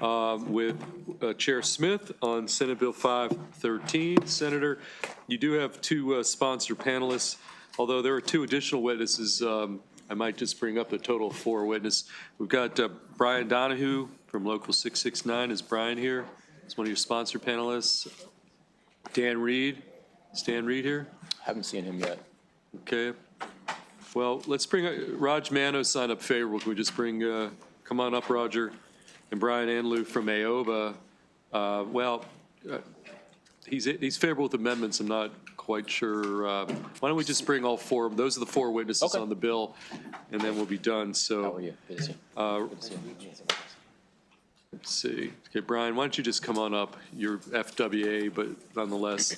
with Chair Smith on Senate Bill 513. Senator, you do have two sponsor panelists, although there are two additional witnesses. I might just bring up a total of four witnesses. We've got Brian Donahue from Local 669. Is Brian here? He's one of your sponsor panelists. Dan Reed. Is Dan Reed here? Haven't seen him yet. Okay. Well, let's bring Raj Mano signed up favorable. Can we just bring, come on up, Roger, and Brian Anlou from AOBA. He's favorable with amendments. I'm not quite sure. Why don't we just bring all four? Those are the four witnesses on the bill, and then we'll be done. So, how are you? Good to see you. Let's see. Okay, Brian, why don't you just come on up? You're FWA, but nonetheless,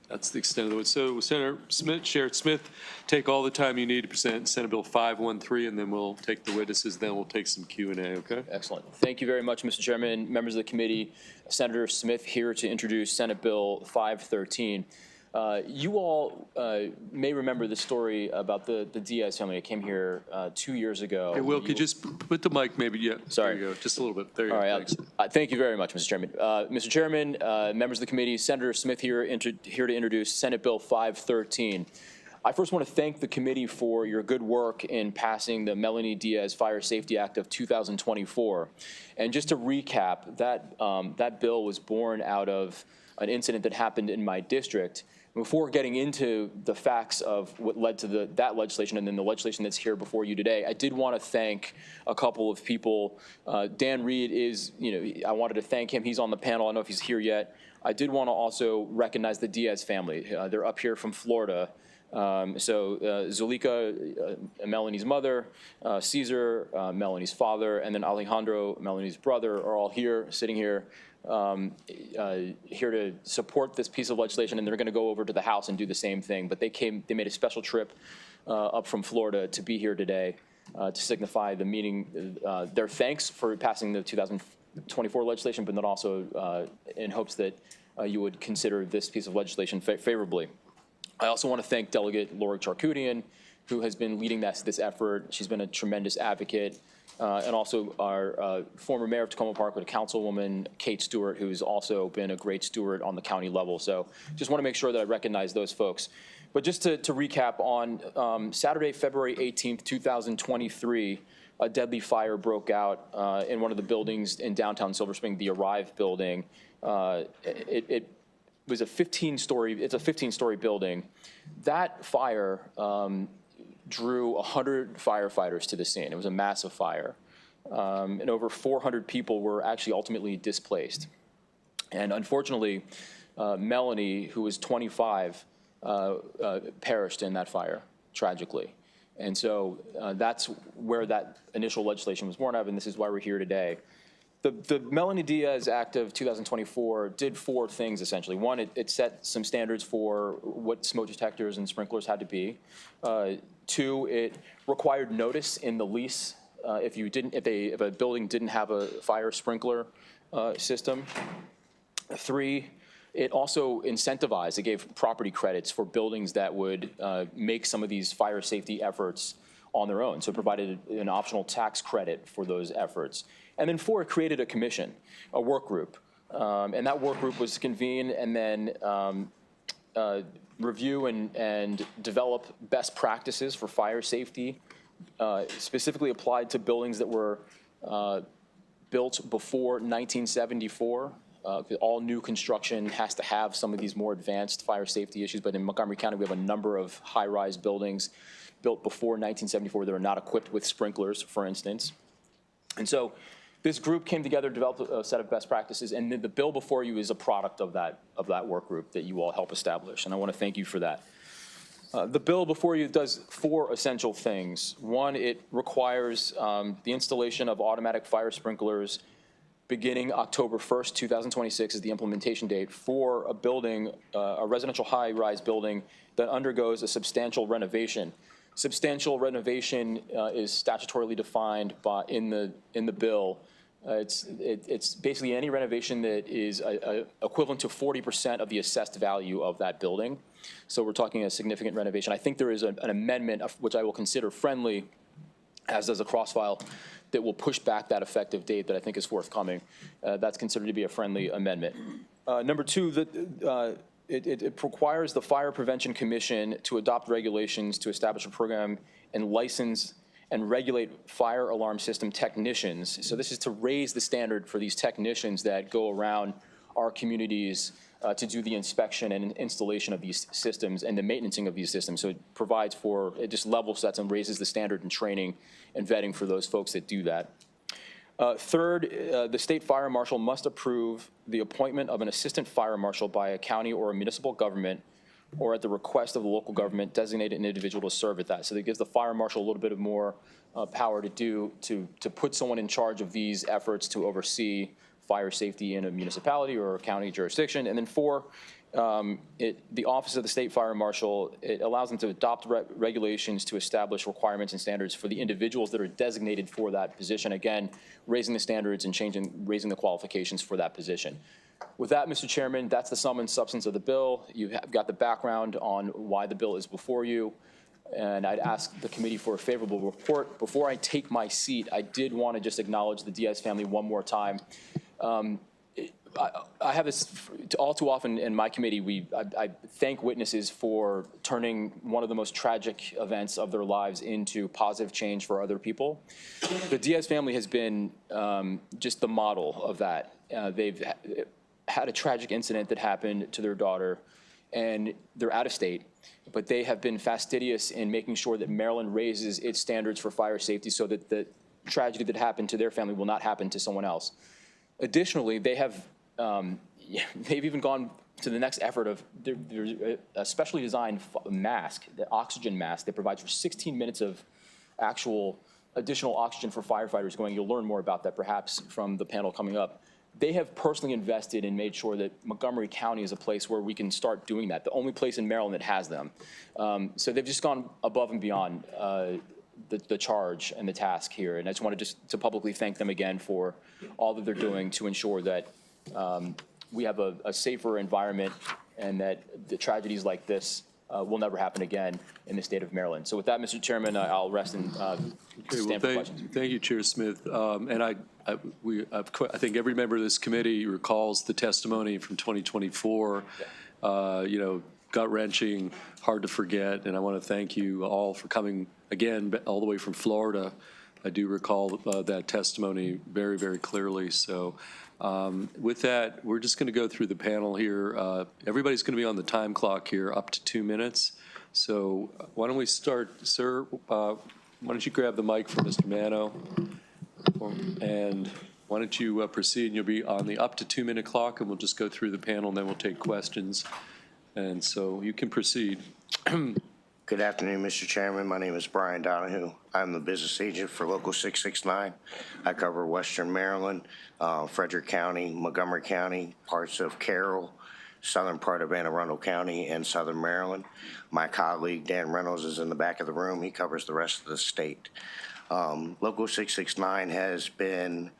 that's the extent of the. So, Senator Smith, Chair Smith, take all the time you need to present Senate Bill 513, and then we'll take the witnesses. Then we'll take some Q&A. Okay. Excellent. Thank you very much, Mr. Chairman, members of the committee. Senator Smith here to introduce Senate Bill 513. You all may remember the story about the Diaz family. I came here 2 years ago. Hey, Will, could you just put the mic maybe? Yeah. Sorry. There you go. Just a little bit. There you go. All right. Thank you very much, Mr. Chairman. Mr. Chairman, members of the committee, Senator Smith here to introduce Senate Bill 513. I first want to thank the committee for your good work in passing the Melanie Diaz Fire Safety Act of 2024. And just to recap, that bill was born out of an incident that happened in my district. Before getting into the facts of what led to that legislation and then the legislation that's here before you today, I did want to thank a couple of people. Dan Reed is, I wanted to thank him. He's on the panel. I don't know if he's here yet. I did want to also recognize the Diaz family. They're up here from Florida. Zulika, Melanie's mother, Caesar, Melanie's father, and then Alejandro, Melanie's brother, are all here, sitting here. Here to support this piece of legislation, and they're going to go over to the House and do the same thing. But they made a special trip up from Florida to be here today to signify the meeting, their thanks for passing the 2024 legislation, but then also in hopes that you would consider this piece of legislation favorably. I also want to thank Delegate Laura Charkoudian, who has been leading this effort. She's been a tremendous advocate. And also our former mayor of Tacoma Parkwood, Councilwoman Kate Stewart, who's also been a great steward on the county level. So just want to make sure that I recognize those folks. But just to recap, on Saturday, February 18th, 2023, a deadly fire broke out in one of the buildings in downtown Silver Spring, the Arrive building. It was a 15-story building. That fire drew 100 firefighters to the scene. It was a massive fire. And over 400 people were actually ultimately displaced. And unfortunately, Melanie, who was 25, perished in that fire, tragically. And so that's where that initial legislation was born of, and this is why we're here today. The Melanie Diaz Act of 2024 did four things, essentially. One, it set some standards for what smoke detectors and sprinklers had to be. Two, it required notice in the lease if a building didn't have a fire sprinkler system. Three, it also incentivized, it gave property credits for buildings that would make some of these fire safety efforts on their own. So it provided an optional tax credit for those efforts. And then four, it created a commission, a work group. And that work group was to convene and then review and develop best practices for fire safety, specifically applied to buildings that were built before 1974. All new construction has to have some of these more advanced fire safety issues, but in Montgomery County, we have a number of high-rise buildings built before 1974 that are not equipped with sprinklers, for instance. And so this group came together, developed a set of best practices, and the bill before you is a product of that work group that you all helped establish, and I want to thank you for that. The bill before you does four essential things. One, it requires the installation of automatic fire sprinklers beginning October 1st, 2026 is the implementation date for a building, a residential high-rise building that undergoes a substantial renovation. Substantial renovation is statutorily defined in the bill. It's basically any renovation that is equivalent to 40% of the assessed value of that building. So we're talking a significant renovation. I think there is an amendment, which I will consider friendly, as does a cross-file, that will push back that effective date that I think is forthcoming. That's considered to be a friendly amendment. Number two, it requires the Fire Prevention Commission to adopt regulations to establish a program and license and regulate fire alarm system technicians. So this is to raise the standard for these technicians that go around our communities to do the inspection and installation of these systems and the maintaining of these systems. So it provides for, it just level sets and raises the standard in training and vetting for those folks that do that. Third, the state fire marshal must approve the appointment of an assistant fire marshal by a county or a municipal government or at the request of the local government designate an individual to serve at that. So that gives the fire marshal a little bit of more power to put someone in charge of these efforts to oversee fire safety in a municipality or a county jurisdiction. And then four, the Office of the State Fire Marshal, it allows them to adopt regulations to establish requirements and standards for the individuals that are designated for that position. Again, raising the standards and raising the qualifications for that position. With that, Mr. Chairman, that's the sum and substance of the bill. You have got the background on why the bill is before you. And I'd ask the committee for a favorable report. Before I take my seat, I did want to just acknowledge the Diaz family one more time. I have this all too often in my committee. I thank witnesses for turning one of the most tragic events of their lives into positive change for other people. The Diaz family has been just the model of that. They've had a tragic incident that happened to their daughter, and they're out of state, but they have been fastidious in making sure that Maryland raises its standards for fire safety so that the tragedy that happened to their family will not happen to someone else. Additionally, they have they've even gone to the next effort of there's a specially designed mask, the oxygen mask, that provides for 16 minutes of actual additional oxygen for firefighters going. You'll learn more about that perhaps from the panel coming up. They have personally invested and made sure that Montgomery County is a place where we can start doing that, the only place in Maryland that has them. So they've just gone above and beyond the charge and the task here. And I just want to publicly thank them again for all that they're doing to ensure that we have a safer environment and that the tragedies like this will never happen again in the state of Maryland. So with that, Mr. Chairman, I'll rest and stand for questions. Thank you, Chair Smith. And I think every member of this committee recalls the testimony from 2024, you know, gut-wrenching, hard to forget. And I want to thank you all for coming again all the way from Florida. I do recall that testimony very, very clearly. So with that, we're just going to go through the panel here. Everybody's going to be on the time clock here up to 2 minutes. So why don't we start, sir? Why don't you grab the mic for Mr. Mano? And why don't you proceed? And you'll be on the up to 2 minute clock, and we'll just go through the panel, and then we'll take questions. And so you can proceed. Good afternoon, Mr. Chairman. My name is Brian Donahue. I'm the business agent for Local 669. I cover Western Maryland, Frederick County, Montgomery County, parts of Carroll, southern part of Anne Arundel County, and southern Maryland. My colleague, Dan Reynolds, is in the back of the room. He covers the rest of the state. Local 669 has been,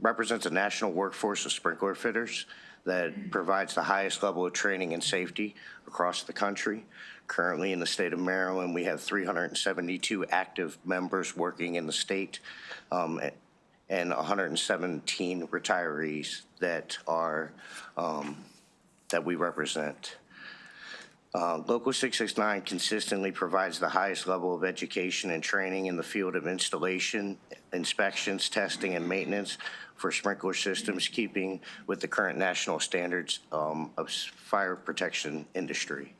represents a national workforce of sprinkler fitters that provides the highest level of training and safety across the country. Currently in the state of Maryland, we have 372 active members working in the state and 117 retirees that are that we represent. Local 669 consistently provides the highest level of education and training in the field of installation, inspections, testing, and maintenance for sprinkler systems, keeping with the current national standards of fire protection industry.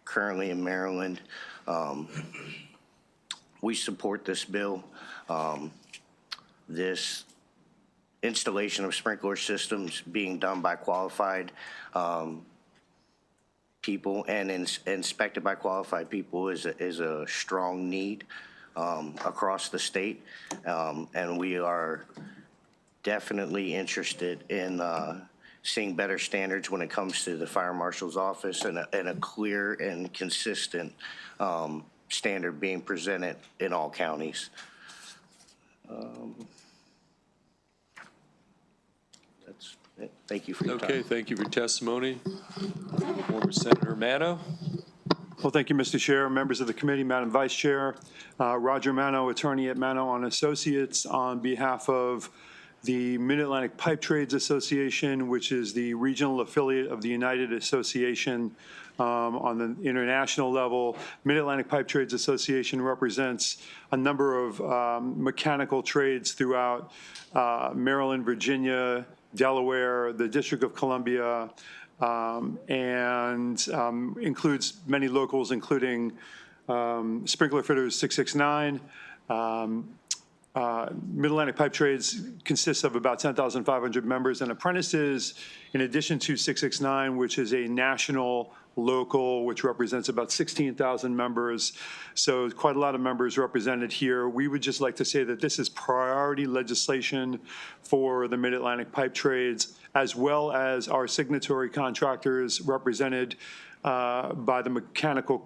Currently in Maryland, we support this bill. This installation of sprinkler systems being done by qualified people and inspected by qualified people is a strong need across the state, and we are definitely interested in seeing better standards when it comes to the fire marshal's office and a clear and consistent standard being presented in all counties. That's it. Thank you for your time. Okay, thank you for your testimony. Former Senator Mano. Well, thank you, Mr. Chair, members of the committee, Madam Vice Chair. Roger Mano, attorney at Mano and Associates, on behalf of the Mid-Atlantic Pipe Trades Association, which is the regional affiliate of the United Association on the international level. Mid-Atlantic Pipe Trades Association represents a number of mechanical trades throughout Maryland, Virginia, Delaware, the District of Columbia, and includes many locals, including Sprinkler Fitters 669. Mid-Atlantic Pipe Trades consists of about 10,500 members and apprentices, in addition to 669, which is a national local, which represents about 16,000 members. So quite a lot of members represented here. We would just like to say that this is priority legislation for the Mid-Atlantic Pipe Trades, as well as our signatory contractors represented by the Mechanical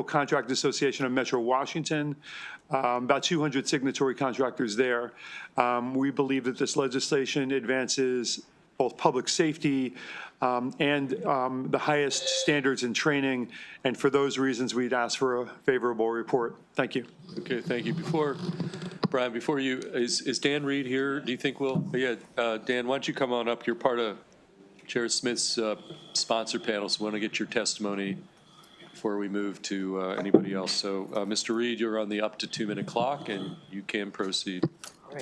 Contract Association of Metro Washington, about 200 signatory contractors there. We believe that this legislation advances both public safety and the highest standards in training, and for those reasons, we'd ask for a favorable report. Thank you. Okay, thank you. Brian, before you, is Dan Reed here? Do you think we'll, Dan, why don't you come on up? You're part of Chair Smith's sponsor panel, so we want to get your testimony before we move to anybody else. So, Mr. Reed, you're on the up to 2-minute clock, and you can proceed. All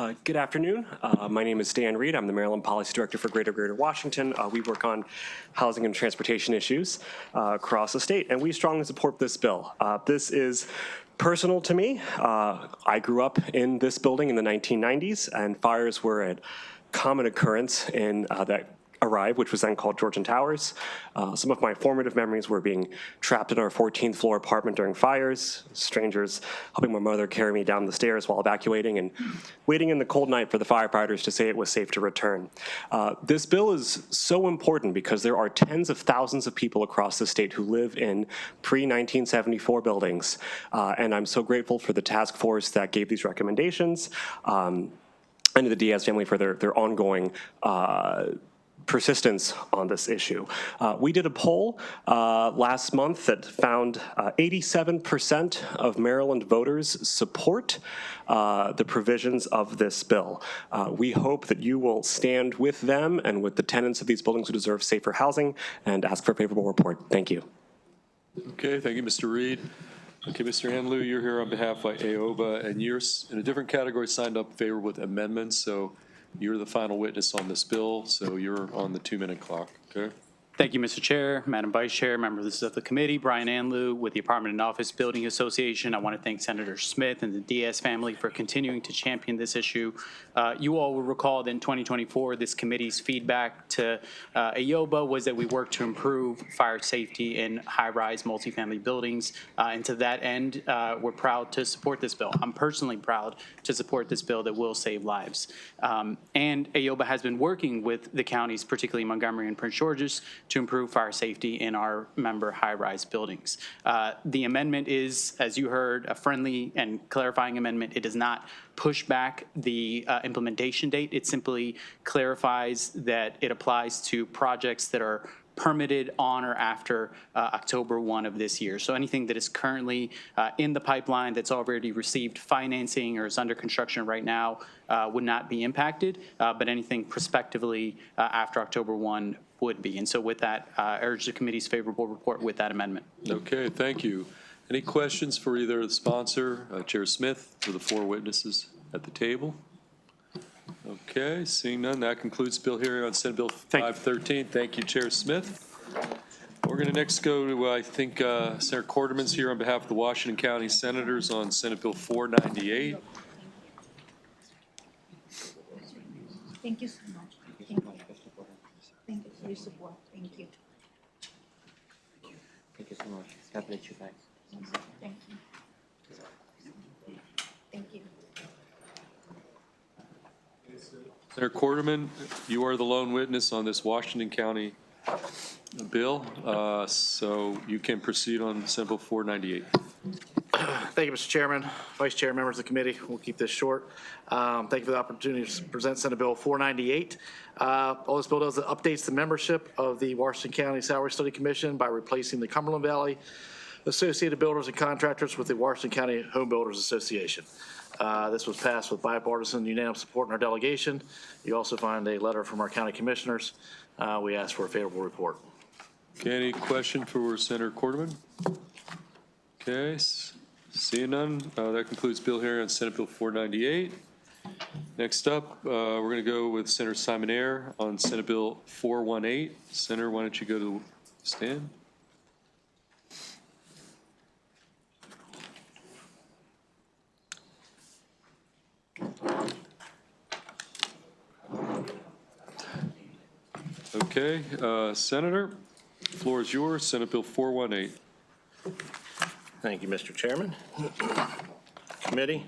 right. Good afternoon. My name is Dan Reed. I'm the Maryland Policy Director for Greater Washington. We work on housing and transportation issues across the state, and we strongly support this bill. This is personal to me. I grew up in this building in the 1990s, and fires were a common occurrence in that arrived, which was then called Georgian Towers. Some of my formative memories were being trapped in our 14th floor apartment during fires, strangers helping my mother carry me down the stairs while evacuating, and waiting in the cold night for the firefighters to say it was safe to return. This bill is so important because there are tens of thousands of people across the state who live in pre-1974 buildings, and I'm so grateful for the task force that gave these recommendations, and to the Diaz family for their ongoing persistence on this issue. We did a poll last month that found 87% of Maryland voters support the provisions of this bill. We hope that you will stand with them and with the tenants of these buildings who deserve safer housing and ask for a favorable report. Thank you. Okay, thank you, Mr. Reed. Okay, Mr. Hanley, you're here on behalf of AOBA, and you're in a different category, signed up favor with amendments, so you're the final witness on this bill, so you're on the 2-minute clock, okay? Thank you, Mr. Chair, Madam Vice Chair, members of the committee. Brian Anlou with the Apartment and Office Building Association. I want to thank Senator Smith and the Diaz family for continuing to champion this issue. You all will recall that in 2024, this committee's feedback to AOBA was that we worked to improve fire safety in high-rise multifamily buildings. And to that end, we're proud to support this bill. I'm personally proud to support this bill that will save lives. And AOBA has been working with the counties, particularly Montgomery and Prince George's, to improve fire safety in our member high-rise buildings. The amendment is, as you heard, a friendly and clarifying amendment. It does not push back the implementation date. It simply clarifies that it applies to projects that are permitted on or after October 1 of this year. So anything that is currently in the pipeline that's already received financing or is under construction right now would not be impacted, but anything prospectively after October 1 would be. And so with that, I urge the committee's favorable report with that amendment. Okay, thank you. Any questions for either the sponsor, Chair Smith, or the 4 witnesses at the table? Okay, seeing none, that concludes bill hearing on Senate Bill 513. Thank you, Chair Smith. We're going to next go to, I think, Senator Quarterman's here on behalf of the Washington County Senators on Senate Bill 498. Thank you so much. Thank you. Thank you for your support. Thank you. Thank you so much. God bless you guys. Thank you. Thank you. Senator Quarterman, you are the lone witness on this Washington County bill, so you can proceed on Senate Bill 498. Thank you, Mr. Chairman, Vice Chair, members of the committee. We'll keep this short. Thank you for the opportunity to present Senate Bill 498. All this bill does is it updates the membership of the Washington County Salary Study Commission by replacing the Cumberland Valley Associated Builders and Contractors with the Washington County Home Builders Association. This was passed with bipartisan unanimous support in our delegation. You also find a letter from our county commissioners. We ask for a favorable report. Okay, any question for Senator Quarterman? Okay, seeing none, that concludes bill hearing on Senate Bill 498. Next up, we're going to go with Senator Simon Ayer on Senate Bill 418. Senator, why don't you go to the stand? Okay, Senator, the floor is yours. Senate Bill 418. Thank you, Mr. Chairman. Committee.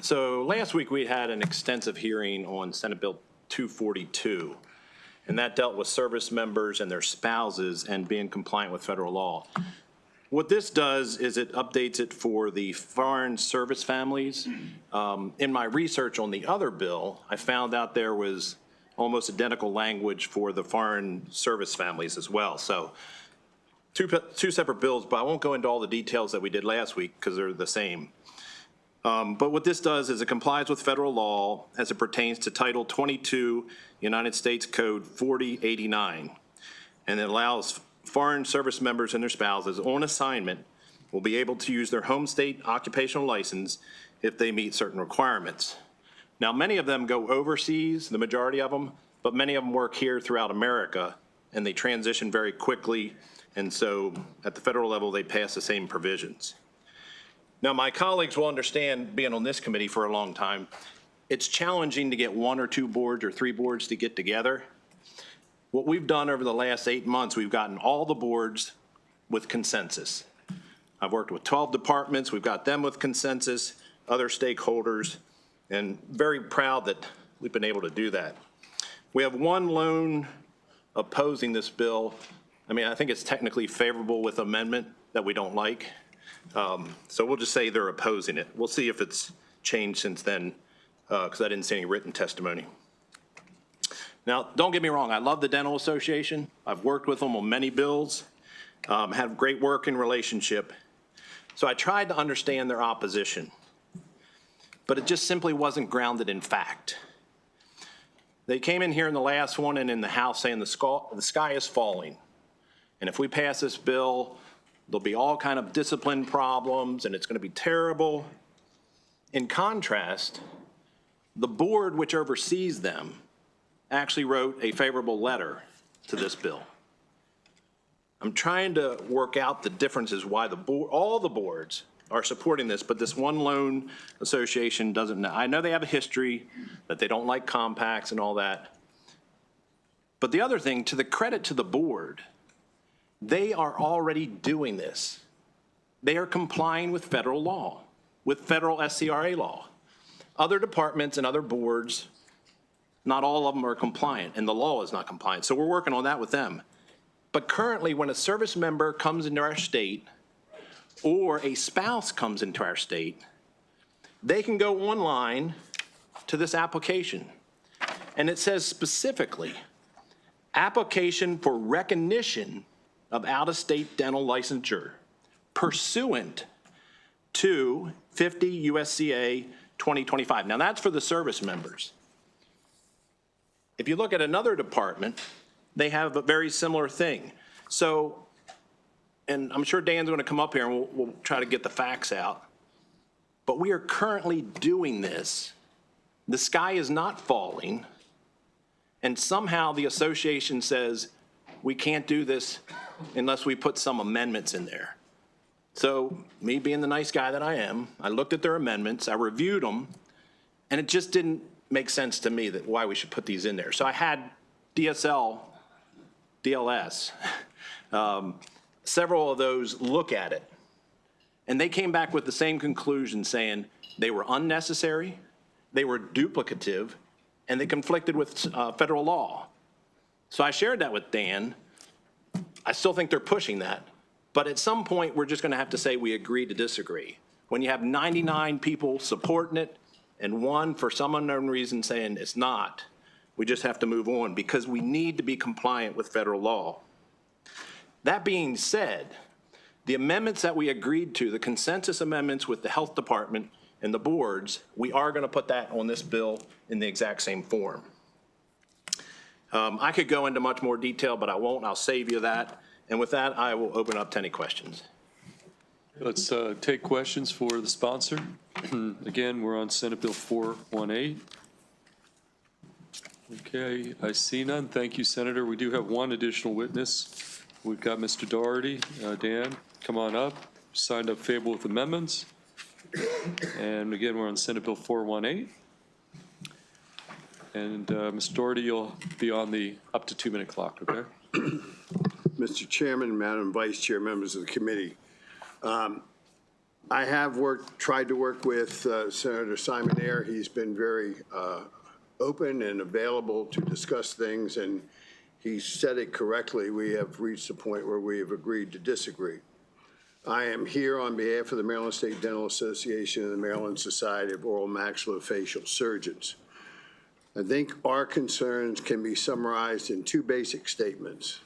So last week we had an extensive hearing on Senate Bill 242, and that dealt with service members and their spouses and being compliant with federal law. What this does is it updates it for the foreign service families. In my research on the other bill, I found out there was almost identical language for the foreign service families as well. So two separate bills, but I won't go into all the details that we did last week because they're the same. But what this does is it complies with federal law as it pertains to Title 22 United States Code 4089, and it allows foreign service members and their spouses on assignment will be able to use their home state occupational license if they meet certain requirements. Now, many of them go overseas, the majority of them, but many of them work here throughout America, and they transition very quickly, and so at the federal level, they pass the same provisions. Now, my colleagues will understand, being on this committee for a long time, it's challenging to get 1 or 2 boards or 3 boards to get together. What we've done over the last 8 months, we've gotten all the boards with consensus. I've worked with 12 departments. We've got them with consensus, other stakeholders, and very proud that we've been able to do that. We have one lone opposing this bill. I mean, I think it's technically favorable with amendment that we don't like. So we'll just say they're opposing it. We'll see if it's changed since then, because I didn't see any written testimony. Now, don't get me wrong, I love the Dental Association. I've worked with them on many bills, had a great working relationship. So I tried to understand their opposition, but it just simply wasn't grounded in fact. They came in here in the last one and in the House saying the sky is falling. And if we pass this bill, there'll be all kind of discipline problems and it's going to be terrible. In contrast, the board which oversees them actually wrote a favorable letter to this bill. I'm trying to work out the differences why all the boards are supporting this, but this one lone association doesn't know. I know they have a history that they don't like compacts and all that. But the other thing, to the credit to the board, they are already doing this. They are complying with federal law, with federal SCRA law. Other departments and other boards, not all of them are compliant, and the law is not compliant. So we're working on that with them. But currently, when a service member comes into our state or a spouse comes into our state, they can go online to this application. And it says specifically, application for recognition of out-of-state dental licensure pursuant to 50 USCA 2025. Now, that's for the service members. If you look at another department, they have a very similar thing. So, and I'm sure Dan's going to come up here and we'll try to get the facts out. But we are currently doing this. The sky is not falling. And somehow the association says we can't do this unless we put some amendments in there. So me being the nice guy that I am, I looked at their amendments, I reviewed them, and it just didn't make sense to me that why we should put these in there. So I had DLS, several of those look at it. And they came back with the same conclusion, saying they were unnecessary, they were duplicative, and they conflicted with federal law. So I shared that with Dan. I still think they're pushing that, But at some point, we're just going to have to say we agree to disagree. When you have 99 people supporting it and one, for some unknown reason, saying it's not, we just have to move on because we need to be compliant with federal law. That being said, the amendments that we agreed to, the consensus amendments with the health department and the boards, we are going to put that on this bill in the exact same form. I could go into much more detail, but I won't. I'll save you that. And with that, I will open up to any questions. Let's take questions for the sponsor. Again, we're on Senate Bill 418. Okay, I see none. Thank you, Senator. We do have one additional witness. We've got Mr. Doherty. Dan, come on up. Signed up favorable with amendments. And again, we're on Senate Bill 418. And Mr. Doherty, you'll be on the up to 2-minute clock, okay? Mr. Chairman, Madam Vice Chair, members of the committee. I have tried to work with Senator Simon Ayer. He's been very open and available to discuss things, and he said it correctly. We have reached a point where we have agreed to disagree. I am here on behalf of the Maryland State Dental Association and the Maryland Society of Oral Maxillofacial Surgeons. I think our concerns can be summarized in two basic statements.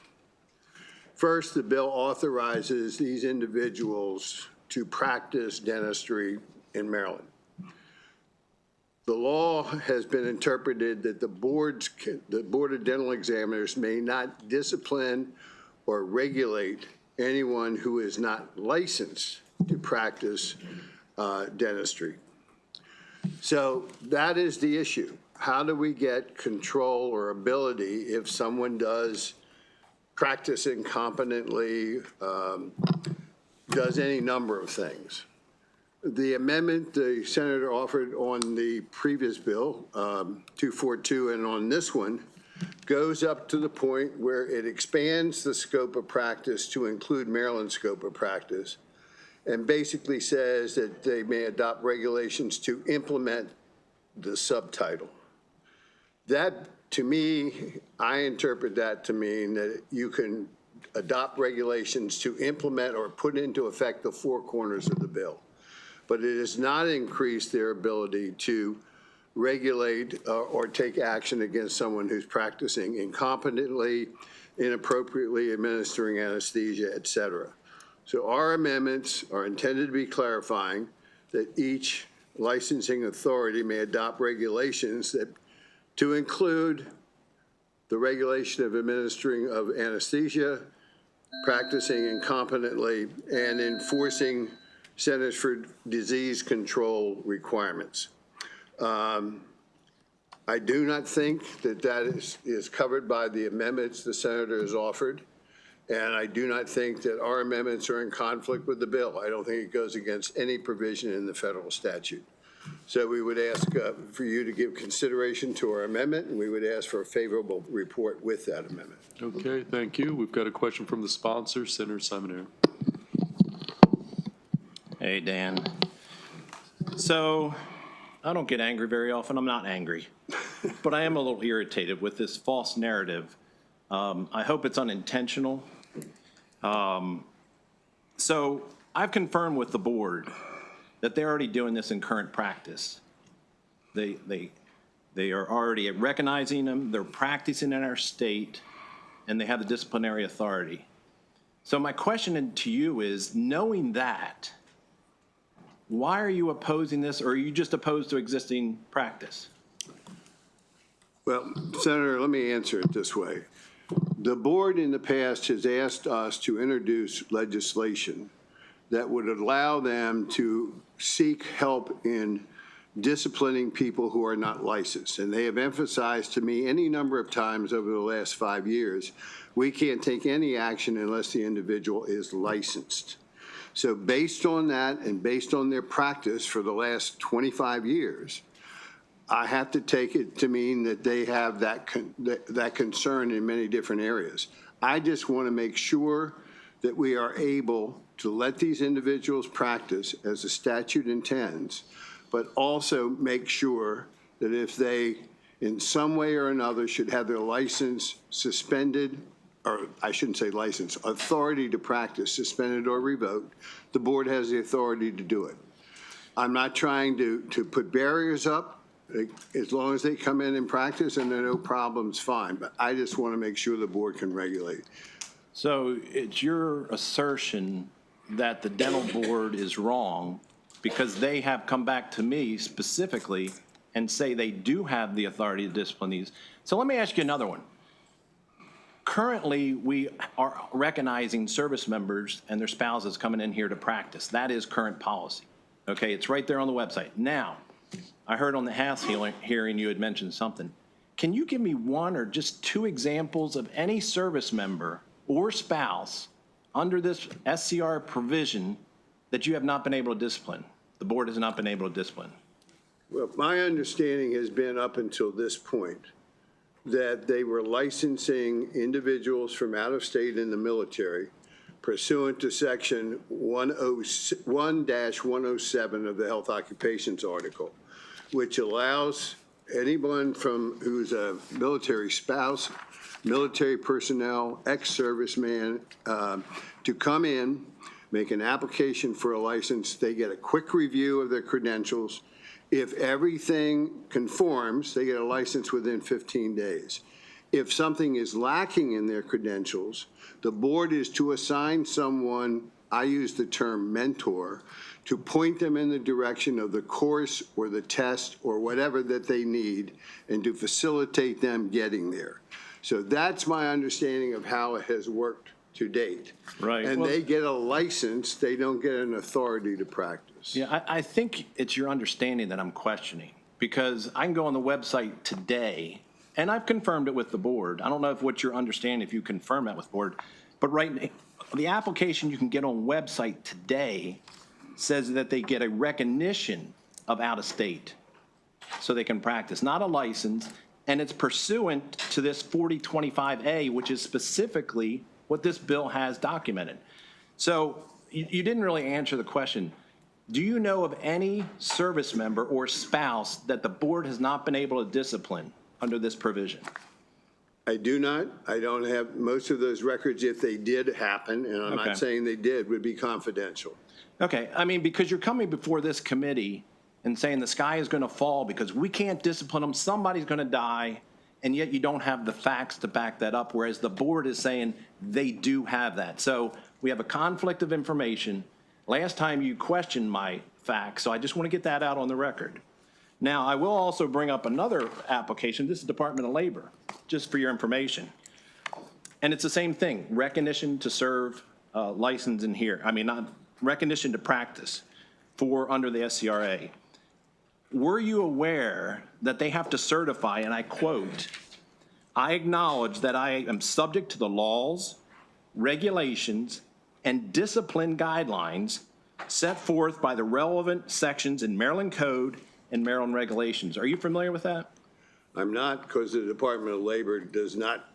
First, the bill authorizes these individuals to practice dentistry in Maryland. The law has been interpreted that the Board of Dental Examiners may not discipline or regulate anyone who is not licensed to practice dentistry. So that is the issue. How do we get control or ability if someone does practice incompetently, does any number of things? The amendment the senator offered on the previous bill, 242, and on this one, goes up to the point where it expands the scope of practice to include Maryland's scope of practice, and basically says that they may adopt regulations to implement the subtitle. That, to me, I interpret that to mean that you can adopt regulations to implement or put into effect the four corners of the bill. But it does not increase their ability to regulate or take action against someone who's practicing incompetently, inappropriately administering anesthesia, et cetera. So our amendments are intended to be clarifying that each licensing authority may adopt regulations that to include the regulation of administering of anesthesia, practicing incompetently, and enforcing Centers for Disease Control requirements. I do not think that that is covered by the amendments the senator has offered, and I do not think that our amendments are in conflict with the bill. I don't think it goes against any provision in the federal statute. So we would ask for you to give consideration to our amendment, and we would ask for a favorable report with that amendment. Okay, thank you. We've got a question from the sponsor, Senator Simon Ayer. Hey, Dan. So I don't get angry very often. I'm not angry. But I am a little irritated with this false narrative. I hope it's unintentional. So I've confirmed with the board that they're already doing this in current practice. They are already recognizing them, they're practicing in our state, and they have the disciplinary authority. So my question to you is, knowing that, why are you opposing this, or are you just opposed to existing practice? Well, Senator, let me answer it this way. The board in the past has asked us to introduce legislation that would allow them to seek help in disciplining people who are not licensed. And they have emphasized to me any number of times over the last 5 years, we can't take any action unless the individual is licensed. So based on that and based on their practice for the last 25 years, I have to take it to mean that they have that concern in many different areas. I just want to make sure that we are able to let these individuals practice as the statute intends, but also make sure that if they, in some way or another, should have their license suspended or I shouldn't say license, authority to practice, suspended or revoked, the board has the authority to do it. I'm not trying to put barriers up. As long as they come in and practice and there are no problems, fine. But I just want to make sure the board can regulate. So it's your assertion that the dental board is wrong because they have come back to me specifically and say they do have the authority to discipline these. So let me ask you another one. Currently, we are recognizing service members and their spouses coming in here to practice. That is current policy. Okay, it's right there on the website. Now, I heard on the House hearing you had mentioned something. Can you give me one or just two examples of any service member or spouse under this SCR provision that you have not been able to discipline? The board has not been able to discipline. Well, my understanding has been up until this point that they were licensing individuals from out of state in the military pursuant to section 1-107 of the Health Occupations article, which allows anyone who's a military spouse, military personnel, ex-serviceman, to come in, make an application for a license. They get a quick review of their credentials. If everything conforms, they get a license within 15 days. If something is lacking in their credentials, the board is to assign someone, I use the term mentor, to point them in the direction of the course or the test or whatever that they need and to facilitate them getting there. So that's my understanding of how it has worked to date. Right. And they get a license, they don't get an authority to practice. Yeah, I think it's your understanding that I'm questioning, because I can go on the website today, and I've confirmed it with the board. I don't know if what you're understanding, if you confirm that with the board, but the application you can get on website today says that they get a recognition of out of state so they can practice, not a license, and it's pursuant to this 4025A, which is specifically what this bill has documented. So you didn't really answer the question. Do you know of any service member or spouse that the board has not been able to discipline under this provision? I do not. I don't have most of those records. If they did happen, and I'm Okay. not saying they did, would be confidential. Okay, I mean, because you're coming before this committee and saying the sky is going to fall because we can't discipline them, somebody's going to die, and yet you don't have the facts to back that up, whereas the board is saying they do have that. So we have a conflict of information. Last time you questioned my facts, so I just want to get that out on the record. Now, I will also bring up another application. This is Department of Labor, just for your information. And it's the same thing, recognition to serve license in here. I mean, not recognition to practice for under the SCRA. Were you aware that they have to certify, and I quote, "I acknowledge that I am subject to the laws, regulations, and discipline guidelines set forth by the relevant sections in Maryland Code and Maryland regulations." Are you familiar with that? I'm not, because the Department of Labor does not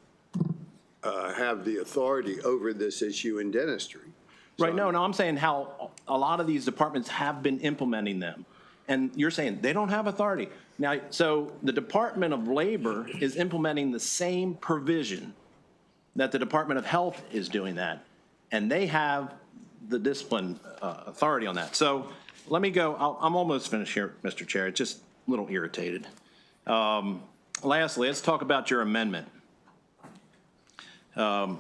have the authority over this issue in dentistry. Right, no, I'm saying how a lot of these departments have been implementing them. And you're saying they don't have authority. Now, so the Department of Labor is implementing the same provision that the Department of Health is doing that. And they have the discipline authority on that. So let me go, I'm almost finished here, Mr. Chair, just a little irritated. Lastly, let's talk about your amendment. Are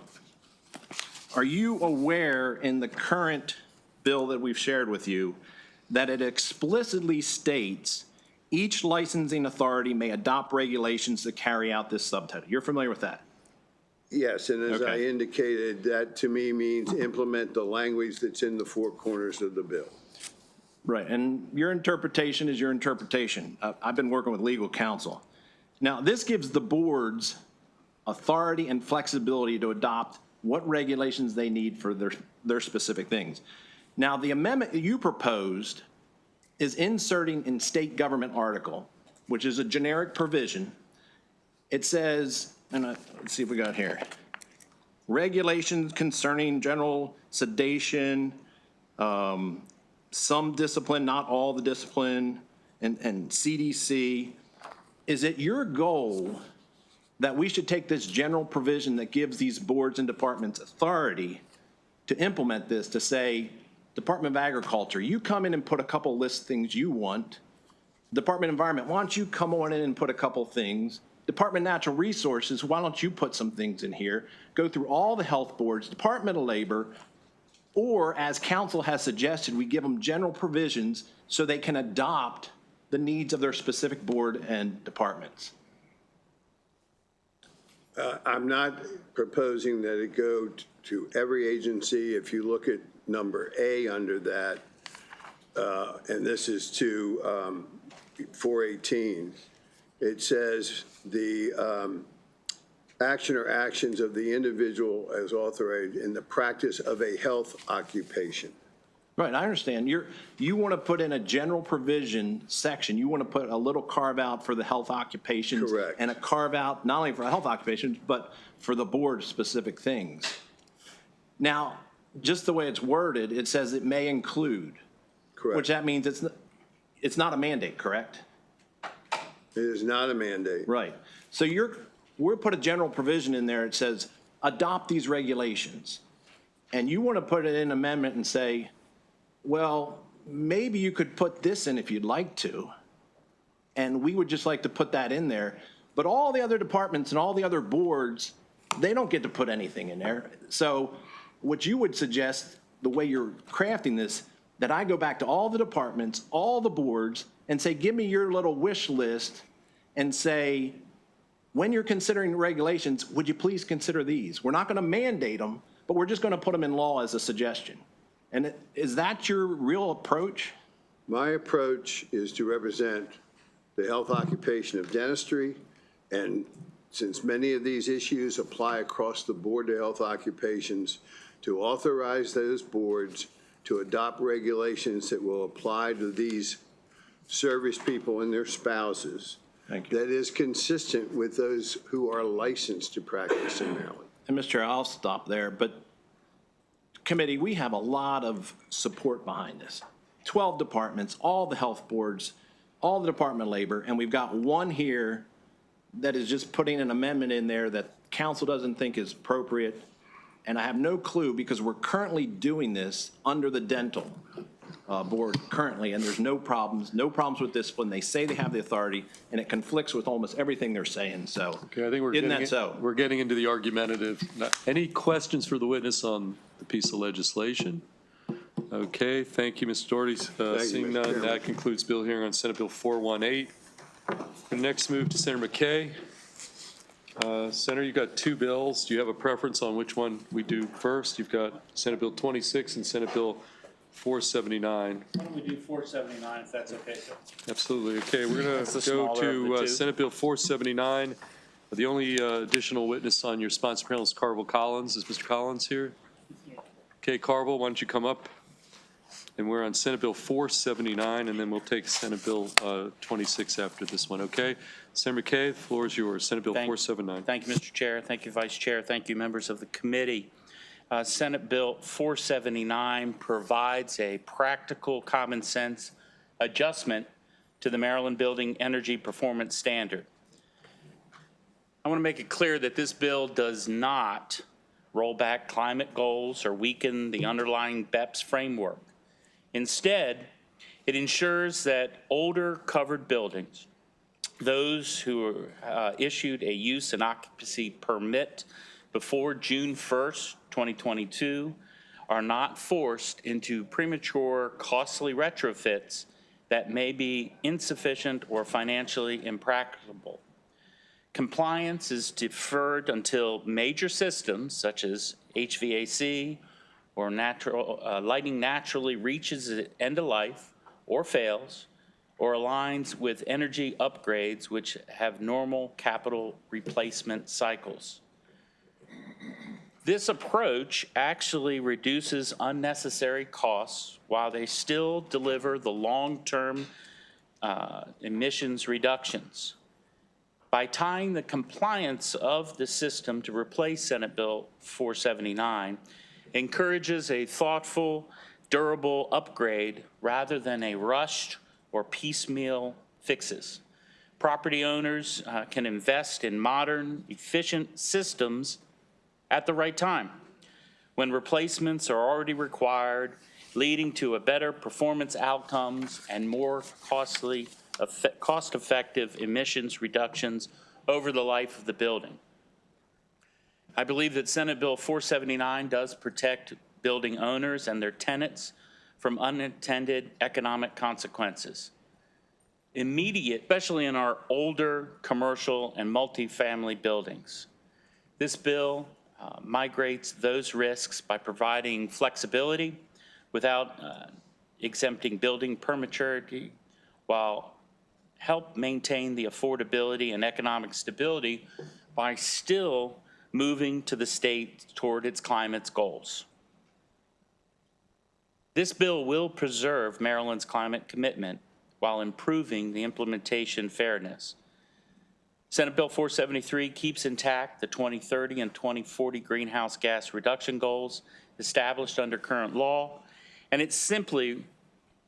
you aware in the current bill that we've shared with you that it explicitly states each licensing authority may adopt regulations to carry out this subtitle? You're familiar with that? Yes, and as I Okay. indicated, that to me means implement the language that's in the four corners of the bill. Right, and your interpretation is your interpretation. I've been working with legal counsel. Now, this gives the boards authority and flexibility to adopt what regulations they need for their specific things. Now, the amendment that you proposed is inserting in state government article, which is a generic provision. It says, and let's see if we got here, regulations concerning general sedation, some discipline, not all the discipline, and CDC. Is it your goal that we should take this general provision that gives these boards and departments authority to implement this, to say, Department of Agriculture, you come in and put a couple list things you want. Department of Environment, why don't you come on in and put a couple things? Department of Natural Resources, why don't you put some things in here? Go through all the health boards, Department of Labor, or as council has suggested, we give them general provisions so they can adopt the needs of their specific board and departments. I'm not proposing that it go to every agency. If you look at number A under that, and this is to 418, it says the action or actions of the individual as authorized in the practice of a health occupation. Right, I understand. You want to put in a general provision section. You want to put a little carve out for the health occupations. Correct. And a carve out not only for health occupations, but for the board specific things. Now, just the way it's worded, it says it may include. Correct. Which that means it's not a mandate, correct? It is not a mandate. Right. So we'll put a general provision in there. It says adopt these regulations. And you want to put it in amendment and say, well, maybe you could put this in if you'd like to, and we would just like to put that in there. But all the other departments and all the other boards, they don't get to put anything in there. So what you would suggest, the way you're crafting this, that I go back to all the departments, all the boards, and say, give me your little wish list, and say, when you're considering regulations, would you please consider these? We're not going to mandate them, but we're just going to put them in law as a suggestion. And is that your real approach? My approach is to represent the health occupation of dentistry, and since many of these issues apply across the board to health occupations, to authorize those boards to adopt regulations that will apply to these service people and their spouses. Thank you. That is consistent with those who are licensed to practice in Maryland. And Mr. Chair, I'll stop there, but committee, we have a lot of support behind this. 12 departments, all the health boards, all the Department of Labor, and we've got one here that is just putting an amendment in there that council doesn't think is appropriate. And I have no clue, because we're currently doing this under the dental board currently, and there's no problems with this when they say they have the authority, and it conflicts with almost everything they're saying. So, Okay, I think isn't that so? we're getting into the argumentative. Any questions for the witness on the piece of legislation? Okay, thank you, Mr. Doherty. Seeing Mr. none, Chairman. that concludes bill hearing on Senate Bill 418. And next move to Senator McKay. Senator, you've got two bills. Do you have a preference on which one we do first? You've got Senate Bill 26 and Senate Bill 479. Why don't we do 479 if that's okay, sir? Absolutely. Okay, we're going That's the to go smaller of the to two. Senate Bill 479. The only additional witness on your sponsor panel is Carville Collins. Is Mr. Collins here? Okay, Carville, why don't you come up? And we're on Senate Bill 479, and then we'll take Senate Bill 26 after this one, okay? Senator McKay, the floor is yours. Senate Bill 479. Thank you, Mr. Chair. Thank you, Vice Chair. Thank you, members of the committee. Senate Bill 479 provides a practical, common sense adjustment to the Maryland Building Energy Performance Standard. I want to make it clear that this bill does not roll back climate goals or weaken the underlying BEPS framework. Instead, it ensures that older covered buildings, those who are issued a use and occupancy permit before June 1st, 2022, are not forced into premature, costly retrofits that may be insufficient or financially impracticable. Compliance is deferred until major systems such as HVAC or lighting naturally reaches the end of life or fails or aligns with energy upgrades which have normal capital replacement cycles. This approach actually reduces unnecessary costs while they still deliver the long-term emissions reductions. By tying the compliance of the system to replace Senate Bill 479, encourages a thoughtful, durable upgrade rather than a rushed or piecemeal fixes. Property owners can invest in modern, efficient systems at the right time, when replacements are already required, leading to a better performance outcomes and more cost-effective emissions reductions over the life of the building. I believe that Senate Bill 479 does protect building owners and their tenants from unintended economic consequences. Immediate, especially in our older commercial and multifamily buildings. This bill migrates those risks by providing flexibility without exempting building permaturity, while help maintain the affordability and economic stability by still moving to the state toward its climate goals. This bill will preserve Maryland's climate commitment while improving the implementation fairness. Senate Bill 473 keeps intact the 2030 and 2040 greenhouse gas reduction goals established under current law, and it simply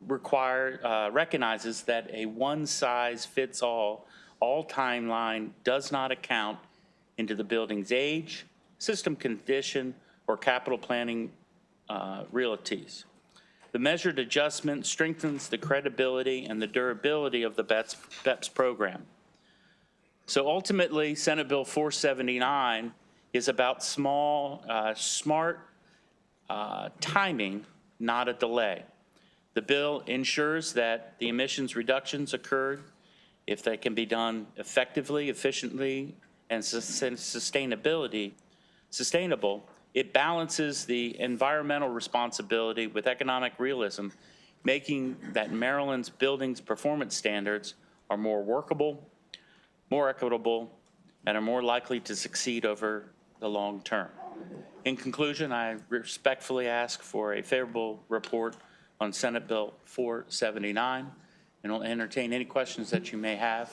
recognizes that a one-size-fits-all timeline does not account into the building's age, system condition, or capital planning realities. The measured adjustment strengthens the credibility and the durability of the BEPS program. So ultimately, Senate Bill 479 is about smart timing, not a delay. The bill ensures that the emissions reductions occurred if they can be done effectively, efficiently, and sustainable. It balances the environmental responsibility with economic realism, making that Maryland's buildings performance standards are more workable, more equitable, and are more likely to succeed over the long term. In conclusion, I respectfully ask for a favorable report on Senate Bill 479, and will entertain any questions that you may have.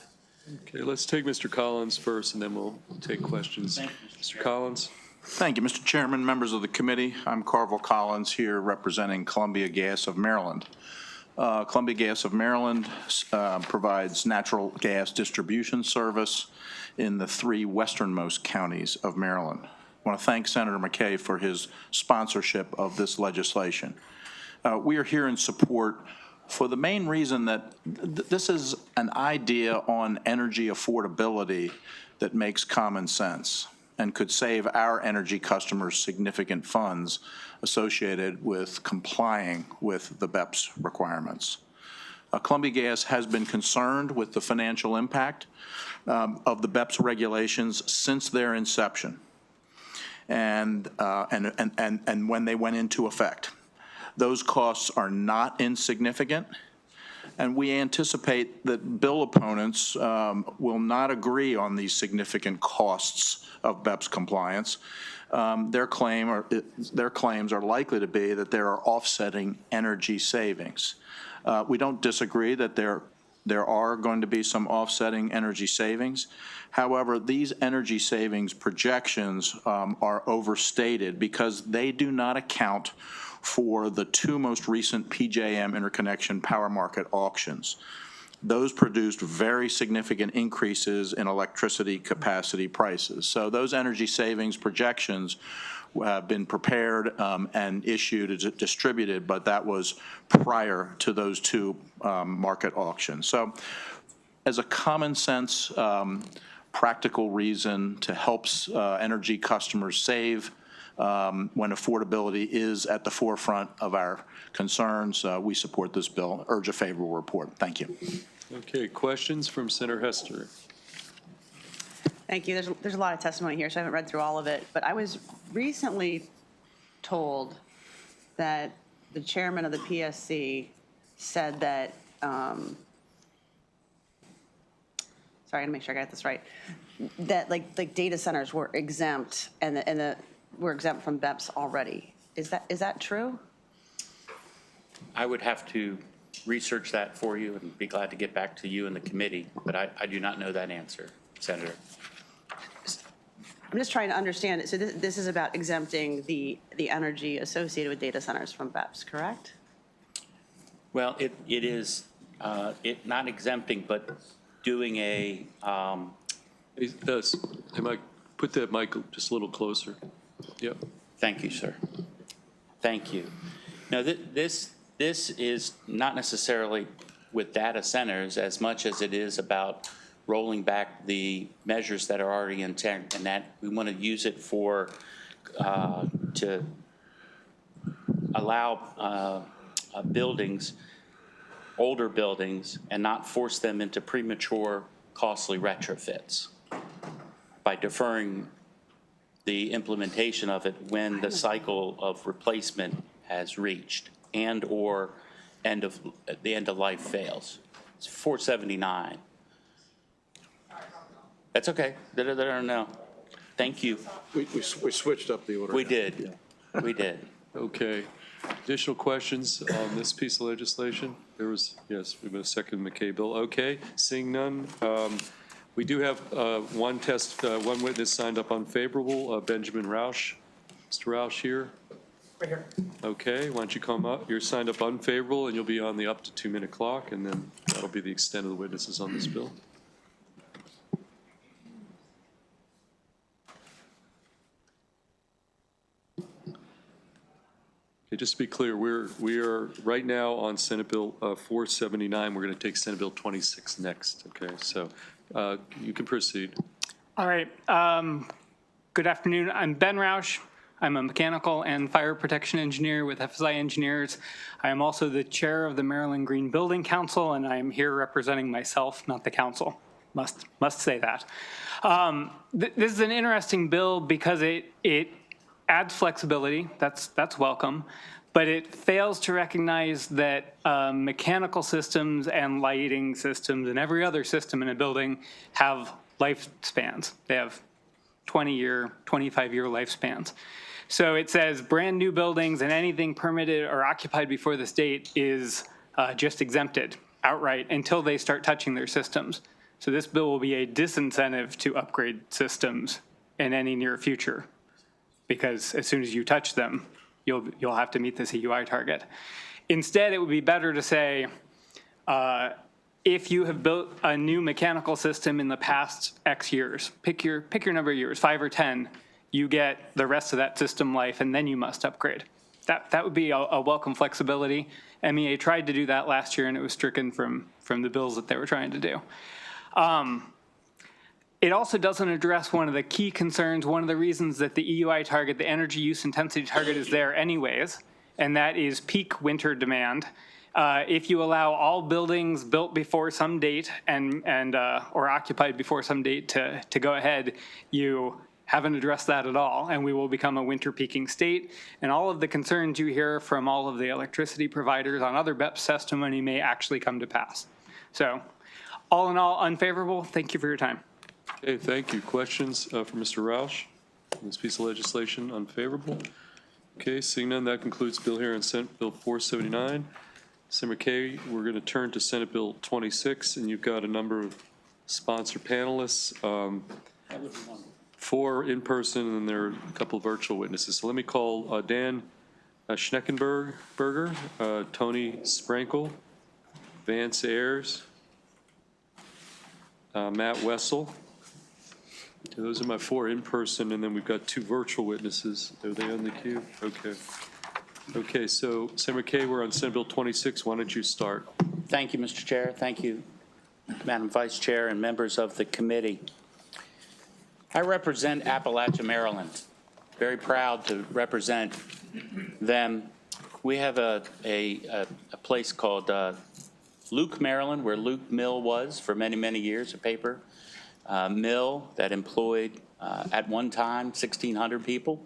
Okay, let's take Mr. Collins first, and then we'll take questions. Thank you, Mr. Collins? Thank you, Mr. Chairman, members of the committee. I'm Carville Collins here representing Columbia Gas of Maryland. Columbia Gas of Maryland provides natural gas distribution service in the 3 westernmost counties of Maryland. I want to thank Senator McKay for his sponsorship of this legislation. We are here in support for the main reason that this is an idea on energy affordability that makes common sense and could save our energy customers significant funds associated with complying with the BEPS requirements. Columbia Gas has been concerned with the financial impact of the BEPS regulations since their inception and when they went into effect. Those costs are not insignificant, and we anticipate that bill opponents will not agree on these significant costs of BEPS compliance. Their claims are likely to be that there are offsetting energy savings. We don't disagree that there are going to be some offsetting energy savings. However, these energy savings projections are overstated because they do not account for the 2 most recent PJM interconnection power market auctions. Those produced very significant increases in electricity capacity prices. So those energy savings projections have been prepared and issued and distributed, but that was prior to those 2 market auctions. So as a common sense, practical reason to help energy customers save when affordability is at the forefront of our concerns, we support this bill. Urge a favorable report. Thank you. Okay, questions from Senator Hester? Thank you. There's a lot of testimony here, so I haven't read through all of it. But I was recently told that the chairman of the PSC said that, sorry, I gotta make sure I got this right, that like data centers were exempt and were exempt from BEPS already. Is that true? I would have to research that for you and be glad to get back to you and the committee, but I do not know that answer, Senator. I'm just trying to understand it. So this is about exempting the energy associated with data centers from BEPS, correct? Well, it is not exempting, but doing a, Hey, Mike, put that mic just a little closer. Yep. thank you, sir. Thank you. Now, this is not necessarily with data centers as much as it is about rolling back the measures that are already in and that we want to use it for, to allow buildings, older buildings, and not force them into premature, costly retrofits by deferring the implementation of it when the cycle of replacement has reached and/or the end of life fails. It's 479. That's okay. No. Thank you. We switched up the order. We did. We did. Okay. Additional questions on this piece of legislation? There was, yes, we have a second McKay bill. Okay, seeing none. We do have one witness signed up unfavorable, Benjamin Roush. Mr. Roush here? Right here. Okay, why don't you come up? You're signed up unfavorable, and you'll be on the up to 2-minute clock, and then that'll be the extent of the witnesses on this bill. Okay, just to be clear, we are right now on Senate Bill 479. We're going to take Senate Bill 26 next. Okay, so you can proceed. All right. Good afternoon. I'm Ben Roush. I'm a mechanical and fire protection engineer with FSI Engineers. I am also the chair of the Maryland Green Building Council, and I am here representing myself, not the council. Must say that. This is an interesting bill because it adds flexibility. That's welcome. But it fails to recognize that mechanical systems and lighting systems and every other system in a building have lifespans. They have 20-year, 25-year lifespans. So it says brand new buildings and anything permitted or occupied before this date is just exempted outright until they start touching their systems. So this bill will be a disincentive to upgrade systems in any near future, because as soon as you touch them, you'll have to meet the CUI target. Instead, it would be better to say, if you have built a new mechanical system in the past X years, pick your number of years, 5 or 10, you get the rest of that system life, and then you must upgrade. That would be a welcome flexibility. MEA tried to do that last year, and it was stricken from the bills that they were trying to do. It also doesn't address one of the key concerns, one of the reasons that the EUI target, the energy use intensity target, is there anyways, and that is peak winter demand. If you allow all buildings built before some date or occupied before some date to go ahead, you haven't addressed that at all, and we will become a winter peaking state. And all of the concerns you hear from all of the electricity providers on other BEPS testimony may actually come to pass. So all in all, unfavorable. Thank you for your time. Okay, thank you. Questions for Mr. Roush on this piece of legislation? Unfavorable? Okay, seeing none, that concludes bill here in Senate Bill 479. Senator McKay, we're going to turn to Senate Bill 26, and you've got a number of sponsor panelists, 4 in person, and there are a couple of virtual witnesses. So let me call Dan Schneckenberger, Tony Sprankle, Vance Ayers, Matt Wessel. Those are my 4 in person, and then we've got 2 virtual witnesses. Are they on the queue? Okay. Okay, so Senator McKay, we're on Senate Bill 26. Why don't you start? Thank you, Mr. Chair. Thank you, Madam Vice Chair and members of the committee. I represent Appalachia, Maryland. Very proud to represent them. We have a place called Luke, Maryland, where Luke Mill was for many, many years, a paper mill that employed at one time 1,600 people.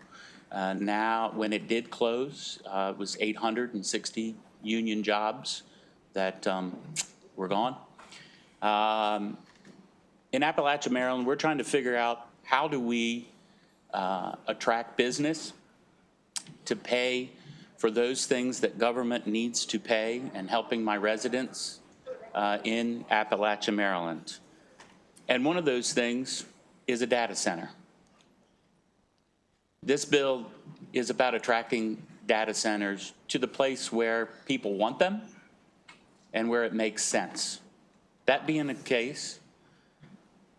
Now, when it did close, it was 860 union jobs that were gone. In Appalachia, Maryland, we're trying to figure out how do we attract business to pay for those things that government needs to pay, and helping my residents in Appalachia, Maryland. And one of those things is a data center. This bill is about attracting data centers to the place where people want them and where it makes sense. That being the case,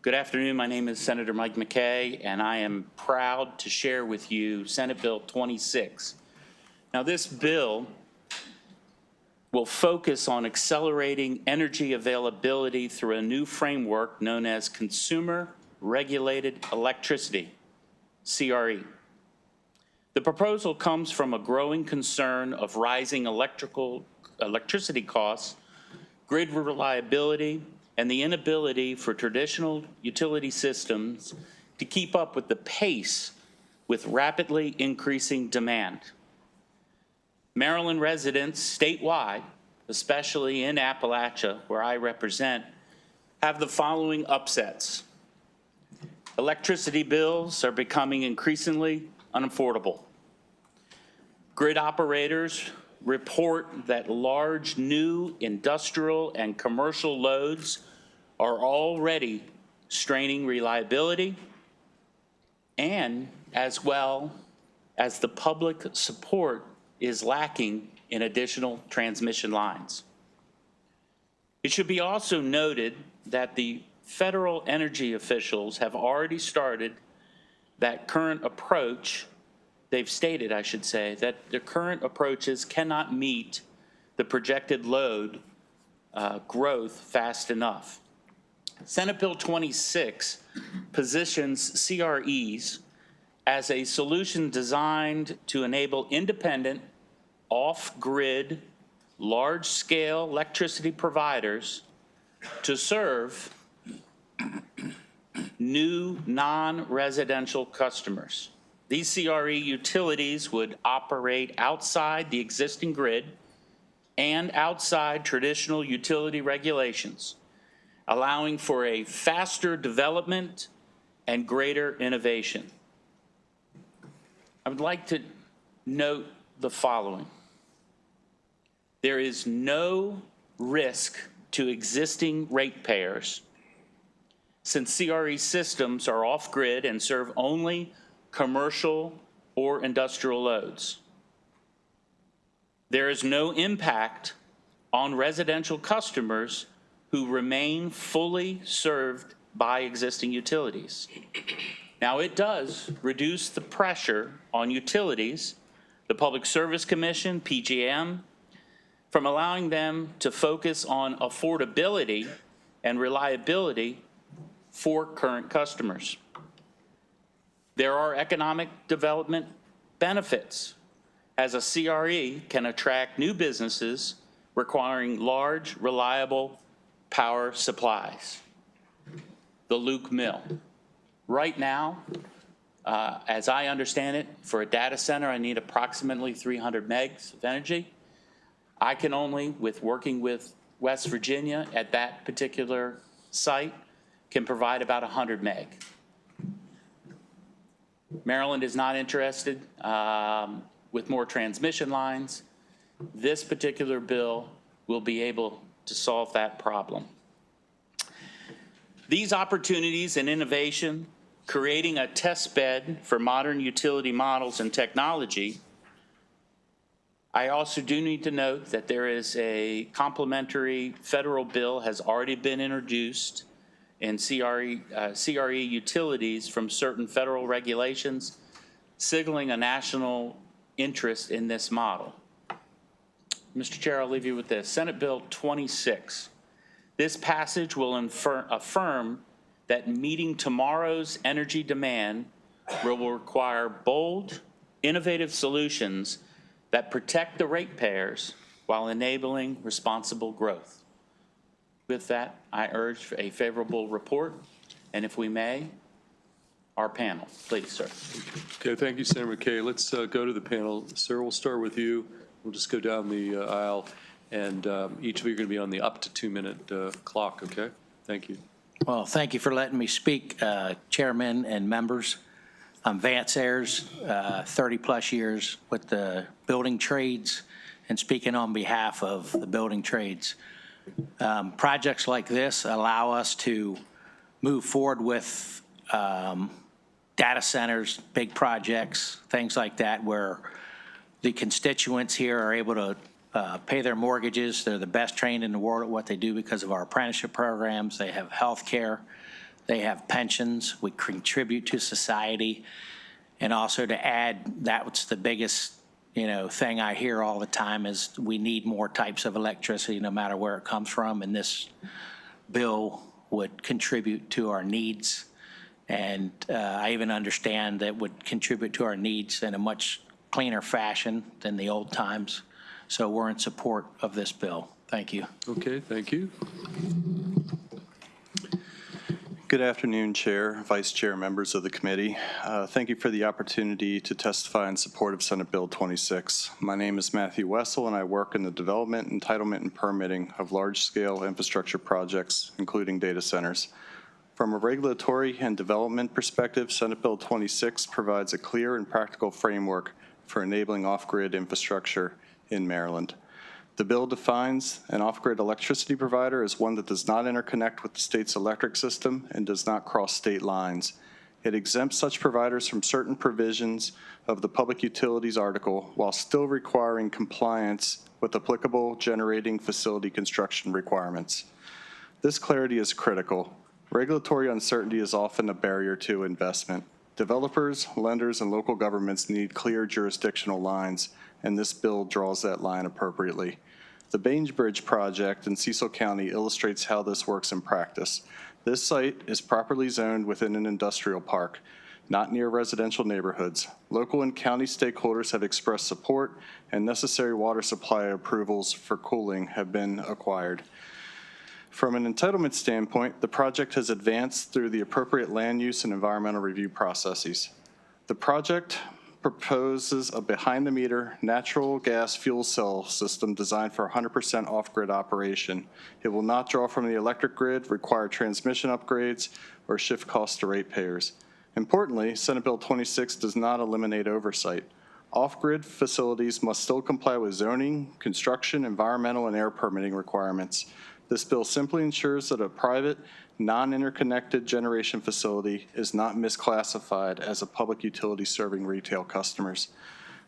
Good afternoon. My name is Senator Mike McKay, and I am proud to share with you Senate Bill 26. Now, this bill will focus on accelerating energy availability through a new framework known as Consumer Regulated Electricity, CRE. The proposal comes from a growing concern of rising electricity costs, grid reliability, and the inability for traditional utility systems to keep up with the pace with rapidly increasing demand. Maryland residents statewide, especially in Appalachia, where I represent, have the following upsets. Electricity bills are becoming increasingly unaffordable. Grid operators report that large new industrial and commercial loads are already straining reliability, and as well as the public support is lacking in additional transmission lines. It should be also noted that the federal energy officials have already started that current approach. They've stated, I should say, that the current approaches cannot meet the projected load growth fast enough. Senate Bill 26 positions CREs as a solution designed to enable independent, off-grid, large-scale electricity providers to serve new non-residential customers. These CRE utilities would operate outside the existing grid and outside traditional utility regulations, allowing for a faster development and greater innovation. I would like to note the following. There is no risk to existing ratepayers since CRE systems are off-grid and serve only commercial or industrial loads. There is no impact on residential customers who remain fully served by existing utilities. Now, it does reduce the pressure on utilities, the Public Service Commission, PJM, from allowing them to focus on affordability and reliability for current customers. There are economic development benefits, as a CRE can attract new businesses requiring large, reliable power supplies. The Luke Mill. Right now, as I understand it, for a data center, I need approximately 300 megs of energy. I can only, with working with West Virginia at that particular site, can provide about 100 meg. Maryland is not interested with more transmission lines. This particular bill will be able to solve that problem. These opportunities and innovation, creating a test bed for modern utility models and technology. I also do need to note that there is a complementary federal bill has already been introduced in CRE utilities from certain federal regulations, signaling a national interest in this model. Mr. Chair, I'll leave you with this. Senate Bill 26. This passage will affirm that meeting tomorrow's energy demand will require bold, innovative solutions that protect the ratepayers while enabling responsible growth. With that, I urge a favorable report, and if we may, our panel. Please, sir. Okay, thank you, Senator McKay. Let's go to the panel. Sir, we'll start with you. We'll just go down the aisle, and each of you are going to be on the up to 2-minute clock, okay? Thank you. Well, thank you for letting me speak, Chairman and members. I'm Vance Ayers, 30-plus years with the building trades and speaking on behalf of the building trades. Projects like this allow us to move forward with data centers, big projects, things like that, where the constituents here are able to pay their mortgages. They're the best trained in the world at what they do because of our apprenticeship programs. They have health care. They have pensions. We contribute to society. And also to add, that's the biggest, thing I hear all the time is we need more types of electricity no matter where it comes from. And this bill would contribute to our needs. And I even understand that would contribute to our needs in a much cleaner fashion than the old times. So we're in support of this bill. Thank you. Okay, thank you. Good afternoon, Chair, Vice Chair, members of the committee. Thank you for the opportunity to testify in support of Senate Bill 26. My name is Matthew Wessel, and I work in the development, entitlement, and permitting of large-scale infrastructure projects, including data centers. From a regulatory and development perspective, Senate Bill 26 provides a clear and practical framework for enabling off-grid infrastructure in Maryland. The bill defines an off-grid electricity provider as one that does not interconnect with the state's electric system and does not cross state lines. It exempts such providers from certain provisions of the Public Utilities Article while still requiring compliance with applicable generating facility construction requirements. This clarity is critical. Regulatory uncertainty is often a barrier to investment. Developers, lenders, and local governments need clear jurisdictional lines, and this bill draws that line appropriately. The Bainbridge project in Cecil County illustrates how this works in practice. This site is properly zoned within an industrial park, not near residential neighborhoods. Local and county stakeholders have expressed support, and necessary water supply approvals for cooling have been acquired. From an entitlement standpoint, the project has advanced through the appropriate land use and environmental review processes. The project proposes a behind-the-meter natural gas fuel cell system designed for 100% off-grid operation. It will not draw from the electric grid, require transmission upgrades, or shift costs to ratepayers. Importantly, Senate Bill 26 does not eliminate oversight. Off-grid facilities must still comply with zoning, construction, environmental, and air permitting requirements. This bill simply ensures that a private, non-interconnected generation facility is not misclassified as a public utility serving retail customers.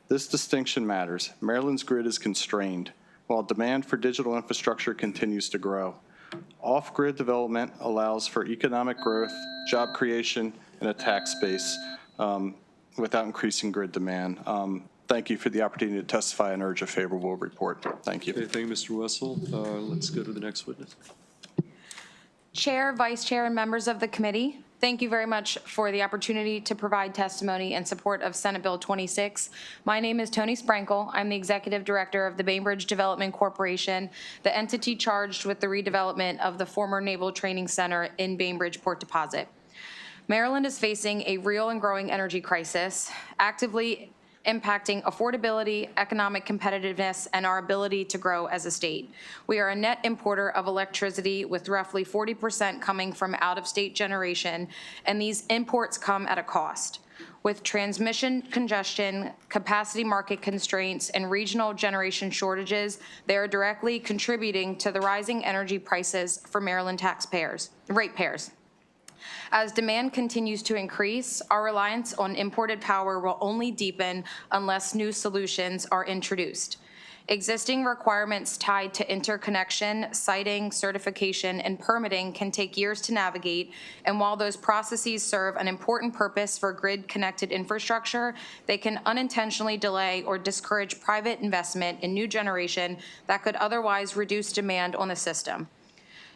This distinction matters. Maryland's grid is constrained, while demand for digital infrastructure continues to grow. Off-grid development allows for economic growth, job creation, and a tax base without increasing grid demand. Thank you for the opportunity to testify and urge a favorable report. Thank you. Okay, thank you, Mr. Wessel. Let's go to the next witness. Chair, Vice Chair, and members of the committee, thank you very much for the opportunity to provide testimony in support of Senate Bill 26. My name is Tony Sprankle. I'm the Executive Director of the Bainbridge Development Corporation, the entity charged with the redevelopment of the former Naval Training Center in Bainbridge Port Deposit. Maryland is facing a real and growing energy crisis, actively impacting affordability, economic competitiveness, and our ability to grow as a state. We are a net importer of electricity with roughly 40% coming from out-of-state generation, and these imports come at a cost. With transmission congestion, capacity market constraints, and regional generation shortages, they are directly contributing to the rising energy prices for Maryland ratepayers. As demand continues to increase, our reliance on imported power will only deepen unless new solutions are introduced. Existing requirements tied to interconnection, siting, certification, and permitting can take years to navigate, and while those processes serve an important purpose for grid-connected infrastructure, they can unintentionally delay or discourage private investment in new generation that could otherwise reduce demand on the system.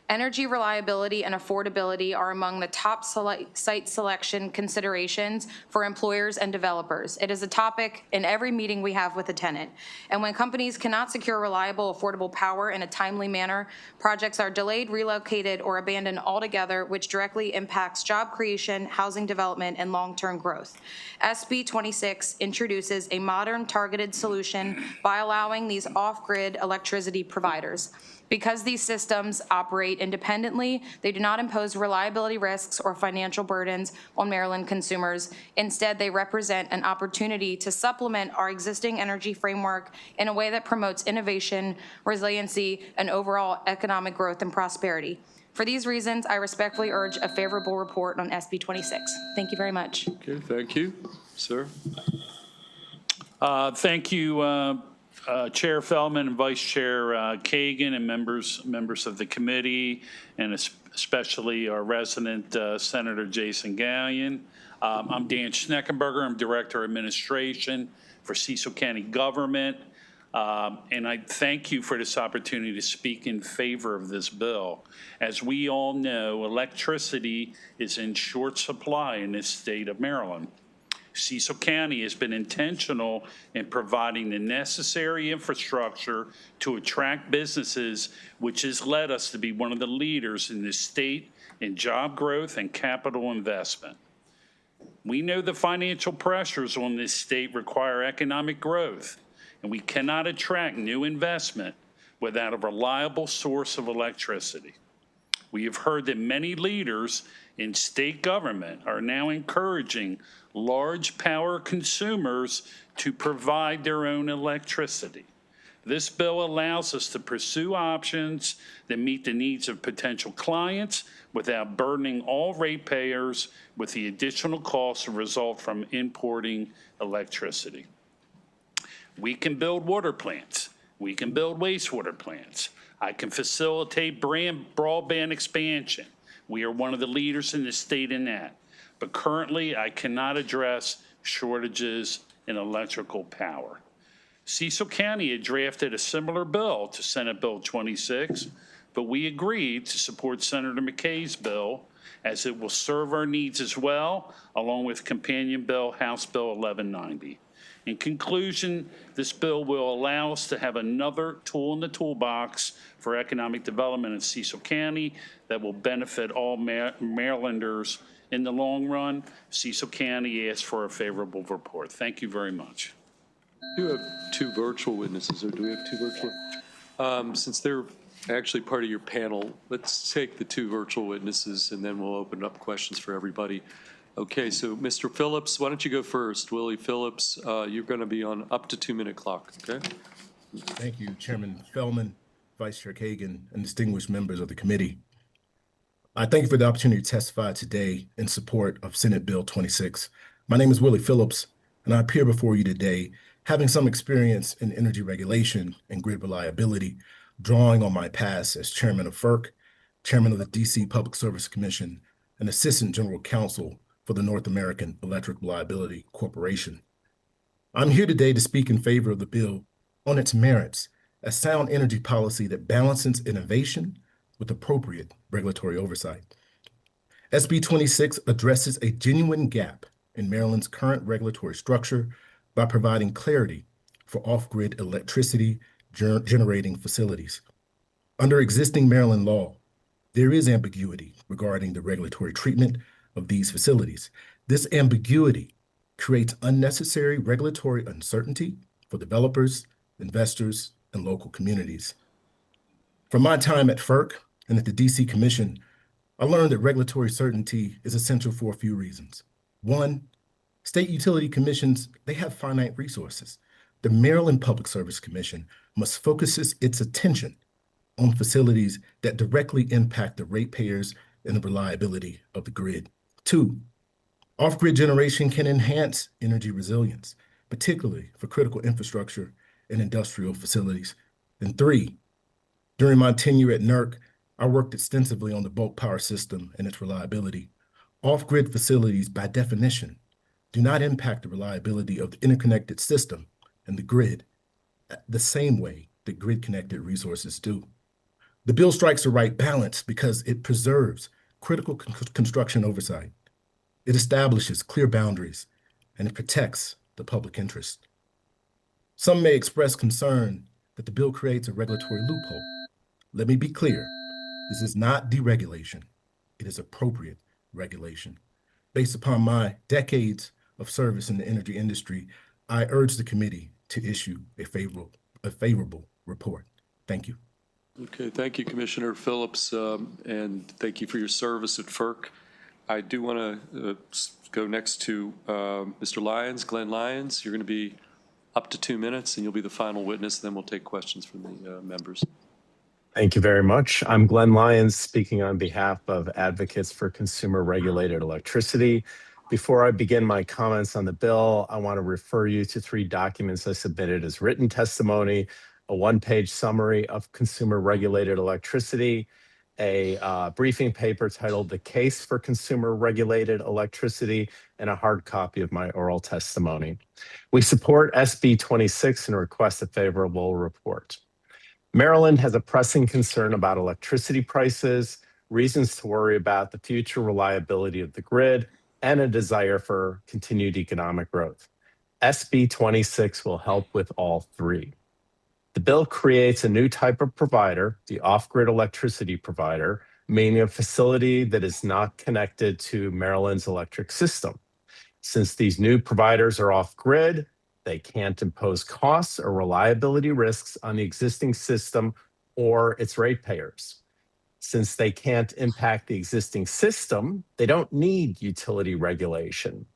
Energy reliability and affordability are among the top site selection considerations for employers and developers. It is a topic in every meeting we have with a tenant. And when companies cannot secure reliable, affordable power in a timely manner, projects are delayed, relocated, or abandoned altogether, which directly impacts job creation, housing development, and long-term growth. SB 26 introduces a modern, targeted solution by allowing these off-grid electricity providers. Because these systems operate independently, they do not impose reliability risks or financial burdens on Maryland consumers. Instead, they represent an opportunity to supplement our existing energy framework in a way that promotes innovation, resiliency, and overall economic growth and prosperity. For these reasons, I respectfully urge a favorable report on SB 26. Thank you very much. Okay, thank you. Sir? Thank you, Chair Feldman and Vice Chair Kagan and members of the committee, and especially our resident Senator Jason Gallion. I'm Dan Schneckenberger. I'm Director of Administration for Cecil County Government. And I thank you for this opportunity to speak in favor of this bill. As we all know, electricity is in short supply in this state of Maryland. Cecil County has been intentional in providing the necessary infrastructure to attract businesses, which has led us to be one of the leaders in the state in job growth and capital investment. We know the financial pressures on this state require economic growth, and we cannot attract new investment without a reliable source of electricity. We have heard that many leaders in state government are now encouraging large power consumers to provide their own electricity. This bill allows us to pursue options that meet the needs of potential clients without burdening all ratepayers with the additional costs that result from importing electricity. We can build water plants. We can build wastewater plants. I can facilitate broadband expansion. We are one of the leaders in the state in that. But currently, I cannot address shortages in electrical power. Cecil County had drafted a similar bill to Senate Bill 26, but we agreed to support Senator McKay's bill as it will serve our needs as well, along with companion bill, House Bill 1190. In conclusion, this bill will allow us to have another tool in the toolbox for economic development in Cecil County that will benefit all Marylanders in the long run. Cecil County asks for a favorable report. Thank you very much. You have two virtual witnesses, or do we have two virtual? Since they're actually part of your panel, let's take the two virtual witnesses and then we'll open up questions for everybody. Okay, so Mr. Phillips, why don't you go first? Willie Phillips, you're going to be on up to 2-minute clock, okay? Thank you, Chairman Feldman, Vice Chair Kagan, and distinguished members of the committee. I thank you for the opportunity to testify today in support of Senate Bill 26. My name is Willie Phillips, and I appear before you today having some experience in energy regulation and grid reliability, drawing on my past as chairman of FERC, chairman of the DC Public Service Commission, and assistant general counsel for the North American Electric Reliability Corporation. I'm here today to speak in favor of the bill on its merits as sound energy policy that balances innovation with appropriate regulatory oversight. SB 26 addresses a genuine gap in Maryland's current regulatory structure by providing clarity for off-grid electricity generating facilities. Under existing Maryland law, there is ambiguity regarding the regulatory treatment of these facilities. This ambiguity creates unnecessary regulatory uncertainty for developers, investors, and local communities. From my time at FERC and at the DC Commission, I learned that regulatory certainty is essential for a few reasons. One, state utility commissions, they have finite resources. The Maryland Public Service Commission must focus its attention on facilities that directly impact the ratepayers and the reliability of the grid. Two, off-grid generation can enhance energy resilience, particularly for critical infrastructure and industrial facilities. And three, during my tenure at NERC, I worked extensively on the bulk power system and its reliability. Off-grid facilities, by definition, do not impact the reliability of the interconnected system and the grid the same way that grid-connected resources do. The bill strikes the right balance because it preserves critical construction oversight. It establishes clear boundaries, and it protects the public interest. Some may express concern that the bill creates a regulatory loophole. Let me be clear, this is not deregulation. It is appropriate regulation. Based upon my decades of service in the energy industry, I urge the committee to issue a favorable report. Thank you. Okay, thank you, Commissioner Phillips, and thank you for your service at FERC. I do want to go next to Mr. Lyons, Glenn Lyons. You're going to be up to 2 minutes, and you'll be the final witness. Then we'll take questions from the members. Thank you very much. I'm Glenn Lyons, speaking on behalf of Advocates for Consumer Regulated Electricity. Before I begin my comments on the bill, I want to refer you to 3 documents I submitted as written testimony, a 1-page summary of consumer regulated electricity, a briefing paper titled The Case for Consumer Regulated Electricity, and a hard copy of my oral testimony. We support SB 26 and request a favorable report. Maryland has a pressing concern about electricity prices, reasons to worry about the future reliability of the grid, and a desire for continued economic growth. SB 26 will help with all 3. The bill creates a new type of provider, the off-grid electricity provider, meaning a facility that is not connected to Maryland's electric system. Since these new providers are off-grid, they can't impose costs or reliability risks on the existing system or its ratepayers. Since they can't impact the existing system, they don't need utility regulation.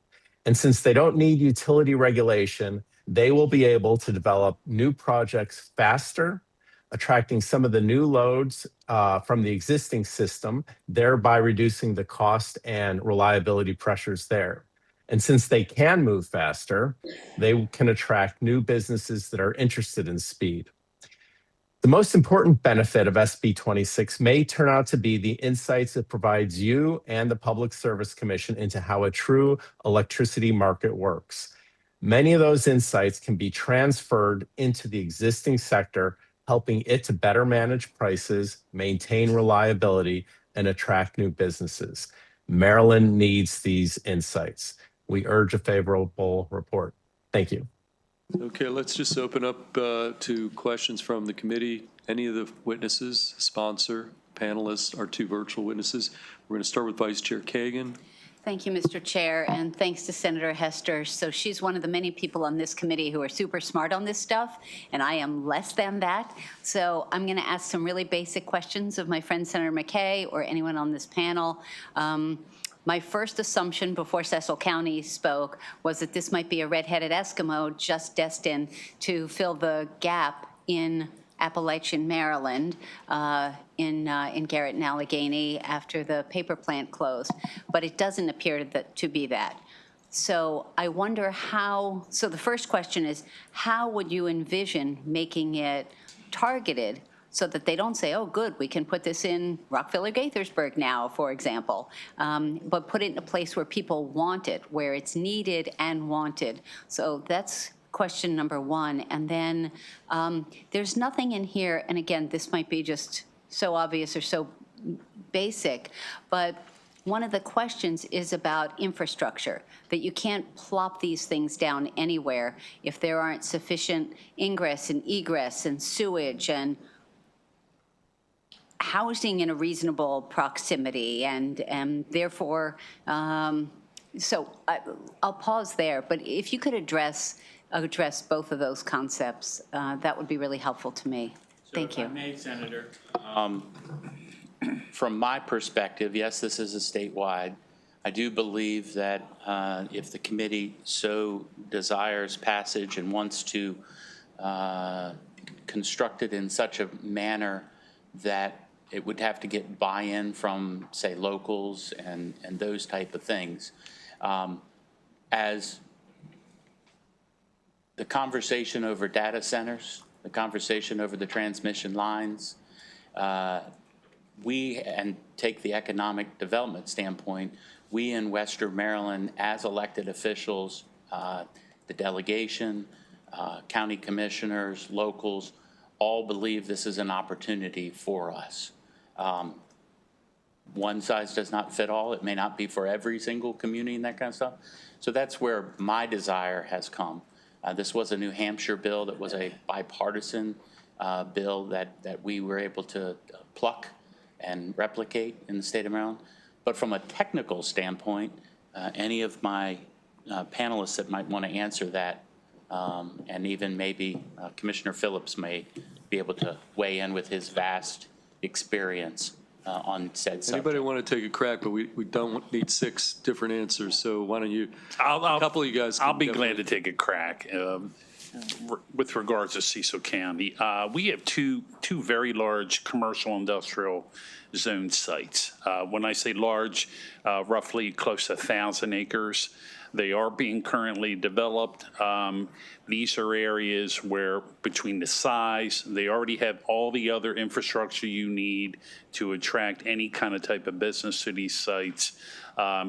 And since they don't need utility regulation, they will be able to develop new projects faster, attracting some of the new loads from the existing system, thereby reducing the cost and reliability pressures there. And since they can move faster, they can attract new businesses that are interested in speed. The most important benefit of SB 26 may turn out to be the insights it provides you and the Public Service Commission into how a true electricity market works. Many of those insights can be transferred into the existing sector, helping it to better manage prices, maintain reliability, and attract new businesses. Maryland needs these insights. We urge a favorable report. Thank you. Okay, let's just open up to questions from the committee. Any of the witnesses, sponsor, panelists, our 2 virtual witnesses. We're going to start with Vice Chair Kagan. Thank you, Mr. Chair, and thanks to Senator Hester. So she's one of the many people on this committee who are super smart on this stuff, and I am less than that. So I'm going to ask some really basic questions of my friend Senator McKay or anyone on this panel. My first assumption before Cecil County spoke was that this might be a red-headed Eskimo just destined to fill the gap in Appalachian, Maryland, in Garrett and Allegheny after the paper plant closed. But it doesn't appear to be that. So I wonder how, so the first question is, how would you envision making it targeted so that they don't say, oh, good, we can put this in Rockville or Gaithersburg now, for example, but put it in a place where people want it, where it's needed and wanted. So that's question number 1. And then there's nothing in here, and again, this might be just so obvious or so basic, but one of the questions is about infrastructure, that you can't plop these things down anywhere if there aren't sufficient ingress and egress and sewage and housing in a reasonable proximity, and therefore, so I'll pause there, but if you could address both of those concepts, that would be really helpful to me. Thank you. If I may, Senator, from my perspective, yes, this is a statewide. I do believe that if the committee so desires passage and wants to construct it in such a manner that it would have to get buy-in from, say, locals and those type of things. As the conversation over data centers, the conversation over the transmission lines, and take the economic development standpoint, we in Western Maryland, as elected officials, the delegation, county commissioners, locals, all believe this is an opportunity for us. One size does not fit all. It may not be for every single community and that kind of stuff. So that's where my desire has come. This was a New Hampshire bill that was a bipartisan bill that we were able to pluck and replicate in the state of Maryland. But from a technical standpoint, any of my panelists that might want to answer that, and even maybe Commissioner Phillips may be able to weigh in with his vast experience on said subject. Anybody want to take a crack, but we don't need 6 different answers, so why don't you, a couple of you guys. I'll be glad to take a crack. with regards to Cecil County, we have two very large commercial industrial zone sites. When I say large, roughly close to 1,000 acres. They are being currently developed. These are areas where, between the size, they already have all the other infrastructure you need to attract any kind of type of business to these sites.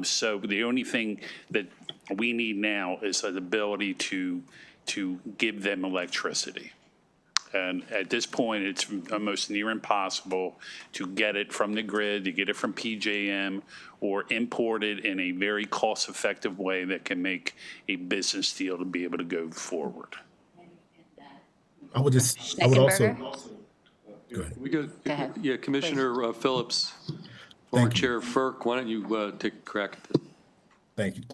So the only thing that we need now is an ability to give them electricity. And at this point, it's almost near impossible to get it from the grid, to get it from PJM, or import it in a very cost-effective way that can make a business deal to be able to go forward. I would also. Go ahead. We go, yeah, Commissioner Phillips, former Chair of FERC, why don't you take a crack at this? Thank you.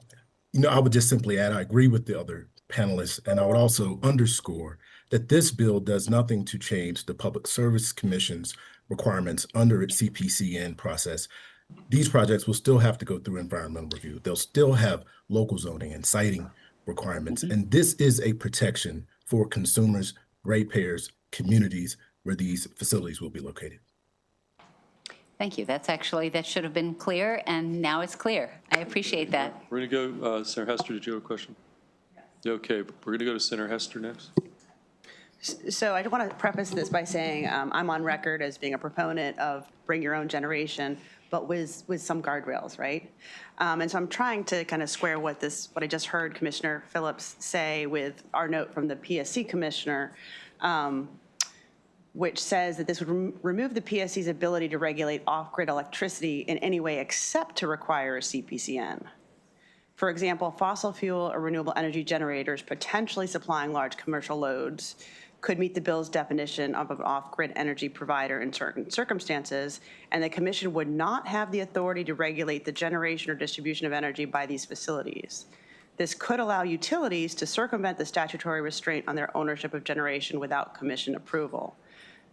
You know, I would just simply add, I agree with the other panelists, and I would also underscore that this bill does nothing to change the Public Service Commission's requirements under its CPCN process. These projects will still have to go through environmental review. They'll still have local zoning and siting requirements. And this is a protection for consumers, ratepayers, communities where these facilities will be located. Thank you. That should have been clear, and now it's clear. I appreciate that. We're going to go, Senator Hester, did you have a question? Okay, we're going to go to Senator Hester next. So I want to preface this by saying I'm on record as being a proponent of bring your own generation, but with some guardrails, right? And so I'm trying to kind of square what I just heard Commissioner Phillips say with our note from the PSC commissioner, which says that this would remove the PSC's ability to regulate off-grid electricity in any way except to require a CPCN. For example, fossil fuel or renewable energy generators potentially supplying large commercial loads could meet the bill's definition of an off-grid energy provider in certain circumstances, and the commission would not have the authority to regulate the generation or distribution of energy by these facilities. This could allow utilities to circumvent the statutory restraint on their ownership of generation without commission approval.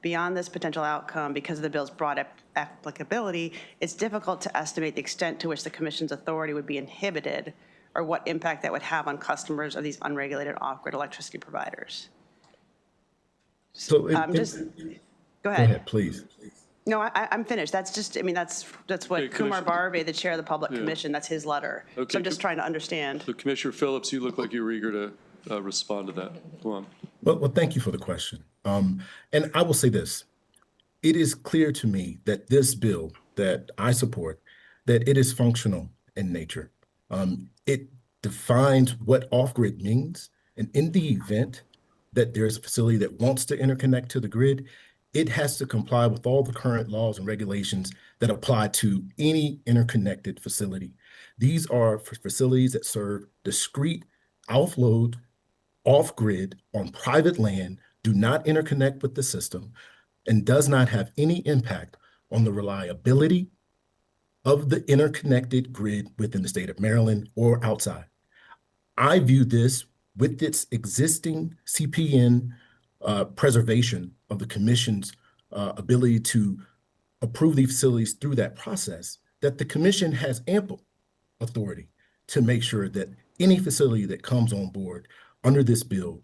Beyond this potential outcome, because of the bill's broad applicability, it's difficult to estimate the extent to which the commission's authority would be inhibited or what impact that would have on customers of these unregulated off-grid electricity providers. So go ahead. Go ahead, please. No, I'm finished. That's just, I mean, that's what Kumar Bharve, the chair of the Public Commission, that's his letter. Okay. So I'm just trying to understand. So Commissioner Phillips, you look like you were eager to respond to that. Go on. Well, thank you for the question. And I will say this. It is clear to me that this bill that I support, that it is functional in nature. It defines what off-grid means. And in the event that there's a facility that wants to interconnect to the grid, it has to comply with all the current laws and regulations that apply to any interconnected facility. These are for facilities that serve discrete offload off-grid on private land, do not interconnect with the system, and does not have any impact on the reliability of the interconnected grid within the state of Maryland or outside. I view this with its existing CPN preservation of the commission's ability to approve these facilities through that process, that the commission has ample authority to make sure that any facility that comes on board under this bill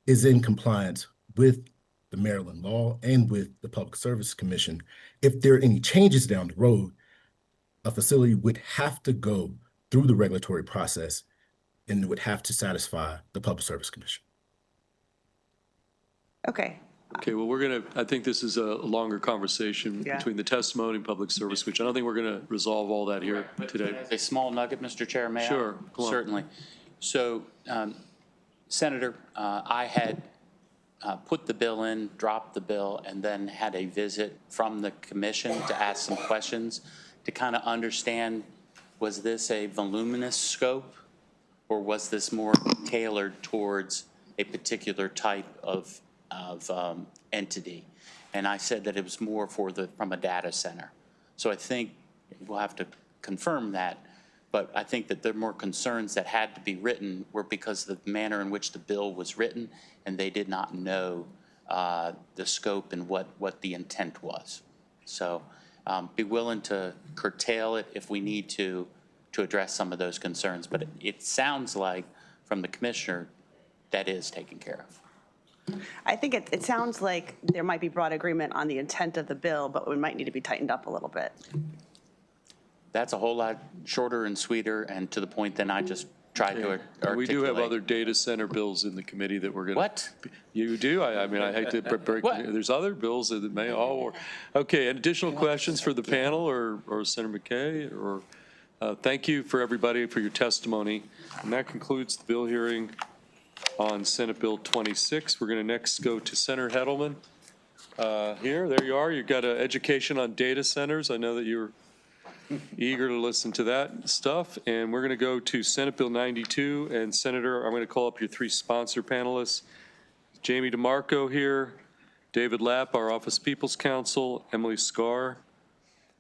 is in compliance with the Maryland law and with the Public Service Commission. If there are any changes down the road, a facility would have to go through the regulatory process and would have to satisfy the Public Service Commission. Okay. Okay, well, I think this is a longer conversation between the testimony and Public Service Commission. I don't think we're going to resolve all that here today. A small nugget, Mr. Chair, may I? Sure. Certainly. So, Senator, I had put the bill in, dropped the bill, and then had a visit from the commission to ask some questions to kind of understand, was this a voluminous scope, or was this more tailored towards a particular type of entity? And I said that it was more from a data center. So I think we'll have to confirm that, but I think that there are more concerns that had to be written were because of the manner in which the bill was written, and they did not know the scope and what the intent was. So be willing to curtail it if we need to address some of those concerns. But it sounds like from the commissioner that is taken care of. I think it sounds like there might be broad agreement on the intent of the bill, but it might need to be tightened up a little bit. That's a whole lot shorter and sweeter and to the point than I just tried to articulate. We do have other data center bills in the committee that we're going to. What? You do? I mean, I hate to break. There's other bills that may all work. Okay, additional questions for the panel or Senator McKay? Or thank you for everybody for your testimony. And that concludes the bill hearing on Senate Bill 26. We're going to next go to Senator Hedelman. There you are. You've got an education on data centers. I know that you're eager to listen to that stuff. And we're going to go to Senate Bill 92. And Senator, I'm going to call up your three sponsor panelists. Jamie DeMarco here, David Lapp, our Office People's Counsel, Emily Scarr.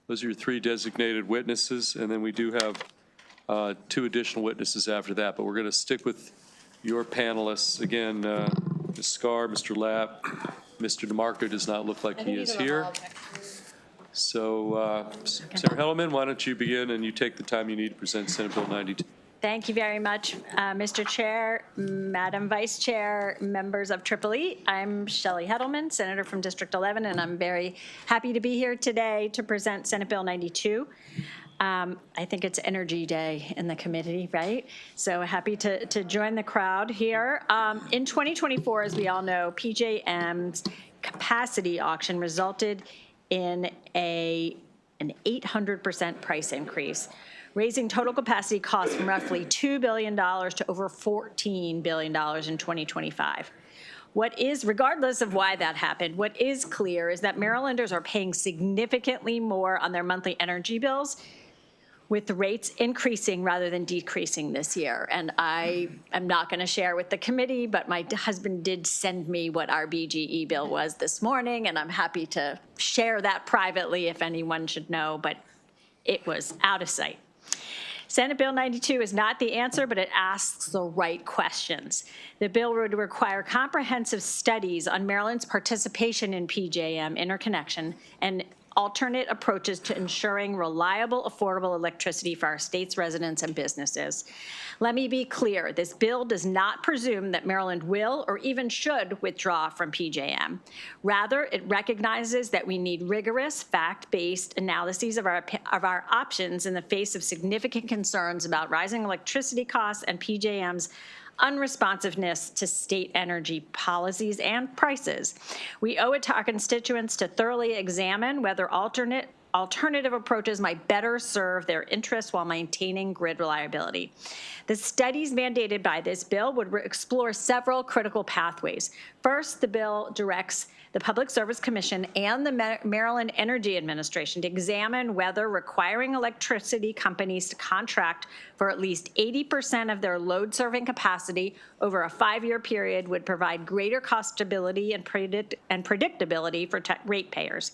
Those are your three designated witnesses. And then we do have two additional witnesses after that. But we're going to stick with your panelists. Again, Ms. Scarr, Mr. Lapp, Mr. DeMarco does not look like he is here. So, Senator Hedelman, why don't you begin and you take the time you need to present Senate Bill 92. Thank you very much, Mr. Chair, Madam Vice Chair, members of EEE. I'm Shelley Hedelman, Senator from District 11, and I'm very happy to be here today to present Senate Bill 92. I think it's Energy Day in the committee, right? So happy to join the crowd here. In 2024, as we all know, PJM's capacity auction resulted in an 800% price increase, raising total capacity costs from roughly $2 billion to over $14 billion in 2025. Regardless of why that happened, what is clear is that Marylanders are paying significantly more on their monthly energy bills, with the rates increasing rather than decreasing this year. And I am not going to share with the committee, but my husband did send me what our BGE bill was this morning, and I'm happy to share that privately if anyone should know, but it was out of sight. Senate Bill 92 is not the answer, but it asks the right questions. The bill would require comprehensive studies on Maryland's participation in PJM interconnection and alternate approaches to ensuring reliable, affordable electricity for our state's residents and businesses. Let me be clear, this bill does not presume that Maryland will or even should withdraw from PJM. Rather, it recognizes that we need rigorous, fact-based analyses of our options in the face of significant concerns about rising electricity costs and PJM's unresponsiveness to state energy policies and prices. We owe it to our constituents to thoroughly examine whether alternative approaches might better serve their interests while maintaining grid reliability. The studies mandated by this bill would explore several critical pathways. First, the bill directs the Public Service Commission and the Maryland Energy Administration to examine whether requiring electricity companies to contract for at least 80% of their load-serving capacity over a 5-year period would provide greater cost stability and predictability for ratepayers.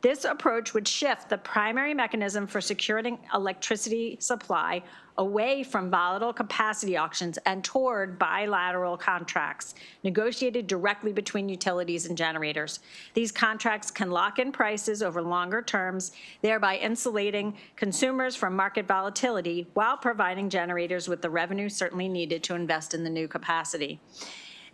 This approach would shift the primary mechanism for securing electricity supply away from volatile capacity auctions and toward bilateral contracts negotiated directly between utilities and generators. These contracts can lock in prices over longer terms, thereby insulating consumers from market volatility while providing generators with the revenue certainly needed to invest in the new capacity.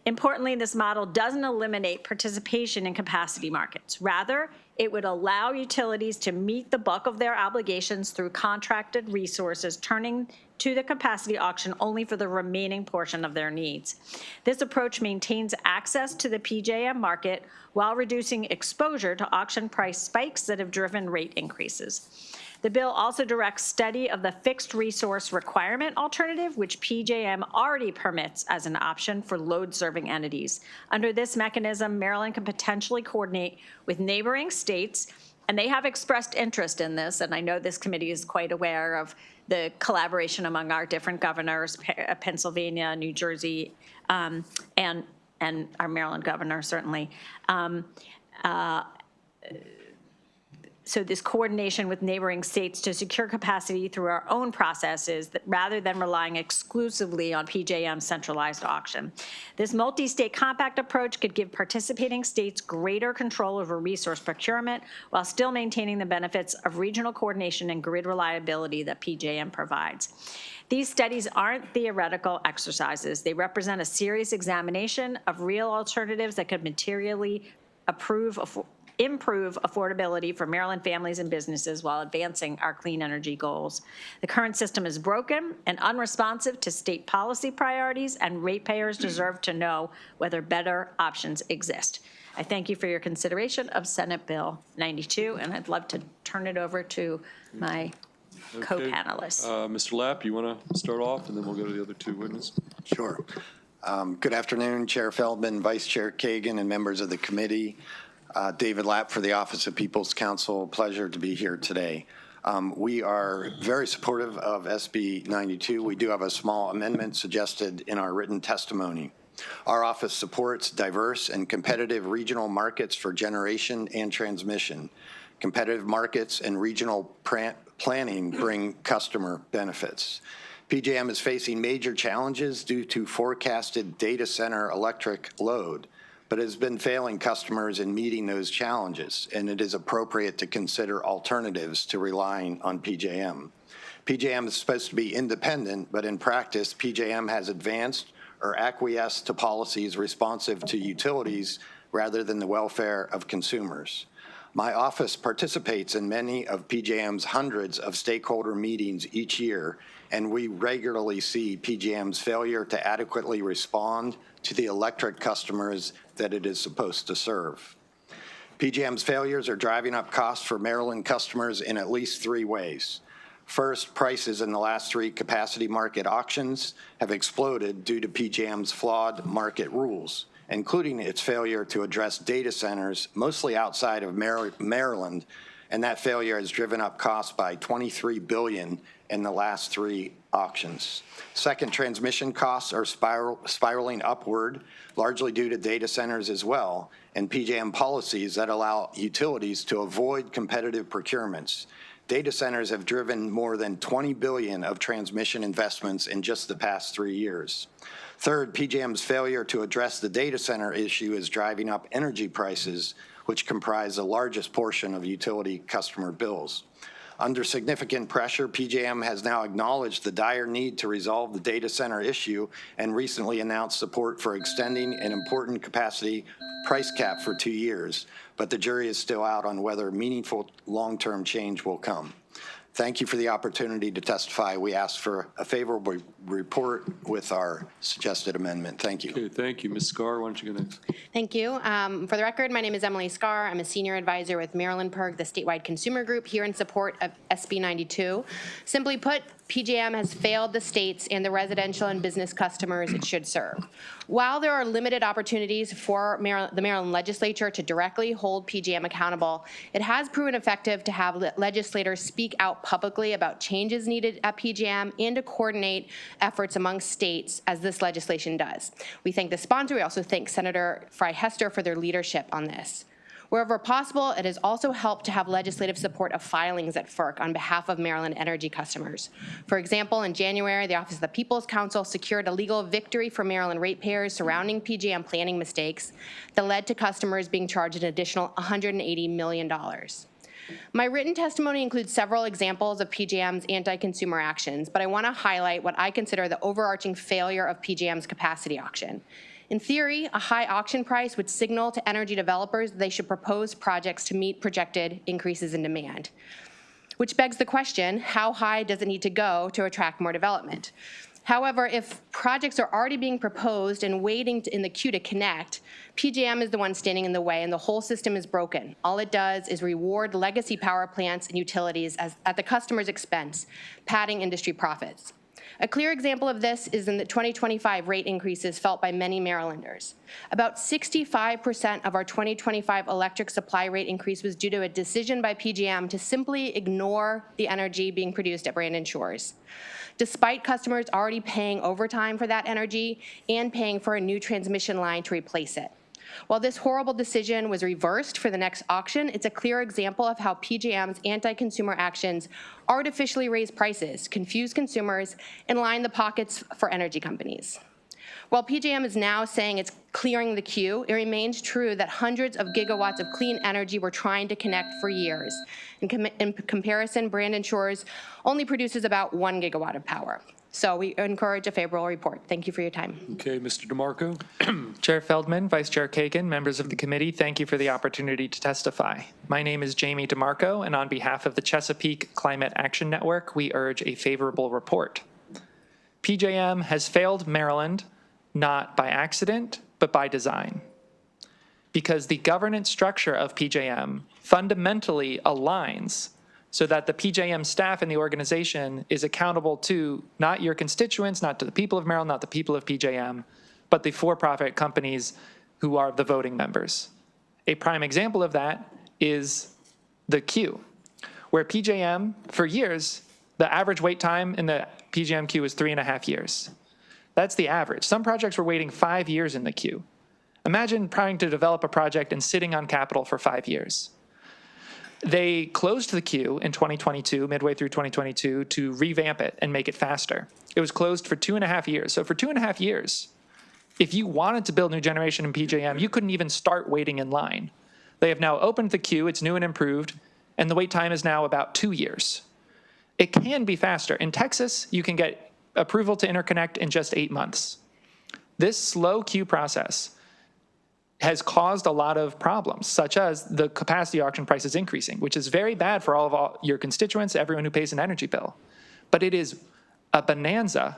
Importantly, this model doesn't eliminate participation in capacity markets. Rather, it would allow utilities to meet the bulk of their obligations through contracted resources, turning to the capacity auction only for the remaining portion of their needs. This approach maintains access to the PJM market while reducing exposure to auction price spikes that have driven rate increases. The bill also directs study of the fixed resource requirement alternative, which PJM already permits as an option for load-serving entities. Under this mechanism, Maryland can potentially coordinate with neighboring states, and they have expressed interest in this, and I know this committee is quite aware of the collaboration among our different governors, Pennsylvania, New Jersey, and our Maryland governor, certainly. So this coordination with neighboring states to secure capacity through our own processes rather than relying exclusively on PJM's centralized auction. This multi-state compact approach could give participating states greater control over resource procurement while still maintaining the benefits of regional coordination and grid reliability that PJM provides. These studies aren't theoretical exercises. They represent a serious examination of real alternatives that could materially improve affordability for Maryland families and businesses while advancing our clean energy goals. The current system is broken and unresponsive to state policy priorities, and ratepayers deserve to know whether better options exist. I thank you for your consideration of Senate Bill 92, and I'd love to turn it over to my co-panelists. Mr. Lapp, you want to start off, and then we'll go to the other two witnesses? Sure. Good afternoon, Chair Feldman, Vice Chair Kagan, and members of the committee. David Lapp for the Office of People's Counsel. Pleasure to be here today. We are very supportive of SB 92. We do have a small amendment suggested in our written testimony. Our office supports diverse and competitive regional markets for generation and transmission. Competitive markets and regional planning bring customer benefits. PJM is facing major challenges due to forecasted data center electric load, but has been failing customers in meeting those challenges, and it is appropriate to consider alternatives to relying on PJM. PJM is supposed to be independent, but in practice, PJM has advanced or acquiesced to policies responsive to utilities rather than the welfare of consumers. My office participates in many of PJM's hundreds of stakeholder meetings each year, and we regularly see PJM's failure to adequately respond to the electric customers that it is supposed to serve. PJM's failures are driving up costs for Maryland customers in at least 3 ways. First, prices in the last 3 capacity market auctions have exploded due to PJM's flawed market rules, including its failure to address data centers, mostly outside of Maryland, and that failure has driven up costs by $23 billion in the last 3 auctions. Second, transmission costs are spiraling upward, largely due to data centers as well, and PJM policies that allow utilities to avoid competitive procurements. Data centers have driven more than $20 billion of transmission investments in just the past 3 years. Third, PJM's failure to address the data center issue is driving up energy prices, which comprise the largest portion of utility customer bills. Under significant pressure, PJM has now acknowledged the dire need to resolve the data center issue and recently announced support for extending an important capacity price cap for 2 years, but the jury is still out on whether meaningful long-term change will come. Thank you for the opportunity to testify. We ask for a favorable report with our suggested amendment. Thank you. Okay, thank you. Ms. Scar, why don't you go next? Thank you. For the record, my name is Emily Scar. I'm a senior advisor with Maryland PIRG, the statewide consumer group, here in support of SB 92. Simply put, PJM has failed the states and the residential and business customers it should serve. While there are limited opportunities for the Maryland legislature to directly hold PJM accountable, it has proven effective to have legislators speak out publicly about changes needed at PJM and to coordinate efforts among states as this legislation does. We thank the sponsor. We also thank Senator Fry Hester for their leadership on this. Wherever possible, it has also helped to have legislative support of filings at FERC on behalf of Maryland energy customers. For example, in January, the Office of the People's Counsel secured a legal victory for Maryland ratepayers surrounding PJM planning mistakes that led to customers being charged an additional $180 million. My written testimony includes several examples of PJM's anti-consumer actions, but I want to highlight what I consider the overarching failure of PJM's capacity auction. In theory, a high auction price would signal to energy developers that they should propose projects to meet projected increases in demand, which begs the question, how high does it need to go to attract more development? However, if projects are already being proposed and waiting in the queue to connect, PJM is the one standing in the way and the whole system is broken. All it does is reward legacy power plants and utilities at the customer's expense, padding industry profits. A clear example of this is in the 2025 rate increases felt by many Marylanders. About 65% of our 2025 electric supply rate increase was due to a decision by PJM to simply ignore the energy being produced at Brandon Shores, despite customers already paying overtime for that energy and paying for a new transmission line to replace it. While this horrible decision was reversed for the next auction, it's a clear example of how PJM's anti-consumer actions artificially raise prices, confuse consumers, and line the pockets for energy companies. While PJM is now saying it's clearing the queue, it remains true that hundreds of gigawatts of clean energy we're trying to connect for years. In comparison, Brandon Shores only produces about 1 gigawatt of power. So we encourage a favorable report. Thank you for your time. Okay, Mr. DeMarco. Chair Feldman, Vice Chair Kagan, members of the committee, thank you for the opportunity to testify. My name is Jamie DeMarco, and on behalf of the Chesapeake Climate Action Network, we urge a favorable report. PJM has failed Maryland not by accident, but by design. Because the governance structure of PJM fundamentally aligns so that the PJM staff and the organization is accountable to not your constituents, not to the people of Maryland, not the people of PJM, but the for-profit companies who are the voting members. A prime example of that is the queue, where PJM, for years, the average wait time in the PJM queue is 3.5 years. That's the average. Some projects were waiting 5 years in the queue. Imagine trying to develop a project and sitting on capital for 5 years. They closed the queue in 2022, midway through 2022, to revamp it and make it faster. It was closed for 2.5 years. So for 2.5 years, if you wanted to build new generation in PJM, you couldn't even start waiting in line. They have now opened the queue, it's new and improved, and the wait time is now about 2 years. It can be faster. In Texas, you can get approval to interconnect in just 8 months. This slow queue process has caused a lot of problems, such as the capacity auction prices increasing, which is very bad for all of your constituents, everyone who pays an energy bill. But it is a bonanza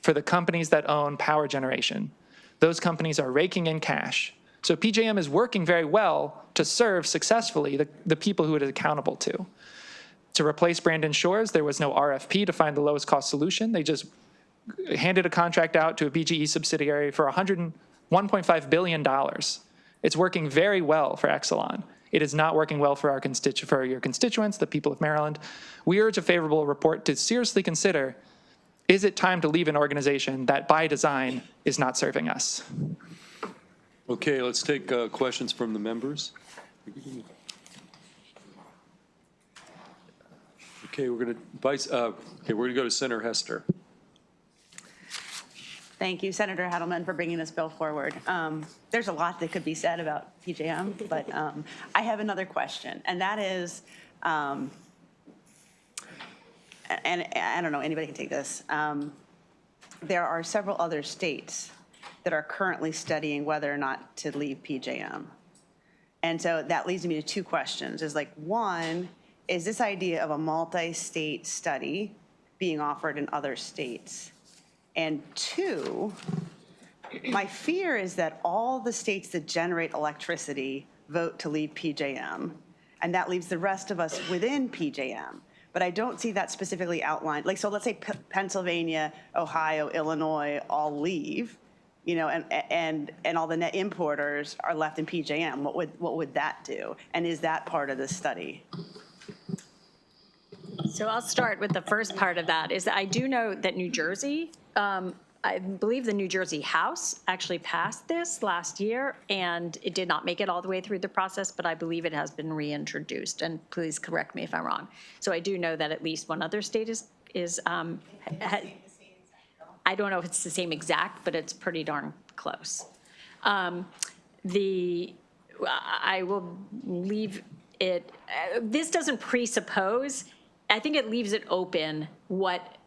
for the companies that own power generation. Those companies are raking in cash. So PJM is working very well to serve successfully the people who it is accountable to. To replace Brandon Shores, there was no RFP to find the lowest cost solution. They just handed a contract out to a BGE subsidiary for $1.5 billion. It's working very well for Exelon. It is not working well for your constituents, the people of Maryland. We urge a favorable report to seriously consider, is it time to leave an organization that by design is not serving us? Okay, let's take questions from the members. Okay, we're going to go to Senator Hester. Thank you, Senator Hedelman, for bringing this bill forward. There's a lot that could be said about PJM, but I have another question, and that is, and I don't know, anybody can take this. There are several other states that are currently studying whether or not to leave PJM. And so that leads me to two questions. Is like, one, is this idea of a multi-state study being offered in other states? And two, my fear is that all the states that generate electricity vote to leave PJM, and that leaves the rest of us within PJM. But I don't see that specifically outlined. Like, so let's say Pennsylvania, Ohio, Illinois all leave, you know, and all the net importers are left in PJM. What would that do? And is that part of the study? So I'll start with the first part of that, is that I do know that New Jersey, I believe the New Jersey House actually passed this last year, and it did not make it all the way through the process, but I believe it has been reintroduced, and please correct me if I'm wrong. So I do know that at least one other state I don't know if it's the same exact, but it's pretty darn close. I will leave it, this doesn't presuppose, I think it leaves it open what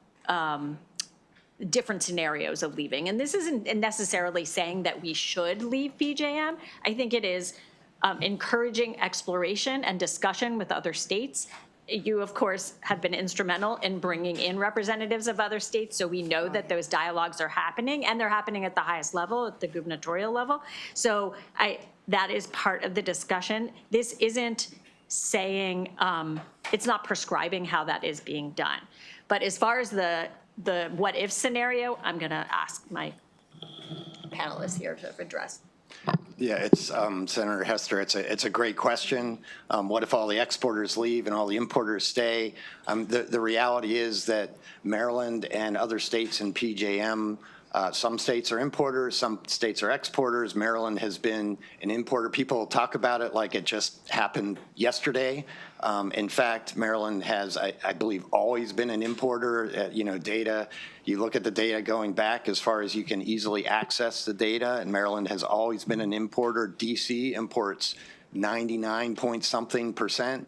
different scenarios of leaving. And this isn't necessarily saying that we should leave PJM. I think it is encouraging exploration and discussion with other states. You, of course, have been instrumental in bringing in representatives of other states, so we know that those dialogues are happening, and they're happening at the highest level, at the gubernatorial level. So that is part of the discussion. This isn't saying, it's not prescribing how that is being done. But as far as the what-if scenario, I'm going to ask my panelists here to address. Yeah, it's Senator Hester. It's a great question. What if all the exporters leave and all the importers stay? The reality is that Maryland and other states in PJM Some states are importers, some states are exporters. Maryland has been an importer. People talk about it like it just happened yesterday. In fact, Maryland has, I believe, always been an importer. Data, you look at the data going back as far as you can easily access the data, and Maryland has always been an importer. DC imports 99-point-something%.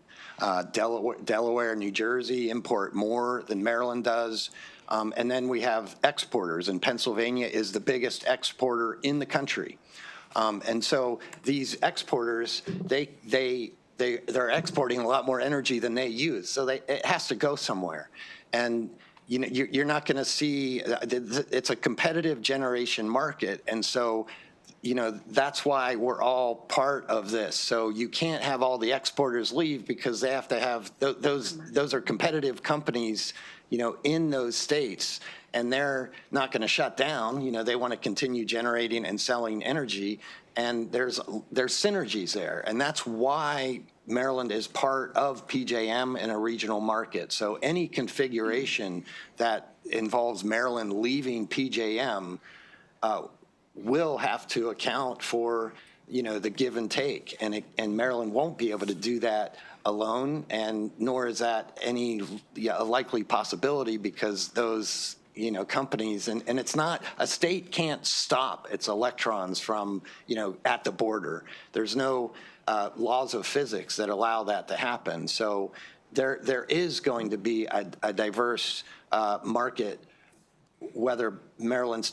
Delaware, New Jersey import more than Maryland does. And then we have exporters, and Pennsylvania is the biggest exporter in the country. And so these exporters, they're exporting a lot more energy than they use, so it has to go somewhere. And you're not going to see, it's a competitive generation market, and so that's why we're all part of this. So you can't have all the exporters leave because they have to have, those are competitive companies, in those states, and they're not going to shut down. They want to continue generating and selling energy, and there's synergies there. And that's why Maryland is part of PJM in a regional market. So any configuration that involves Maryland leaving PJM will have to account for, the give and take, and Maryland won't be able to do that alone, and nor is that a likely possibility because those, companies, and it's not, a state can't stop its electrons from, at the border. There's no laws of physics that allow that to happen. So there is going to be a diverse market, whether Maryland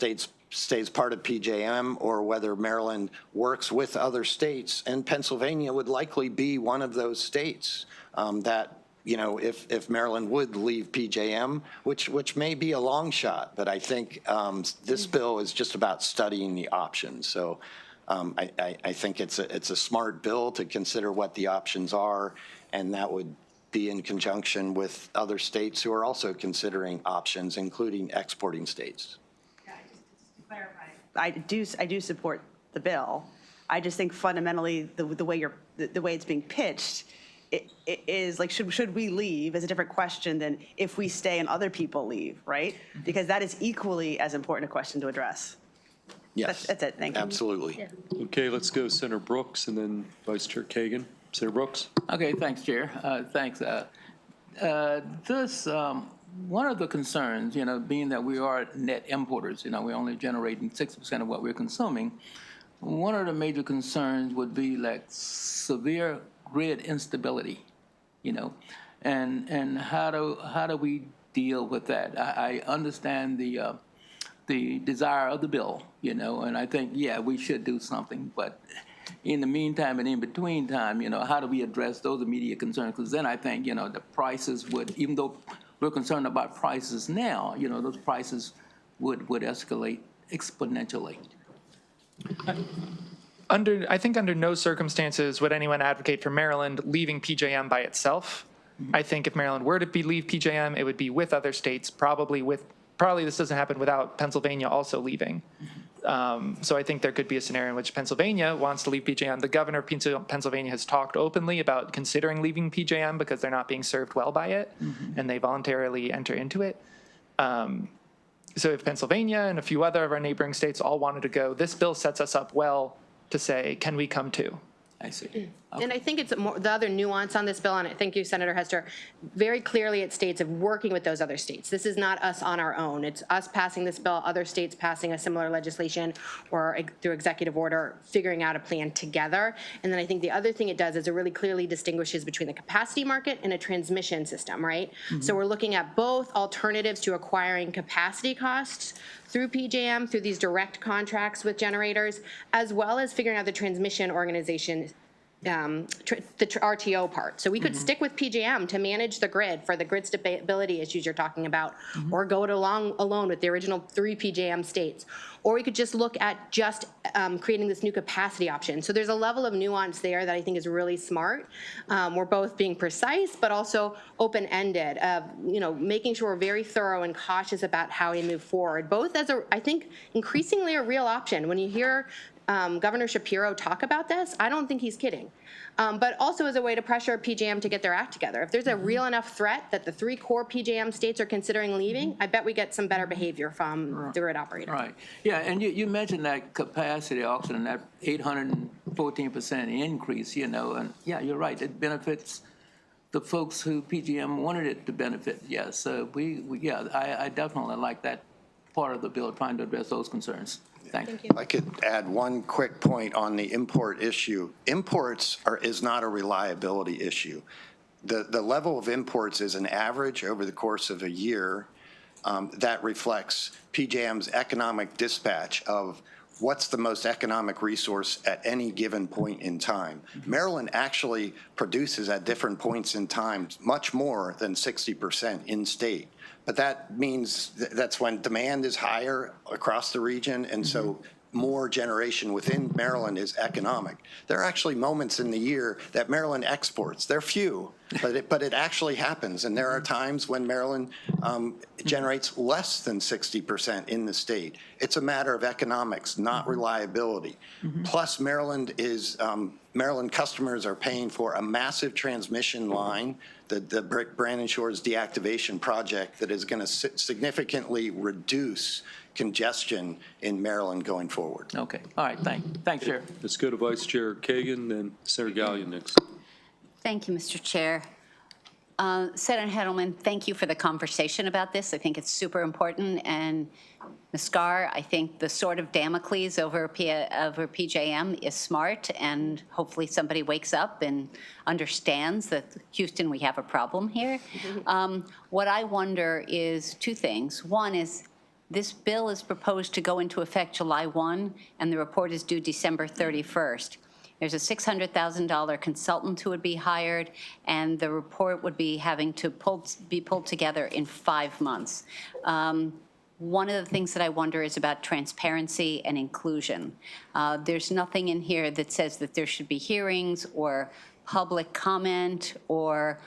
stays part of PJM or whether Maryland works with other states, and Pennsylvania would likely be one of those states that, if Maryland would leave PJM, which may be a long shot, but I think this bill is just about studying the options. So I think it's a smart bill to consider what the options are, and that would be in conjunction with other states who are also considering options, including exporting states. I do support the bill. I just think fundamentally the way it's being pitched, it is like, should we leave is a different question than if we stay and other people leave, right? Because that is equally as important a question to address. Yes. That's it. Thank you. Absolutely. Yeah. Okay, let's go Senator Brooks and then Vice Chair Kagan. Senator Brooks. Okay, thanks, Chair. Thanks. One of the concerns, being that we are net importers, we're only generating 6% of what we're consuming. One of the major concerns would be like severe grid instability, and how do we deal with that? I understand the desire of the bill, and I think, we should do something, but in the meantime and in between time, how do we address those immediate concerns? Because then I think, the prices would, even though we're concerned about prices now, those prices would escalate exponentially. I think under no circumstances would anyone advocate for Maryland leaving PJM by itself. I think if Maryland were to leave PJM, it would be with other states, probably this doesn't happen without Pennsylvania also leaving. So I think there could be a scenario in which Pennsylvania wants to leave PJM. The governor of Pennsylvania has talked openly about considering leaving PJM because they're not being served well by it, and they voluntarily enter into it. So if Pennsylvania and a few other of our neighboring states all wanted to go, this bill sets us up well to say, can we come too? I see. And I think it's the other nuance on this bill, and thank you, Senator Hester, very clearly it states of working with those other states. This is not us on our own. It's us passing this bill, other states passing a similar legislation or through executive order, figuring out a plan together. And then I think the other thing it does is it really clearly distinguishes between the capacity market and a transmission system, right? So we're looking at both alternatives to acquiring capacity costs through PJM, through these direct contracts with generators, as well as figuring out the transmission organization, the RTO part. So we could stick with PJM to manage the grid for the grid stability issues you're talking about, or go it alone with the original 3 PJM states. Or we could just look at just creating this new capacity option. So there's a level of nuance there that I think is really smart. We're both being precise, but also open-ended, making sure we're very thorough and cautious about how we move forward, both as I think, increasingly a real option. When you hear Governor Shapiro talk about this, I don't think he's kidding. But also as a way to pressure PJM to get their act together. If there's a real enough threat that the 3 core PJM states are considering leaving, I bet we get some better behavior from the grid operator. Right. Yeah, and you mentioned that capacity auction and that 814% increase, and yeah, you're right. It benefits the folks who PGM wanted it to benefit. Yes, I definitely like that part of the bill, trying to address those concerns. Thank you. I could add one quick point on the import issue. Imports is not a reliability issue. The level of imports is an average over the course of a year that reflects PJM's economic dispatch of what's the most economic resource at any given point in time. Maryland actually produces at different points in time much more than 60% in state. But that means that's when demand is higher across the region, and so more generation within Maryland is economic. There are actually moments in the year that Maryland exports. They're few, but it actually happens. And there are times when Maryland generates less than 60% in the state. It's a matter of economics, not reliability. Plus, Maryland customers are paying for a massive transmission line, the Brandon Shores deactivation project, that is going to significantly reduce congestion in Maryland going forward. Okay. All right. Thanks, Chair. Let's go to Vice Chair Kagan and Senator Gallion next. Thank you, Mr. Chair. Senator Hedelman, thank you for the conversation about this. I think it's super important. And Ms. Garr, I think the sword of Damocles over PJM is smart, and hopefully somebody wakes up and understands that, Houston, we have a problem here. What I wonder is 2 things. One is, this bill is proposed to go into effect July 1, and the report is due December 31st. There's a $600,000 consultant who would be hired, and the report would be having to be pulled together in 5 months. One of the things that I wonder is about transparency and inclusion. There's nothing in here that says that there should be hearings or public comment or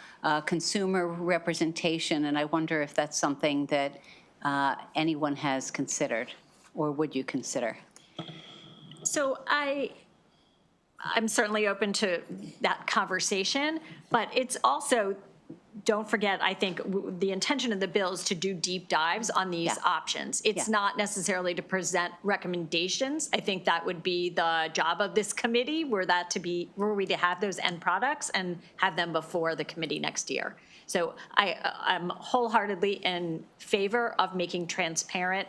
consumer representation, and I wonder if that's something that anyone has considered, or would you consider? So I'm certainly open to that conversation, but it's also, don't forget, I think the intention of the bill is to do deep dives on these options. It's not necessarily to present recommendations. I think that would be the job of this committee, were we to have those end products and have them before the committee next year. So I'm wholeheartedly in favor of making transparent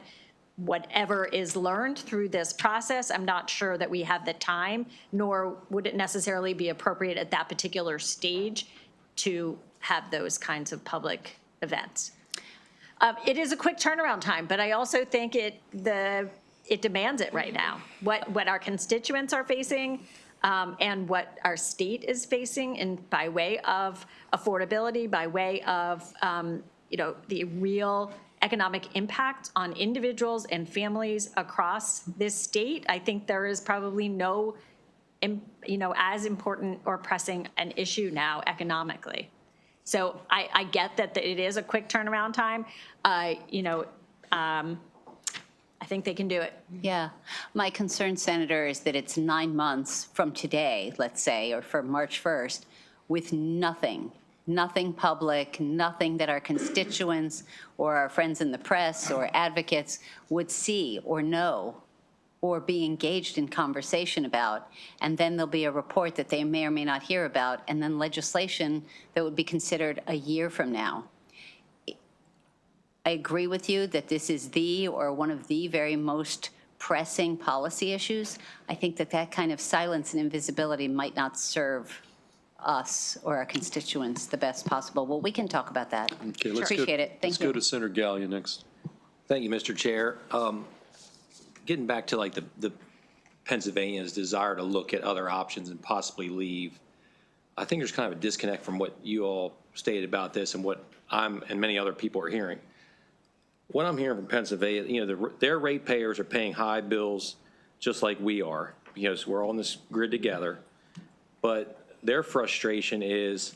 whatever is learned through this process. I'm not sure that we have the time, nor would it necessarily be appropriate at that particular stage to have those kinds of public events. It is a quick turnaround time, but I also think it demands it right now. What our constituents are facing and what our state is facing, and by way of affordability, by way of the real economic impact on individuals and families across this state, I think there is probably no, as important or pressing an issue now economically. So I get that it is a quick turnaround time. I think they can do it. Yeah. My concern, Senator, is that it's 9 months from today, let's say, or from March 1st, with nothing public, nothing that our constituents or our friends in the press or advocates would see or know or be engaged in conversation about. And then there'll be a report that they may or may not hear about, and then legislation that would be considered a year from now. I agree with you that this is one of the very most pressing policy issues. I think that kind of silence and invisibility might not serve us or our constituents the best possible. Well, we can talk about that. Okay, Appreciate it. Thank you. Let's go to Senator Gallion next. Thank you, Mr. Chair. Getting back to like the Pennsylvania's desire to look at other options and possibly leave, I think there's kind of a disconnect from what you all stated about this and what I'm and many other people are hearing. What I'm hearing from Pennsylvania, their ratepayers are paying high bills just like we are, because we're all in this grid together. But their frustration is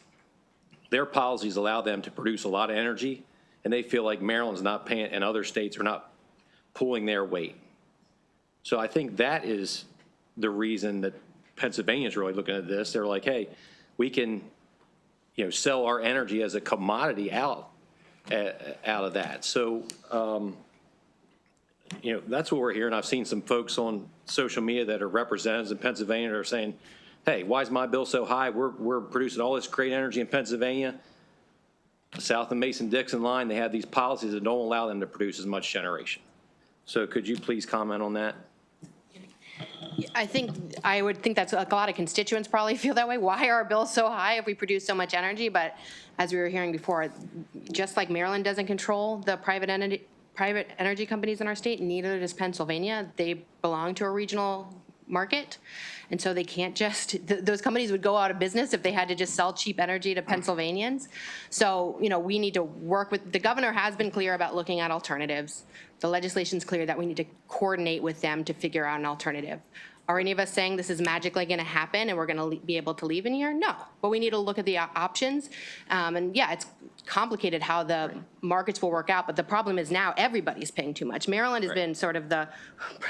their policies allow them to produce a lot of energy, and they feel like Maryland's not paying and other states are not pulling their weight. So I think that is the reason that Pennsylvania is really looking at this. They're like, hey, we can, sell our energy as a commodity out of that. So, that's what we're hearing. I've seen some folks on social media that are representatives in Pennsylvania that are saying, hey, why is my bill so high? We're producing all this great energy in Pennsylvania. South of Mason-Dixon line, they have these policies that don't allow them to produce as much generation. So could you please comment on that? I would think that's a lot of constituents probably feel that way. Why are our bills so high if we produce so much energy? But as we were hearing before, just like Maryland doesn't control the private energy companies in our state, neither does Pennsylvania. They belong to a regional market. And so they can't just, those companies would go out of business if they had to just sell cheap energy to Pennsylvanians. So, we need to work with, the governor has been clear about looking at alternatives. The legislation's clear that we need to coordinate with them to figure out an alternative. Are any of us saying this is magically going to happen and we're going to be able to leave in a year? No, but we need to look at the options. And yeah, it's complicated how the markets will work out, but the problem is now everybody's paying too much. Maryland has been sort of the,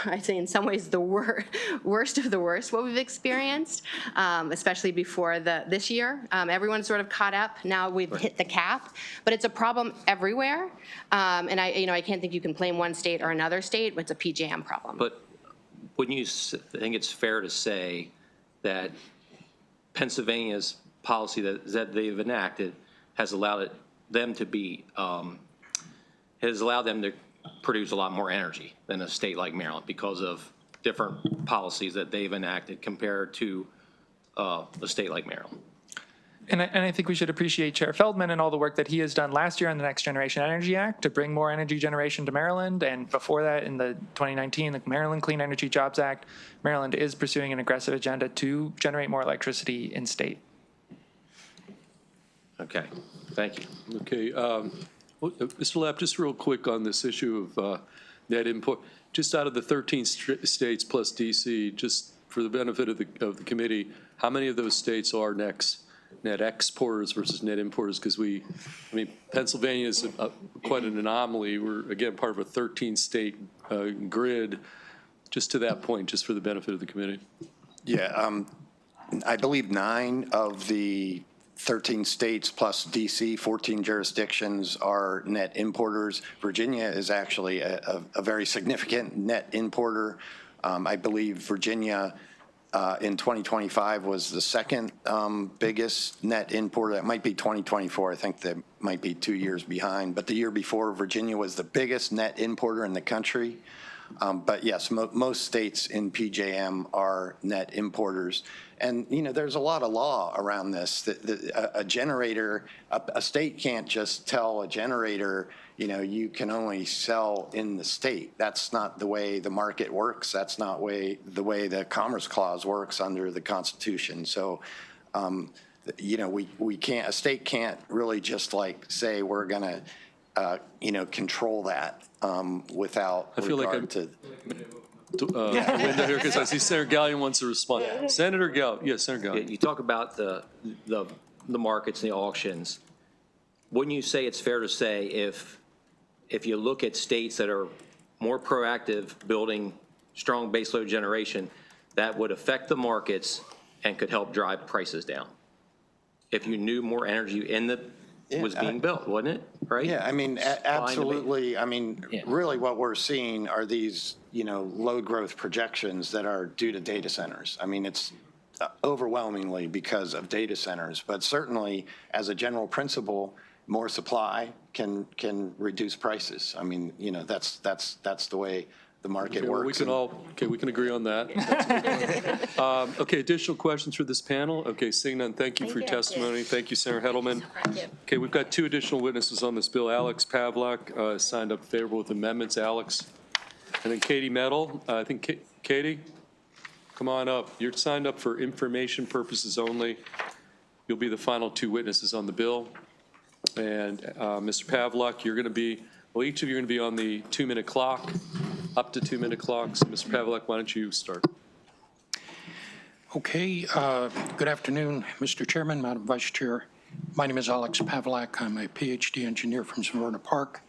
I'd say in some ways, the worst of the worst what we've experienced, especially before this year. Everyone's sort of caught up. Now we've hit the cap, but it's a problem everywhere. And I can't think you can blame one state or another state. It's a PJM problem. But wouldn't you think it's fair to say that Pennsylvania's policy that they've enacted has allowed them to produce a lot more energy than a state like Maryland because of different policies that they've enacted compared to a state like Maryland? And I think we should appreciate Chair Feldman and all the work that he has done last year on the Next Generation Energy Act to bring more energy generation to Maryland. And before that, in the 2019, the Maryland Clean Energy Jobs Act, Maryland is pursuing an aggressive agenda to generate more electricity in state. Okay, thank you. Okay, Mr. Lapp, just real quick on this issue of net import. Just out of the 13 states plus DC, just for the benefit of the committee, how many of those states are net exporters versus net importers? Because Pennsylvania is quite an anomaly. We're, again, part of a 13-state grid. Just to that point, just for the benefit of the committee. Yeah, I believe 9 of the 13 states plus DC, 14 jurisdictions are net importers. Virginia is actually a very significant net importer. I believe Virginia in 2025 was the second biggest net importer. That might be 2024. I think that might be 2 years behind. But the year before, Virginia was the biggest net importer in the country. But yes, most states in PJM are net importers. And, there's a lot of law around this. A generator, a state can't just tell a generator, you can only sell in the state. That's not the way the market works. That's not the way the Commerce Clause works under the Constitution. So, we can't, a state can't really just say we're going to, control that without regard to. Linda here, because I see Senator Gallion wants to respond. Senator Gallion, yes, Senator Gallion. You talk about the markets and the auctions. Wouldn't you say it's fair to say if you look at states that are more proactive building strong baseload generation, that would affect the markets and could help drive prices down? If you knew more energy was being built, wasn't it? Right? Yeah, absolutely. Really what we're seeing are these, load growth projections that are due to data centers. It's overwhelmingly because of data centers, but certainly as a general principle, more supply can reduce prices. That's the way the market works. We can agree on that. Okay, additional questions for this panel? Okay, seeing none, thank you for your testimony. Thank you, Senator Heddleman. Okay, we've got 2 additional witnesses on this bill. Alex Pavlak signed up favorable with amendments. Alex. And then Katie Mettle. I think, Katie, come on up. You're signed up for information purposes only. You'll be the final 2 witnesses on the bill. And Mr. Pavlak, you're going to be, each of you are going to be on the 2-minute clock. Up to 2-minute clock. So, Mr. Pavlak, why don't you start? Okay. Good afternoon, Mr. Chairman, Madam Vice Chair. My name is Alex Pavlak. I'm a PhD engineer from Severna Park,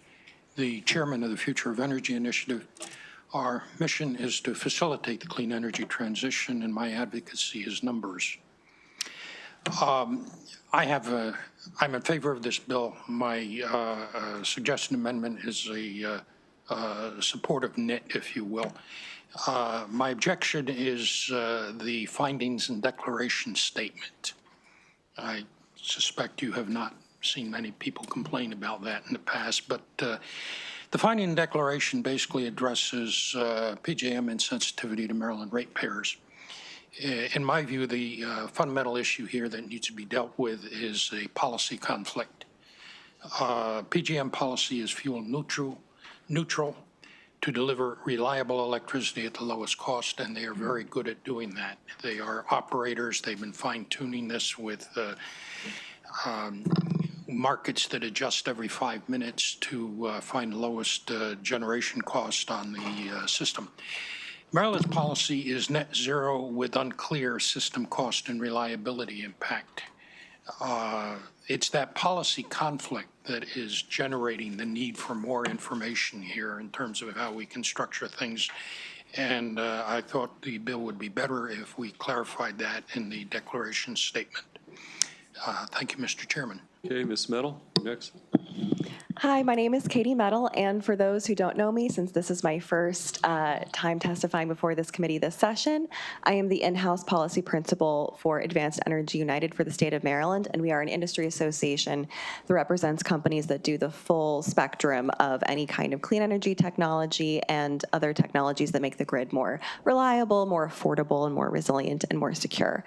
the chairman of the Future of Energy Initiative. Our mission is to facilitate the clean energy transition, and my advocacy is numbers. I'm in favor of this bill. My suggestion amendment is a supportive nit, if you will. My objection is the findings and declaration statement. I suspect you have not seen many people complain about that in the past, but the finding and declaration basically addresses PJM insensitivity to Maryland ratepayers. In my view, the fundamental issue here that needs to be dealt with is a policy conflict. PJM policy is fuel neutral to deliver reliable electricity at the lowest cost, and they are very good at doing that. They are operators. They've been fine-tuning this with markets that adjust every 5 minutes to find the lowest generation cost on the system. Maryland's policy is net zero with unclear system cost and reliability impact. It's that policy conflict that is generating the need for more information here in terms of how we can structure things. And I thought the bill would be better if we clarified that in the declaration statement. Thank you, Mr. Chairman. Okay, Ms. Mettle, next. Hi, my name is Katie Mettle, and for those who don't know me, since this is my first time testifying before this committee this session, I am the in-house policy principal for Advanced Energy United for the state of Maryland, and we are an industry association that represents companies that do the full spectrum of any kind of clean energy technology and other technologies that make the grid more reliable, more affordable, and more resilient and more secure.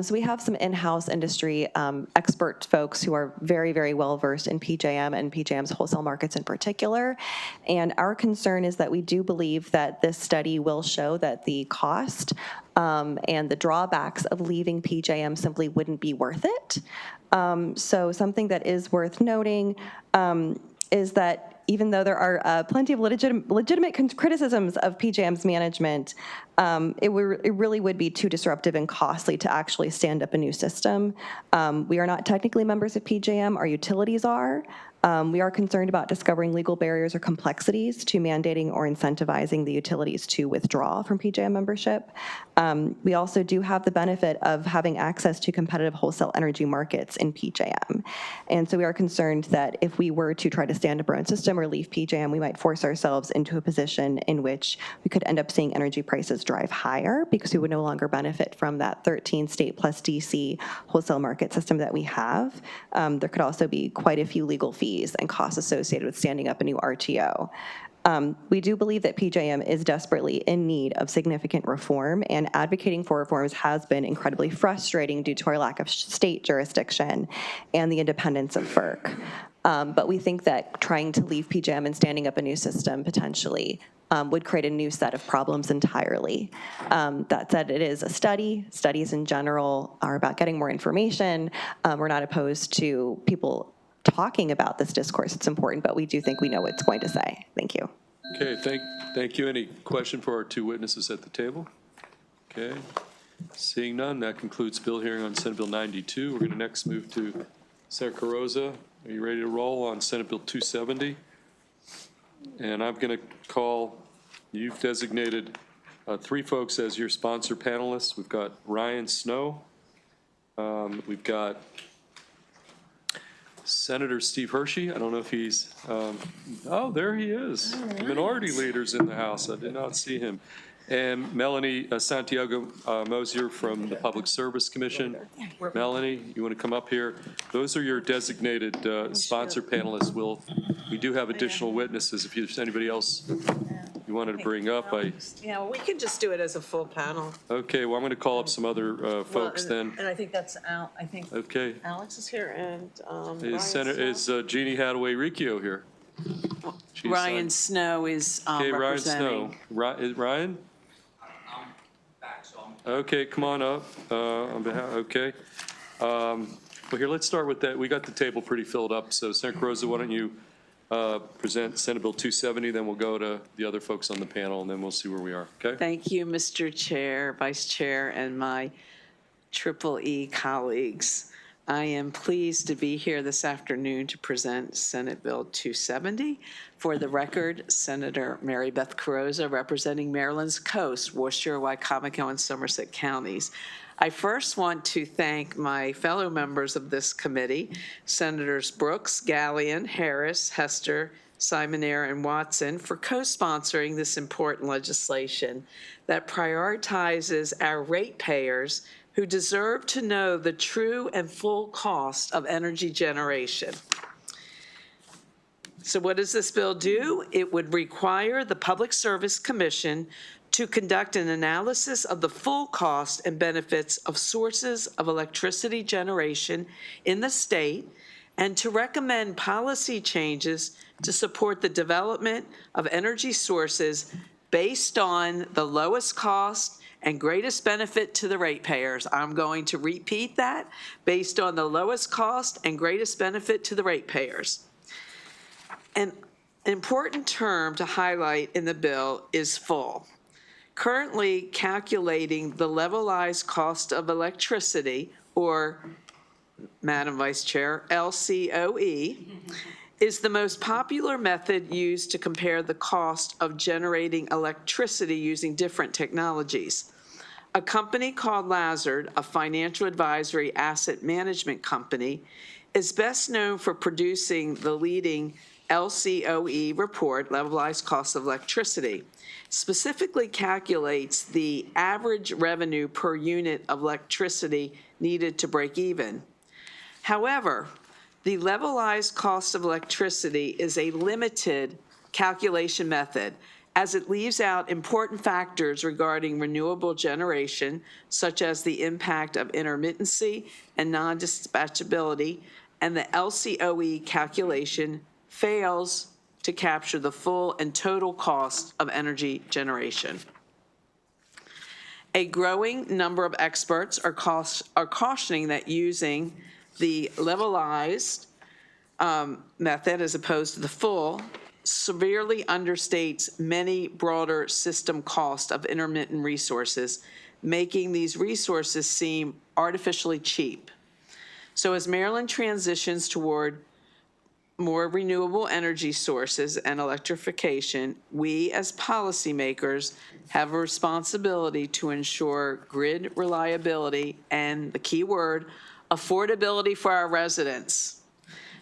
So we have some in-house industry expert folks who are very, very well versed in PJM and PJM's wholesale markets in particular. And our concern is that we do believe that this study will show that the cost and the drawbacks of leaving PJM simply wouldn't be worth it. So something that is worth noting is that even though there are plenty of legitimate criticisms of PJM's management, it really would be too disruptive and costly to actually stand up a new system. We are not technically members of PJM, our utilities are. We are concerned about discovering legal barriers or complexities to mandating or incentivizing the utilities to withdraw from PJM membership. We also do have the benefit of having access to competitive wholesale energy markets in PJM. And so we are concerned that if we were to try to stand up our own system or leave PJM, we might force ourselves into a position in which we could end up seeing energy prices drive higher because we would no longer benefit from that 13 state plus DC wholesale market system that we have. There could also be quite a few legal fees and costs associated with standing up a new RTO. We do believe that PJM is desperately in need of significant reform, and advocating for reforms has been incredibly frustrating due to our lack of state jurisdiction and the independence of FERC. But we think that trying to leave PJM and standing up a new system potentially would create a new set of problems entirely. That said, it is a study. Studies in general are about getting more information. We're not opposed to people talking about this discourse. It's important, but we do think we know what it's going to say. Thank you. Okay, thank you. Any question for our two witnesses at the table? Okay, seeing none, that concludes bill hearing on Senate Bill 92. We're going to next move to Senator Carrozza. Are you ready to roll on Senate Bill 270? And I'm going to call, you've designated 3 folks as your sponsor panelists. We've got Ryan Snow. We've got Senator Steve Hershey. I don't know if he's, oh, there he is. Minority leader's in the House. I did not see him. And Melanie Santiago Mosier from the Public Service Commission. Melanie, you want to come up here? Those are your designated sponsor panelists. We do have additional witnesses. If there's anybody else you wanted to bring up, Yeah, well, we could just do it as a full panel. Okay, well, I'm going to call up some other folks then. And I think that's Al. I think Okay. Alex is here, and Is Jeannie Hadaway Riccio here? Ryan Snow is okay, representing. Ryan Snow. Ryan? Okay, come on up. On behalf. Okay. Well, here, let's start with that. We got the table pretty filled up. So, Senator Carrozza, why don't you present Senate Bill 270, then we'll go to the other folks on the panel, and then we'll see where we are. Okay? Thank you, Mr. Chair, Vice Chair, and my EEE colleagues. I am pleased to be here this afternoon to present Senate Bill 270. For the record, Senator Mary Beth Carrozza, representing Maryland's coast, Worcester, Wycomico, and Somerset counties. I first want to thank my fellow members of this committee, Senators Brooks, Gallion, Harris, Hester, Simonaire, and Watson, for co-sponsoring this important legislation that prioritizes our ratepayers who deserve to know the true and full cost of energy generation. So what does this bill do? It would require the Public Service Commission to conduct an analysis of the full cost and benefits of sources of electricity generation in the state and to recommend policy changes to support the development of energy sources based on the lowest cost and greatest benefit to the ratepayers. I'm going to repeat that, based on the lowest cost and greatest benefit to the ratepayers. An important term to highlight in the bill is full. Currently, calculating the levelized cost of electricity, or, Madam Vice Chair, LCOE, is the most popular method used to compare the cost of generating electricity using different technologies. A company called Lazard, a financial advisory asset management company, is best known for producing the leading LCOE report, levelized cost of electricity, specifically calculates the average revenue per unit of electricity needed to break even. However, the levelized cost of electricity is a limited calculation method, as it leaves out important factors regarding renewable generation, such as the impact of intermittency and non-dispatchability, and the LCOE calculation fails to capture the full and total cost of energy generation. A growing number of experts are cautioning that using the levelized method as opposed to the full severely understates many broader system costs of intermittent resources, making these resources seem artificially cheap. So as Maryland transitions toward more renewable energy sources and electrification, we as policymakers have a responsibility to ensure grid reliability and, the key word, affordability for our residents.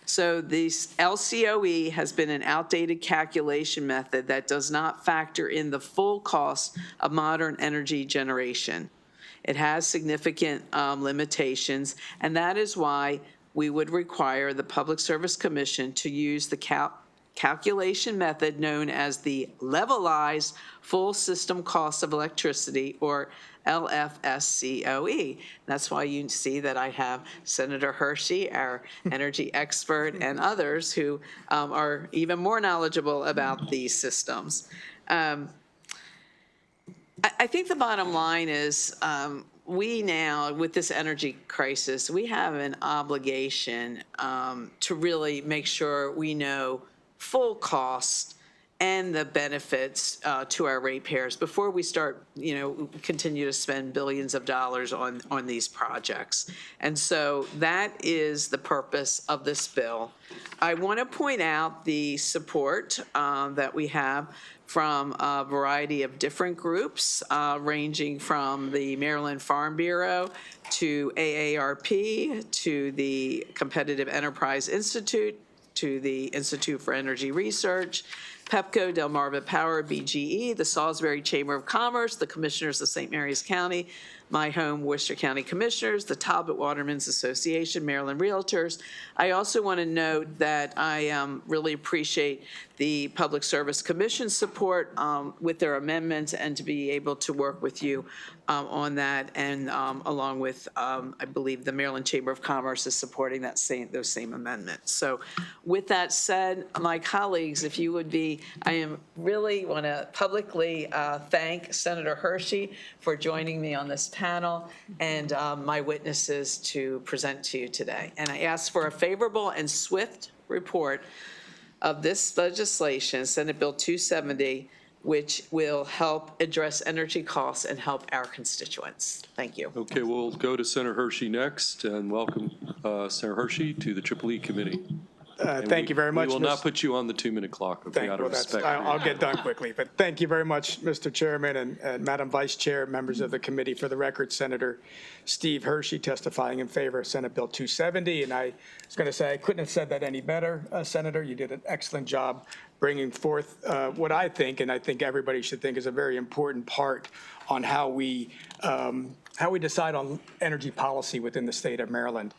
So this LCOE has been an outdated calculation method that does not factor in the full cost of modern energy generation. It has significant limitations, and that is why we would require the Public Service Commission to use the calculation method known as the levelized full system cost of electricity, or LFSCOE. That's why you see that I have Senator Hershey, our energy expert, and others who are even more knowledgeable about these systems. I think the bottom line is we now, with this energy crisis, we have an obligation to really make sure we know full cost and the benefits to our ratepayers before we start, continue to spend billions of dollars on these projects. And so that is the purpose of this bill. I want to point out the support that we have from a variety of different groups, ranging from the Maryland Farm Bureau to AARP to the Competitive Enterprise Institute to the Institute for Energy Research, PEPCO, Delmarva Power, BGE, the Salisbury Chamber of Commerce, the Commissioners of St. Mary's County, my home, Worcester County Commissioners, the Talbot Watermen's Association, Maryland Realtors. I also want to note that I really appreciate the Public Service Commission's support with their amendments and to be able to work with you on that, and along with, I believe, the Maryland Chamber of Commerce is supporting those same amendments. So with that said, my colleagues, if you would be, I really want to publicly thank Senator Hershey for joining me on this panel and my witnesses to present to you today. And I ask for a favorable and swift report of this legislation, Senate Bill 270, which will help address energy costs and help our constituents. Thank you. Okay, we'll go to Senator Hershey next, and welcome Senator Hershey to the EEE Committee. Thank you very much. We will not put you on the 2-minute clock, okay, out of respect. I'll get done quickly, but thank you very much, Mr. Chairman and Madam Vice Chair, members of the committee. For the record, Senator Steve Hershey testifying in favor of Senate Bill 270, and I was going to say I couldn't have said that any better, Senator. You did an excellent job bringing forth what I think, and I think everybody should think is a very important part on how we decide on energy policy within the state of Maryland.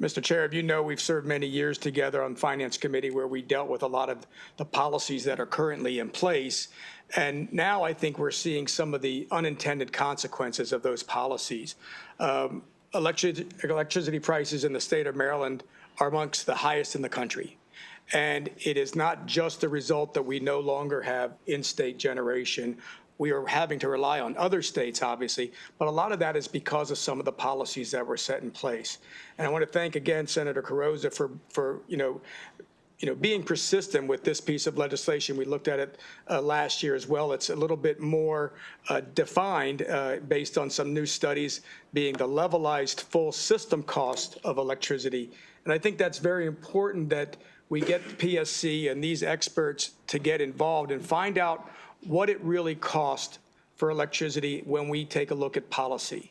Mr. Chair, you know we've served many years together on Finance Committee where we dealt with a lot of the policies that are currently in place. And now I think we're seeing some of the unintended consequences of those policies. Electricity prices in the state of Maryland are amongst the highest in the country. And it is not just the result that we no longer have in-state generation. We are having to rely on other states, obviously, but a lot of that is because of some of the policies that were set in place. And I want to thank again Senator Carrozza for being persistent with this piece of legislation. We looked at it last year as well. It's a little bit more defined based on some new studies, being the levelized full system cost of electricity. And I think that's very important that we get PSC and these experts to get involved and find out what it really costs for electricity when we take a look at policy.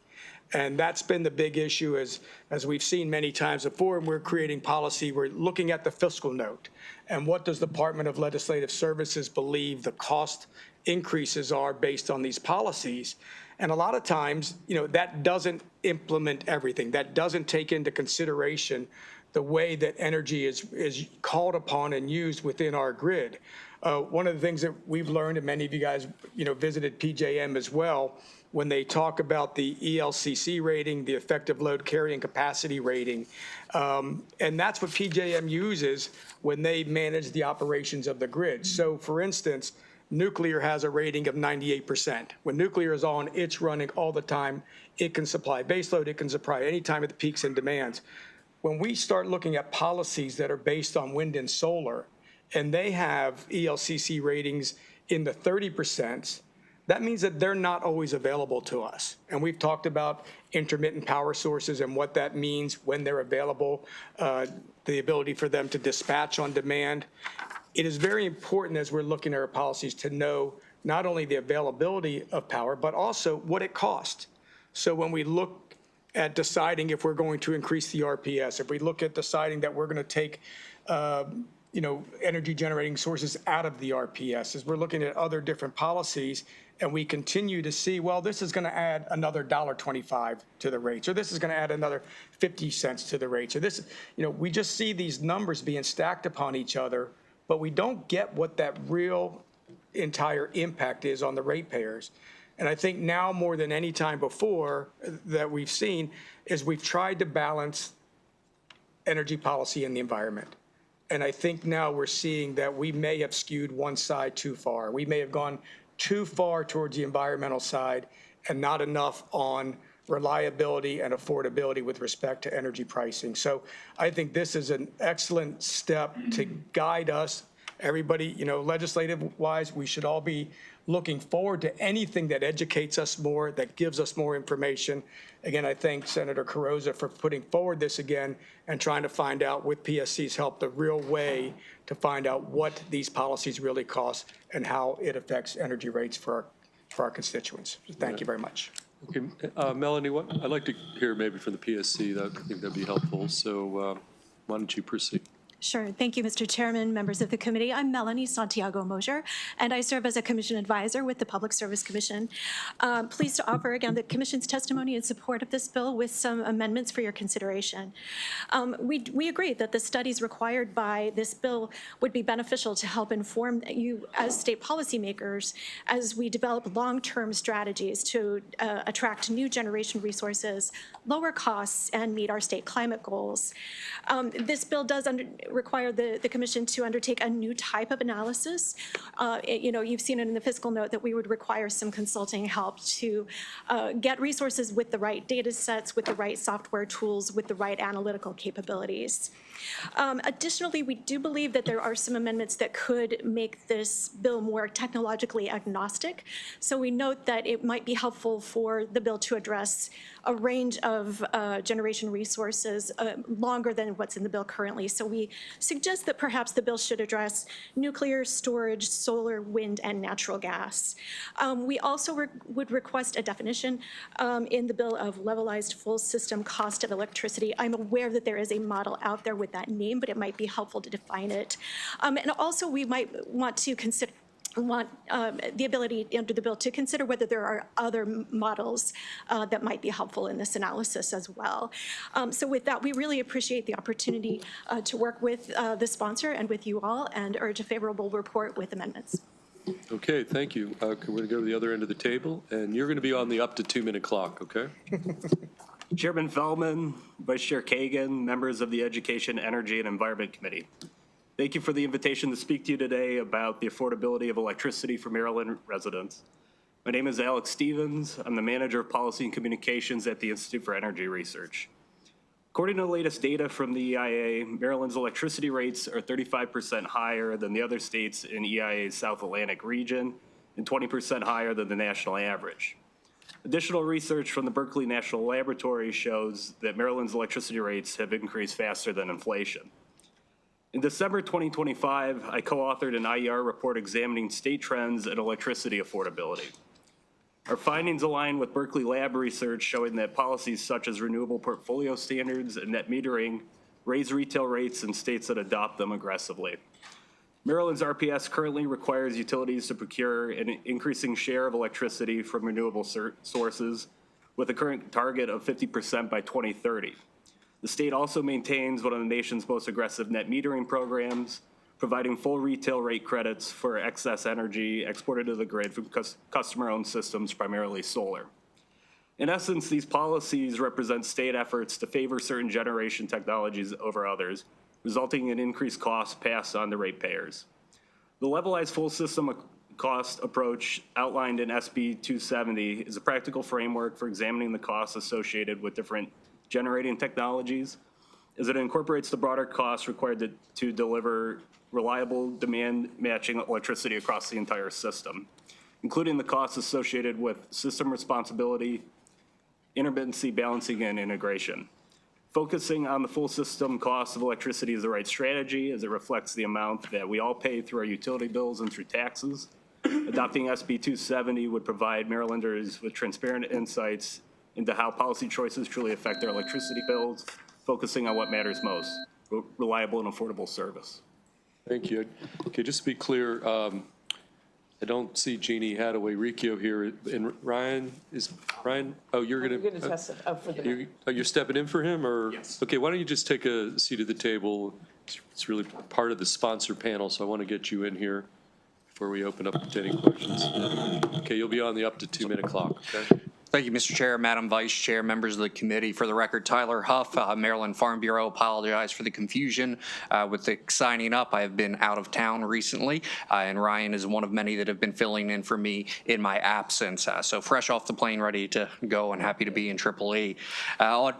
And that's been the big issue as we've seen many times before, and we're creating policy, we're looking at the fiscal note. And what does the Department of Legislative Services believe the cost increases are based on these policies? And a lot of times, that doesn't implement everything. That doesn't take into consideration the way that energy is called upon and used within our grid. One of the things that we've learned, and many of you guys, visited PJM as well, when they talk about the ELCC rating, the effective load carrying capacity rating, and that's what PJM uses when they manage the operations of the grid. So, for instance, nuclear has a rating of 98%. When nuclear is on, it's running all the time. It can supply baseload. It can supply any time at the peaks and demands. When we start looking at policies that are based on wind and solar, and they have ELCC ratings in the 30%, that means that they're not always available to us. And we've talked about intermittent power sources and what that means when they're available, the ability for them to dispatch on demand. It is very important as we're looking at our policies to know not only the availability of power, but also what it costs. So when we look at deciding if we're going to increase the RPS, if we look at deciding that we're going to take energy generating sources out of the RPS, as we're looking at other different policies, and we continue to see, well, this is going to add another $1.25 to the rates, or this is going to add another 50 cents to the rates, or this, we just see these numbers being stacked upon each other, but we don't get what that real entire impact is on the ratepayers. And I think now more than any time before that we've seen is we've tried to balance energy policy and the environment. And I think now we're seeing that we may have skewed one side too far. We may have gone too far towards the environmental side and not enough on reliability and affordability with respect to energy pricing. So I think this is an excellent step to guide us. Everybody, legislative-wise, we should all be looking forward to anything that educates us more, that gives us more information. Again, I thank Senator Carrozza for putting forward this again and trying to find out, with PSC's help, the real way to find out what these policies really cost and how it affects energy rates for our constituents. So thank you very much. Okay, Melanie, I'd like to hear maybe from the PSC. I think that'd be helpful. So why don't you proceed? Sure. Thank you, Mr. Chairman, members of the committee. I'm Melanie Santiago Mosier, and I serve as a commission advisor with the Public Service Commission. Pleased to offer again the commission's testimony in support of this bill with some amendments for your consideration. We agree that the studies required by this bill would be beneficial to help inform you as state policymakers as we develop long-term strategies to attract new generation resources, lower costs, and meet our state climate goals. This bill does require the commission to undertake a new type of analysis. You've seen it in the fiscal note that we would require some consulting help to get resources with the right data sets, with the right software tools, with the right analytical capabilities. Additionally, we do believe that there are some amendments that could make this bill more technologically agnostic. So we note that it might be helpful for the bill to address a range of generation resources longer than what's in the bill currently. So we suggest that perhaps the bill should address nuclear, storage, solar, wind, and natural gas. We also would request a definition in the bill of levelized full system cost of electricity. I'm aware that there is a model out there with that name, but it might be helpful to define it. And also we might want to consider the ability under the bill to consider whether there are other models that might be helpful in this analysis as well. So with that, we really appreciate the opportunity to work with the sponsor and with you all and urge a favorable report with amendments. Okay, thank you. We're going to go to the other end of the table, and you're going to be on the up to 2-minute clock, okay? Chairman Feldman, Vice Chair Kagan, members of the Education, Energy, and Environment Committee. Thank you for the invitation to speak to you today about the affordability of electricity for Maryland residents. My name is Alex Stevens. I'm the Manager of Policy and Communications at the Institute for Energy Research. According to the latest data from the EIA, Maryland's electricity rates are 35% higher than the other states in EIA's South Atlantic region and 20% higher than the national average. Additional research from the Berkeley National Laboratory shows that Maryland's electricity rates have increased faster than inflation. In December 2025, I co-authored an IER report examining state trends in electricity affordability. Our findings align with Berkeley Lab research showing that policies such as renewable portfolio standards and net metering raise retail rates in states that adopt them aggressively. Maryland's RPS currently requires utilities to procure an increasing share of electricity from renewable sources with a current target of 50% by 2030. The state also maintains one of the nation's most aggressive net metering programs, providing full retail rate credits for excess energy exported to the grid from customer-owned systems, primarily solar. In essence, these policies represent state efforts to favor certain generation technologies over others, resulting in increased costs passed on to ratepayers. The levelized full system cost approach outlined in SB 270 is a practical framework for examining the costs associated with different generating technologies, as it incorporates the broader costs required to deliver reliable demand matching electricity across the entire system, including the costs associated with system responsibility, intermittency balancing, and integration. Focusing on the full system cost of electricity is the right strategy, as it reflects the amount that we all pay through our utility bills and through taxes. Adopting SB 270 would provide Marylanders with transparent insights into how policy choices truly affect their electricity bills, focusing on what matters most, reliable and affordable service. Thank you. Okay, just to be clear, I don't see Jeannie Hadaway Riccio here. And Ryan, oh, you're going to testify for the. You're stepping in for him, or? Yes. Okay, why don't you just take a seat at the table? It's really part of the sponsor panel, so I want to get you in here before we open up to any questions. Okay, you'll be on the up to 2-minute clock, okay? Thank you, Mr. Chair, Madam Vice Chair, members of the committee. For the record, Tyler Huff, Maryland Farm Bureau. Apologize for the confusion with the signing up. I have been out of town recently, and Ryan is one of many that have been filling in for me in my absence. So fresh off the plane, ready to go, and happy to be in EEE.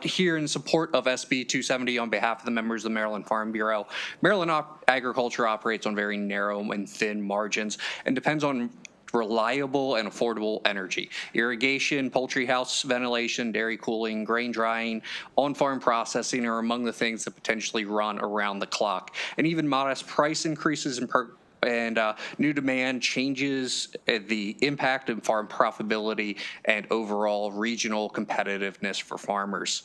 Here in support of SB 270 on behalf of the members of the Maryland Farm Bureau. Maryland agriculture operates on very narrow and thin margins and depends on reliable and affordable energy. Irrigation, poultry house ventilation, dairy cooling, grain drying, on-farm processing are among the things that potentially run around the clock. And even modest price increases and new demand changes the impact of farm profitability and overall regional competitiveness for farmers.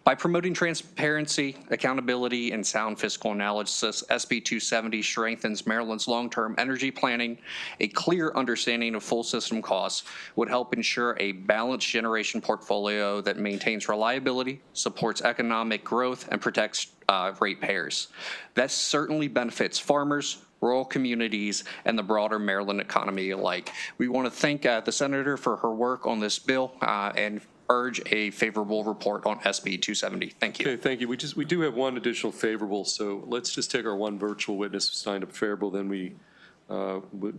By promoting transparency, accountability, and sound fiscal analysis, SB 270 strengthens Maryland's long-term energy planning. A clear understanding of full system costs would help ensure a balanced generation portfolio that maintains reliability, supports economic growth, and protects ratepayers. That certainly benefits farmers, rural communities, and the broader Maryland economy alike. We want to thank the Senator for her work on this bill and urge a favorable report on SB 270. Thank you. Okay, thank you. We do have one additional favorable, so let's just take our one virtual witness who signed up favorable, then we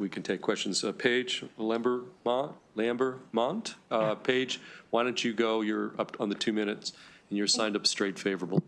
can take questions. Paige Lambermont, Paige, why don't you go? You're up on the 2 minutes, and you're signed up straight favorable.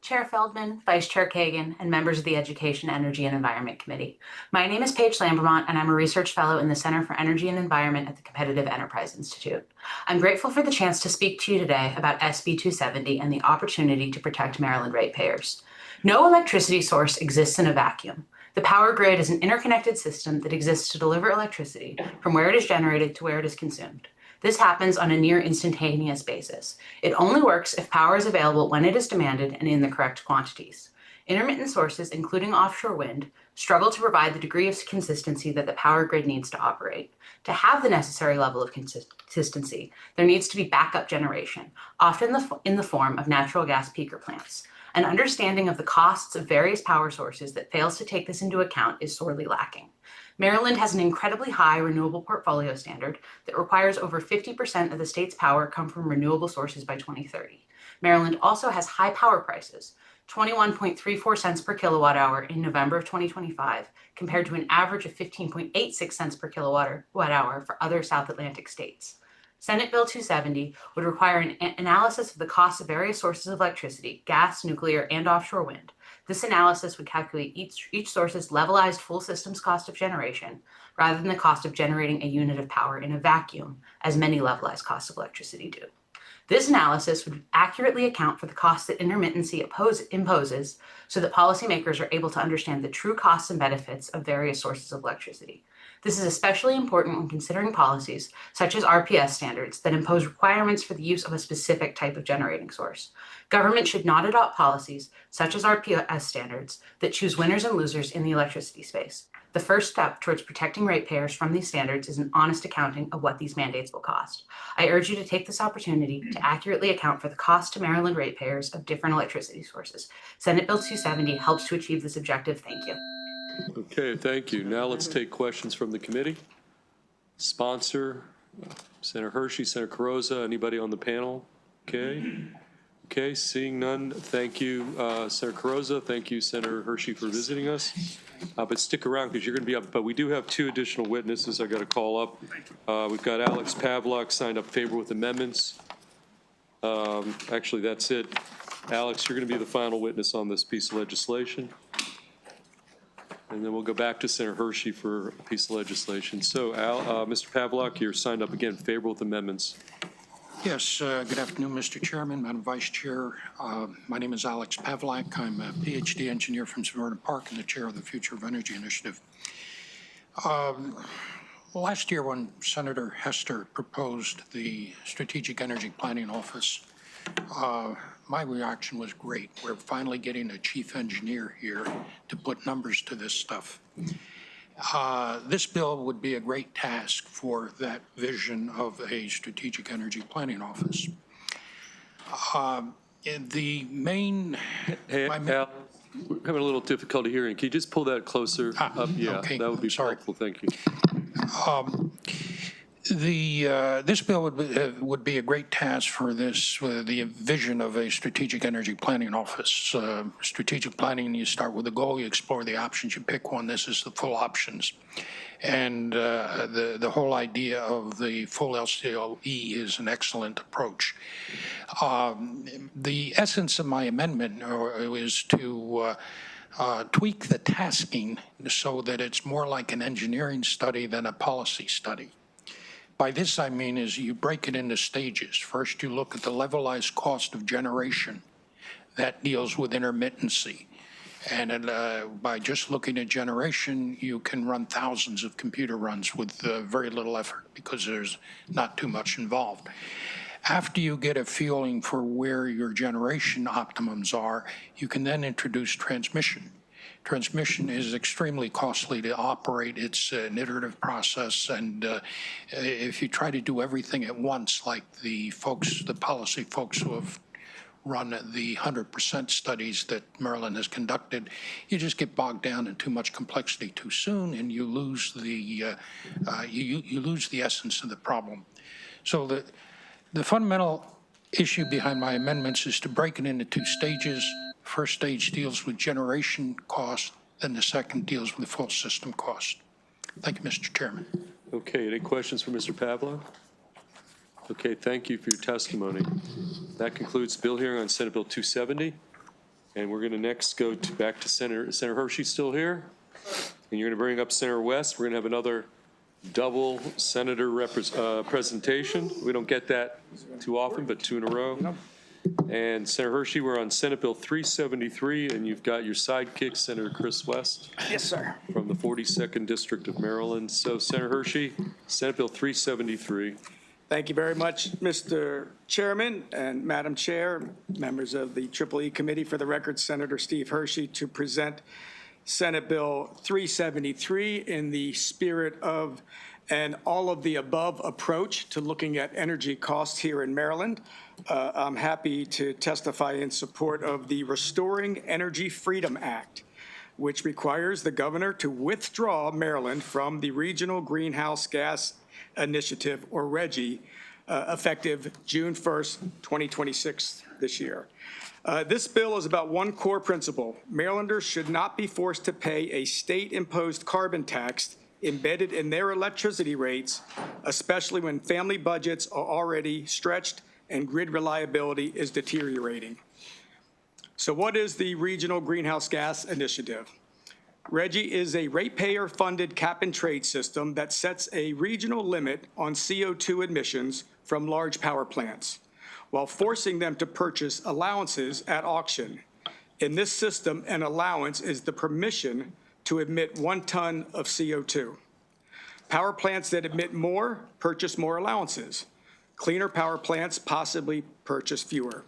Chair Feldman, Vice Chair Kagan, and members of the Education, Energy, and Environment Committee. My name is Paige Lambermont, and I'm a research fellow in the Center for Energy and Environment at the Competitive Enterprise Institute. I'm grateful for the chance to speak to you today about SB 270 and the opportunity to protect Maryland ratepayers. No electricity source exists in a vacuum. The power grid is an interconnected system that exists to deliver electricity from where it is generated to where it is consumed. This happens on a near instantaneous basis. It only works if power is available when it is demanded and in the correct quantities. Intermittent sources, including offshore wind, struggle to provide the degree of consistency that the power grid needs to operate. To have the necessary level of consistency, there needs to be backup generation, often in the form of natural gas peaker plants. An understanding of the costs of various power sources that fails to take this into account is sorely lacking. Maryland has an incredibly high renewable portfolio standard that requires over 50% of the state's power come from renewable sources by 2030. Maryland also has high power prices, 21.34 cents per kilowatt hour in November of 2025, compared to an average of 15.86 cents per kilowatt hour for other South Atlantic states. Senate Bill 270 would require an analysis of the costs of various sources of electricity, gas, nuclear, and offshore wind. This analysis would calculate each source's levelized full systems cost of generation, rather than the cost of generating a unit of power in a vacuum, as many levelized costs of electricity do. This analysis would accurately account for the costs that intermittency imposes, so that policymakers are able to understand the true costs and benefits of various sources of electricity. This is especially important when considering policies, such as RPS standards, that impose requirements for the use of a specific type of generating source. Government should not adopt policies, such as RPS standards, that choose winners and losers in the electricity space. The first step towards protecting ratepayers from these standards is an honest accounting of what these mandates will cost. I urge you to take this opportunity to accurately account for the cost to Maryland ratepayers of different electricity sources. Senate Bill 270 helps to achieve this objective. Thank you. Okay, thank you. Now let's take questions from the committee. Sponsor, Senator Hershey, Senator Carrozza, anybody on the panel? Okay, seeing none, thank you, Senator Carrozza. Thank you, Senator Hershey, for visiting us. But stick around because you're going to be up. But we do have two additional witnesses I got to call up. We've got Alex Pavlock signed up favor with amendments. Actually, that's it. Alex, you're going to be the final witness on this piece of legislation. And then we'll go back to Senator Hershey for a piece of legislation. So, Mr. Pavlock, you're signed up again, favorable with amendments. Yes, good afternoon, Mr. Chairman, Madam Vice Chair. My name is Alex Pavlak. I'm a PhD engineer from Severna Park and the chair of the Future of Energy Initiative. Last year when Senator Hester proposed the Strategic Energy Planning Office, my reaction was great. We're finally getting a chief engineer here to put numbers to this stuff. This bill would be a great task for that vision of a strategic energy planning office. The main... Hey, Al, we're having a little difficulty hearing. Can you just pull that closer up? Yeah, okay. That would be helpful. Thank you. This bill would be a great task for this, the vision of a strategic energy planning office. Strategic planning, you start with a goal, you explore the options, you pick one. This is the full options. And the whole idea of the full LCOE is an excellent approach. The essence of my amendment is to tweak the tasking so that it's more like an engineering study than a policy study. By this I mean is you break it into stages. First you look at the levelized cost of generation. That deals with intermittency. And by just looking at generation, you can run thousands of computer runs with very little effort because there's not too much involved. After you get a feeling for where your generation optimums are, you can then introduce transmission. Transmission is extremely costly to operate. It's an iterative process, and if you try to do everything at once, like the policy folks who have run the 100% studies that Maryland has conducted, you just get bogged down in too much complexity too soon, and you lose the you lose the essence of the problem. So The fundamental issue behind my amendments is to break it into two stages. First stage deals with generation cost, then the second deals with full system cost. Thank you, Mr. Chairman. Okay, any questions for Mr. Pavlo? Okay, thank you for your testimony. That concludes the bill hearing on Senate Bill 270. And we're going to next go back to Senator Hershey still here. And you're going to bring up Senator West. We're going to have another double senator presentation. We don't get that too often, but two in a row. And Senator Hershey, we're on Senate Bill 373, and you've got your sidekick, Senator Chris West. Yes, sir. From the 42nd District of Maryland. So Senator Hershey, Senate Bill 373. Thank you very much, Mr. Chairman and Madam Chair, members of the EEE Committee. For the record, Senator Steve Hershey to present Senate Bill 373 in the spirit of an all-of-the-above approach to looking at energy costs here in Maryland. I'm happy to testify in support of the Restoring Energy Freedom Act, which requires the governor to withdraw Maryland from the Regional Greenhouse Gas Initiative, or RGGI, effective June 1st, 2026 this year. This bill is about one core principle. Marylanders should not be forced to pay a state-imposed carbon tax embedded in their electricity rates, especially when family budgets are already stretched and grid reliability is deteriorating. So what is the Regional Greenhouse Gas Initiative? RGGI is a ratepayer-funded cap-and-trade system that sets a regional limit on CO2 emissions from large power plants, while forcing them to purchase allowances at auction. In this system, an allowance is the permission to emit 1 ton of CO2. Power plants that emit more purchase more allowances. Cleaner power plants possibly purchase fewer.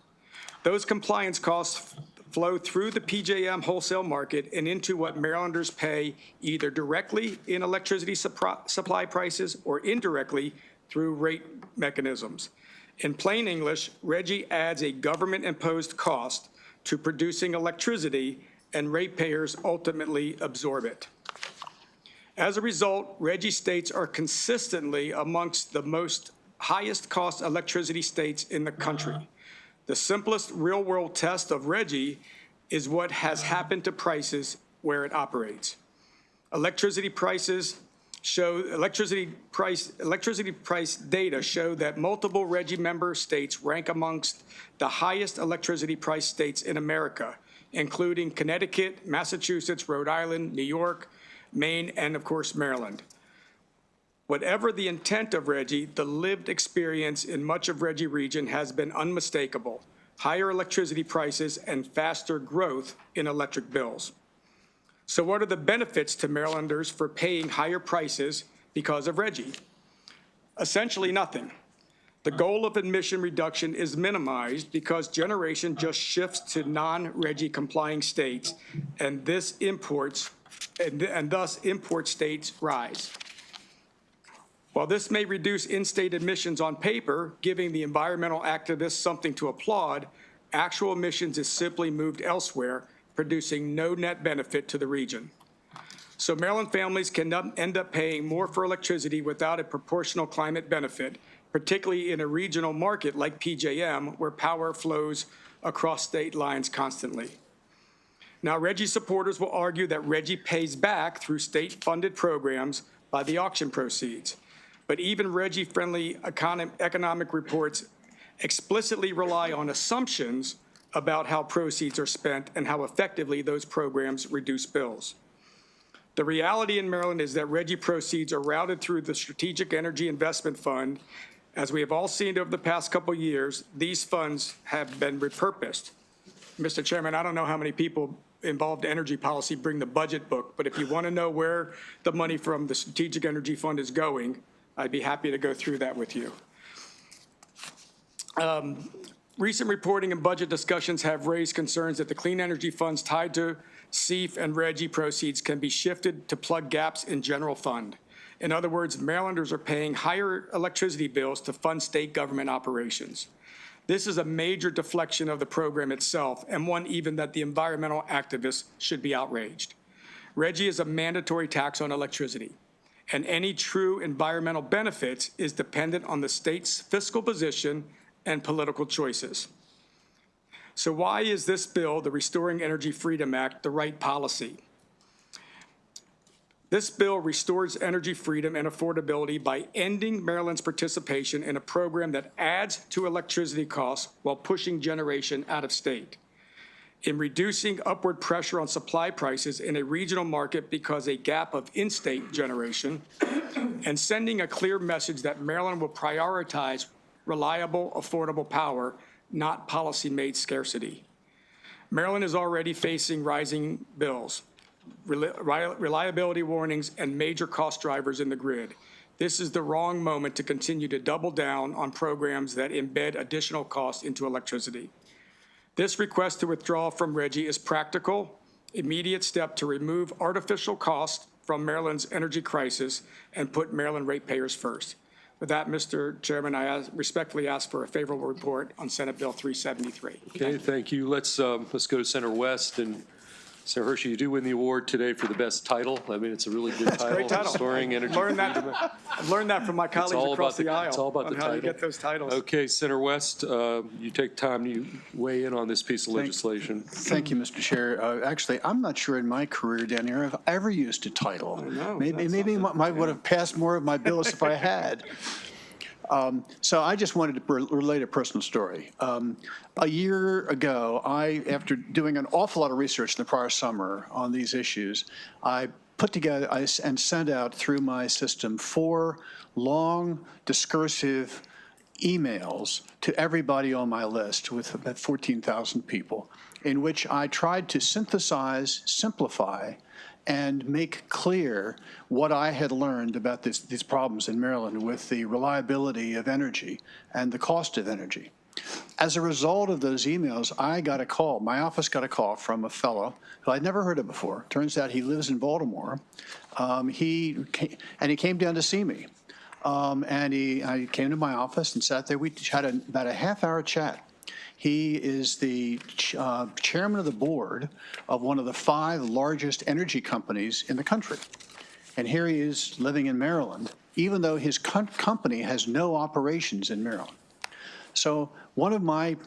Those compliance costs flow through the PJM wholesale market and into what Marylanders pay either directly in electricity supply prices or indirectly through rate mechanisms. In plain English, RGGI adds a government-imposed cost to producing electricity, and ratepayers ultimately absorb it. As a result, RGGI states are consistently amongst the most highest cost electricity states in the country. The simplest real-world test of RGGI is what has happened to prices where it operates. Electricity price data show that multiple RGGI member states rank amongst the highest electricity price states in America, including Connecticut, Massachusetts, Rhode Island, New York, Maine, and of course, Maryland. Whatever the intent of RGGI, the lived experience in much of RGGI region has been unmistakable: higher electricity prices and faster growth in electric bills. So what are the benefits to Marylanders for paying higher prices because of RGGI? Essentially nothing. The goal of emission reduction is minimized because generation just shifts to non-RGGI complying states, and thus import states rise. While this may reduce in-state emissions on paper, giving the environmental activists something to applaud, actual emissions is simply moved elsewhere, producing no net benefit to the region. So Maryland families can end up paying more for electricity without a proportional climate benefit, particularly in a regional market like PJM, where power flows across state lines constantly. Now, RGGI supporters will argue that RGGI pays back through state-funded programs by the auction proceeds. But even RGGI-friendly economic reports explicitly rely on assumptions about how proceeds are spent and how effectively those programs reduce bills. The reality in Maryland is that RGGI proceeds are routed through the Strategic Energy Investment Fund. As we have all seen over the past couple of years, these funds have been repurposed. Mr. Chairman, I don't know how many people involved in energy policy bring the budget book, but if you want to know where the money from the Strategic Energy Fund is going, I'd be happy to go through that with you. Recent reporting and budget discussions have raised concerns that the clean energy funds tied to CEF and RGGI proceeds can be shifted to plug gaps in general fund. In other words, Marylanders are paying higher electricity bills to fund state government operations. This is a major deflection of the program itself, and one even that the environmental activists should be outraged. RGGI is a mandatory tax on electricity. and any true environmental benefits is dependent on the state's fiscal position and political choices. So why is this bill, the Restoring Energy Freedom Act, the right policy? This bill restores energy freedom and affordability by ending Maryland's participation in a program that adds to electricity costs while pushing generation out of state, in reducing upward pressure on supply prices in a regional market because a gap of in-state generation, and sending a clear message that Maryland will prioritize reliable, affordable power, not policy-made scarcity. Maryland is already facing rising bills, reliability warnings, and major cost drivers in the grid. This is the wrong moment to continue to double down on programs that embed additional costs into electricity. This request to withdraw from RGGI is practical, immediate step to remove artificial costs from Maryland's energy crisis and put Maryland ratepayers first. With that, Mr. Chairman, I respectfully ask for a favorable report on Senate Bill 373. Okay, thank you. Let's go to Senator West. And Senator Hershey, you do win the award today for the best title. I mean, it's a really good title. Great title. Restoring Energy Freedom. I've learned that from my colleagues across the aisle. It's all about the title. How you get those titles. Okay, Senator West, you take time to weigh in on this piece of legislation. Thank you, Mr. Chair. Actually, I'm not sure in my career down here I've ever used a title. Maybe I would have passed more of my bills if I had. So I just wanted to relate a personal story. A year ago, after doing an awful lot of research in the prior summer on these issues, I put together and sent out through my system 4 long, discursive emails to everybody on my list with about 14,000 people, in which I tried to synthesize, simplify, and make clear what I had learned about these problems in Maryland with the reliability of energy and the cost of energy. As a result of those emails, I got a call. My office got a call from a fellow who I'd never heard of before. Turns out he lives in Baltimore. He came down to see me. I came to my office and sat there. We had about a half-hour chat. He is the chairman of the board of one of the 5 largest energy companies in the country. And here he is living in Maryland, even though his company has no operations in Maryland. So one of my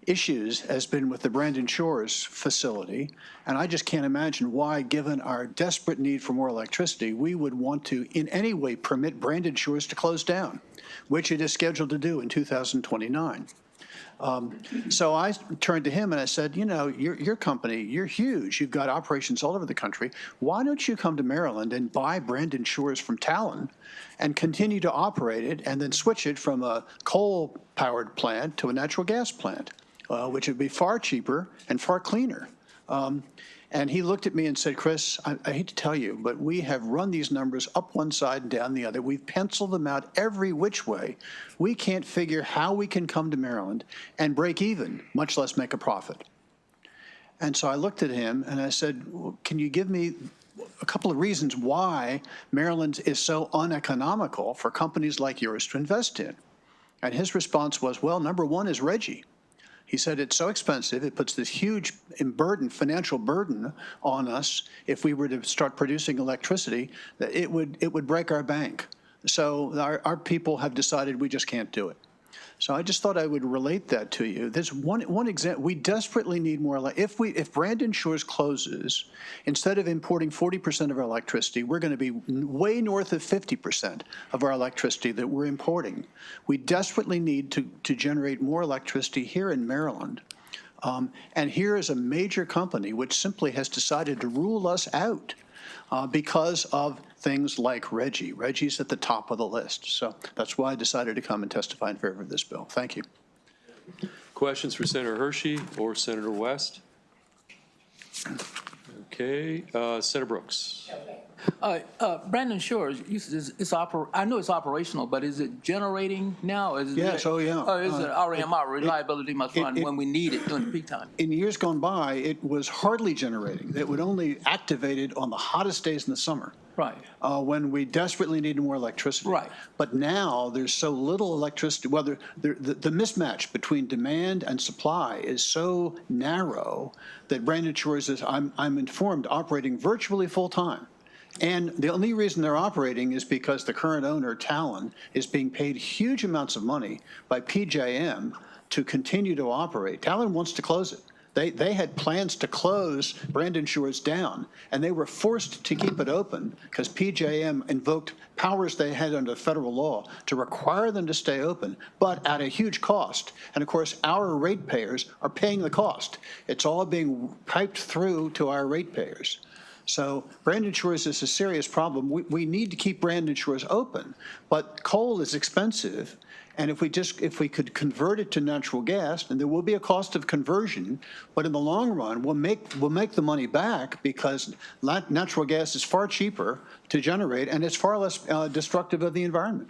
issues has been with the Brandon Shores facility, and I just can't imagine why, given our desperate need for more electricity, we would want to in any way permit Brandon Shores to close down, which it is scheduled to do in 2029. So I turned to him and I said, you know, your company, you're huge. You've got operations all over the country. Why don't you come to Maryland and buy Brandon Shores from Talon and continue to operate it and then switch it from a coal-powered plant to a natural gas plant, which would be far cheaper and far cleaner. And he looked at me and said, Chris, I hate to tell you, but we have run these numbers up one side and down the other. We've penciled them out every which way. We can't figure how we can come to Maryland and break even, much less make a profit. And so I looked at him and I said, well, can you give me a couple of reasons why Maryland is so uneconomical for companies like yours to invest in? And his response was, well, number one is RGGI. He said it's so expensive, it puts this huge financial burden on us if we were to start producing electricity, that it would break our bank. So our people have decided we just can't do it. So I just thought I would relate that to you. There's one example. We desperately need more. If Brandon Shores closes, instead of importing 40% of our electricity, we're going to be way north of 50% of our electricity that we're importing. We desperately need to generate more electricity here in Maryland. And here is a major company which simply has decided to rule us out because of things like RGGI. RGGI's at the top of the list. So that's why I decided to come and testify in favor of this bill. Thank you. Questions for Senator Hershey or Senator West? Okay, Senator Brooks. Brandon Shores, I know it's operational, but is it generating now? Yes, oh yeah. Or is it RMR, reliability must run when we need it during the peak time? In years gone by, it was hardly generating. It would only activate it on the hottest days in the summer. Right. When we desperately needed more electricity. Right. But now there's so little electricity. Well, the mismatch between demand and supply is so narrow that Brandon Shores is, I'm informed, operating virtually full time. And the only reason they're operating is because the current owner, Talon, is being paid huge amounts of money by PJM to continue to operate. Talon wants to close it. They had plans to close Brandon Shores down, and they were forced to keep it open because PJM invoked powers they had under federal law to require them to stay open, but at a huge cost. And of course, our ratepayers are paying the cost. It's all being piped through to our ratepayers. So Brandon Shores is a serious problem. We need to keep Brandon Shores open, but coal is expensive. And if we could convert it to natural gas, and there will be a cost of conversion, but in the long run, we'll make the money back because natural gas is far cheaper to generate, and it's far less destructive of the environment.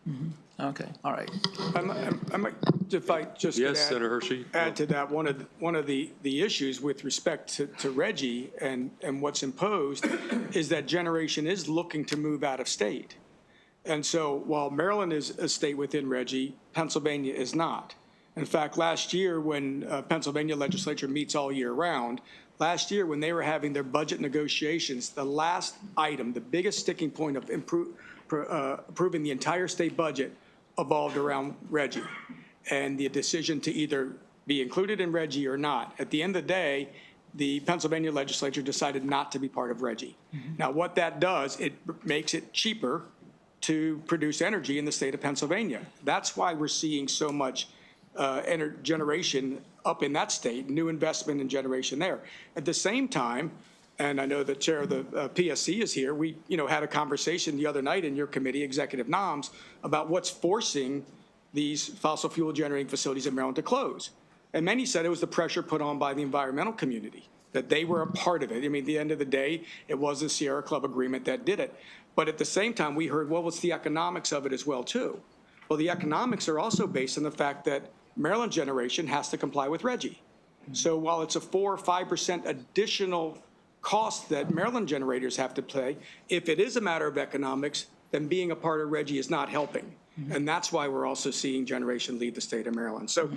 Mm-hmm. Okay, all right. I might, if I just Yes, could Senator Hershey. add to that, one of the issues with respect to RGGI and what's imposed is that generation is looking to move out of state. And so while Maryland is a state within RGGI, Pennsylvania is not. In fact, last year when Pennsylvania legislature meets all year round, last year when they were having their budget negotiations, the last item, the biggest sticking point of approving the entire state budget evolved around RGGI and the decision to either be included in RGGI or not. At the end of the day, the Pennsylvania legislature decided not to be part of RGGI. Mm-hmm. Now, what that does, it makes it cheaper to produce energy in the state of Pennsylvania. That's why we're seeing so much generation up in that state, new investment in generation there. At the same time, and I know the chair of the PSC is here, we had a conversation the other night in your committee, Executive Noms, about what's forcing these fossil fuel generating facilities in Maryland to close. And many said it was the pressure put on by the environmental community, that they were a part of it. I mean, at the end of the day, it was the Sierra Club agreement that did it. But at the same time, we heard, well, what's the economics of it as well, too? Well, the economics are also based on the fact that Maryland generation has to comply with RGGI. So while it's a 4 or 5% additional cost that Maryland generators have to pay, if it is a matter of economics, then being a part of RGGI is not helping. Mm-hmm. And that's why we're also seeing generation leave the state of Maryland. So,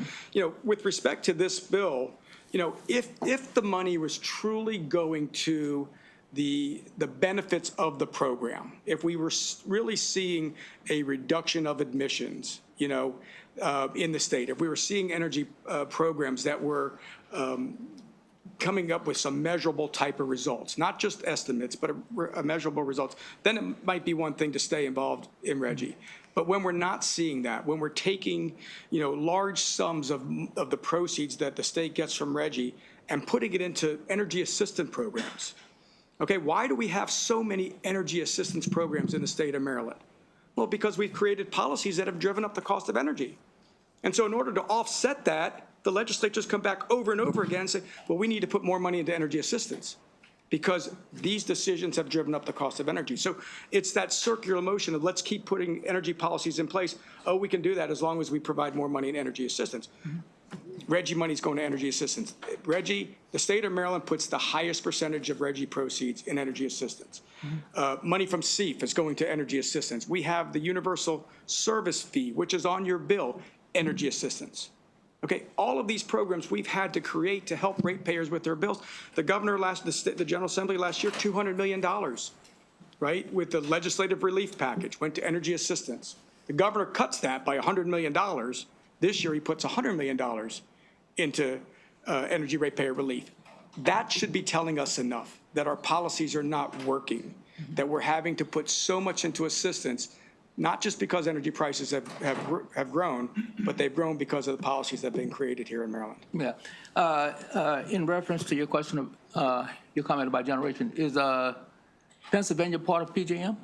with respect to this bill, if the money was truly going to the benefits of the program, if we were really seeing a reduction of emissions, in the state, if we were seeing energy programs that were coming up with some measurable type of results, not just estimates, but a measurable results, then it might be one thing to stay involved in RGGI. But when we're not seeing that, when we're taking, large sums of the proceeds that the state gets from RGGI and putting it into energy assistance programs, okay, why do we have so many energy assistance programs in the state of Maryland? Well, because we've created policies that have driven up the cost of energy. And so in order to offset that, the legislatures come back over and over again and say, well, we need to put more money into energy assistance because these decisions have driven up the cost of energy. So it's that circular motion of let's keep putting energy policies in place. Oh, we can do that as long as we provide more money in energy assistance. Mm-hmm. RGGI money is going to energy assistance. RGGI, the state of Maryland puts the highest percentage of RGGI proceeds in energy assistance. Mm-hmm. Money from SEEF is going to energy assistance. We have the universal service fee, which is on your bill, energy assistance. Okay, all of these programs we've had to create to help ratepayers with their bills. The governor the General Assembly last year, $200 million, right, with the legislative relief package, went to energy assistance. The governor cuts that by $100 million. This year, he puts $100 million into energy ratepayer relief. That should be telling us enough that our policies are not working, that we're having to put so much into assistance, not just because energy prices have grown, but they've grown because of the policies that have been created here in Maryland. Yeah. In reference to your question of your comment about generation, is Pennsylvania part of PJM?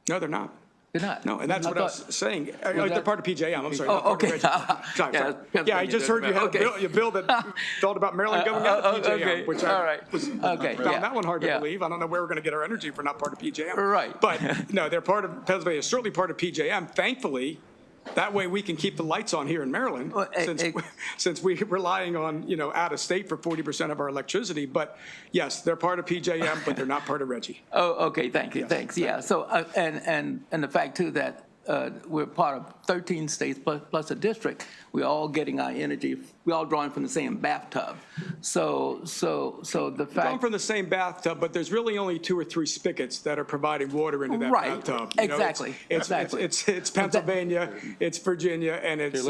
No, they're not. They're not. No, and that's what I was saying. They're part of PJM. I'm sorry. Oh, okay. Sorry. Yeah, I just heard you had a bill that thought about Maryland going out of PJM, okay. which I found that one hard to believe. I don't know where we're going to get our energy if we're not part of PJM. Right. But no, they're part of Pennsylvania. Is certainly part of PJM. Thankfully, that way we can keep the lights on here in Maryland, since we're relying on out of state for 40% of our electricity. But yes, they're part of PJM, but they're not part of RGGI. Oh, okay. Thank you. Yes, Thanks. Yeah. So and the fact too that we're part of 13 states plus a district. We're all getting our energy, we're all drawing from the same bathtub. So the fact. Drawing from the same bathtub, but there's really only 2 or 3 spigots that are providing water into that Right. bathtub. Exactly. Exactly. It's Pennsylvania, it's Virginia, and it's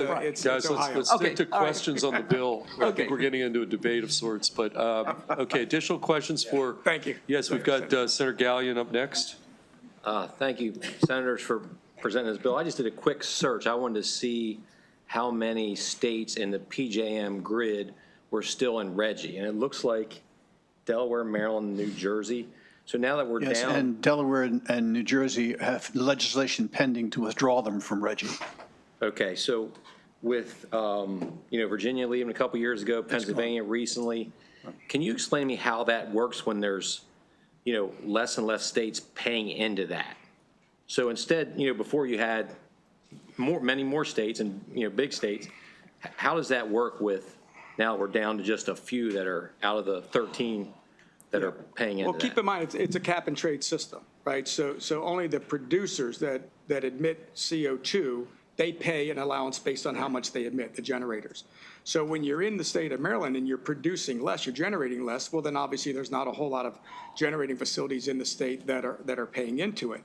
Guys, Ohio. let's stick to questions on the bill. I think we're getting into a debate of sorts, but, okay, additional questions for? Thank you. Yes, we've got Senator Gallion up next. Thank you, Senators, for presenting this bill. I just did a quick search. I wanted to see how many states in the PJM grid were still in RGGI, and it looks like Delaware, Maryland, New Jersey. So now that we're Yes, down. and Delaware and New Jersey have legislation pending to withdraw them from RGGI. Okay, so with Virginia leaving a couple years ago, Pennsylvania recently, can you explain to me how that works when there's less and less states paying into that? So instead, before you had many more states and big states, how does that work with now we're down to just a few that are out of the 13 that are paying into Well, keep in mind, it's a cap and trade system, right? So only the producers that emit CO2, they pay an allowance based on how much they emit, the generators. So when you're in the state of Maryland and you're producing less, you're generating less, well, then obviously there's not a whole lot of generating facilities in the state that are paying into it.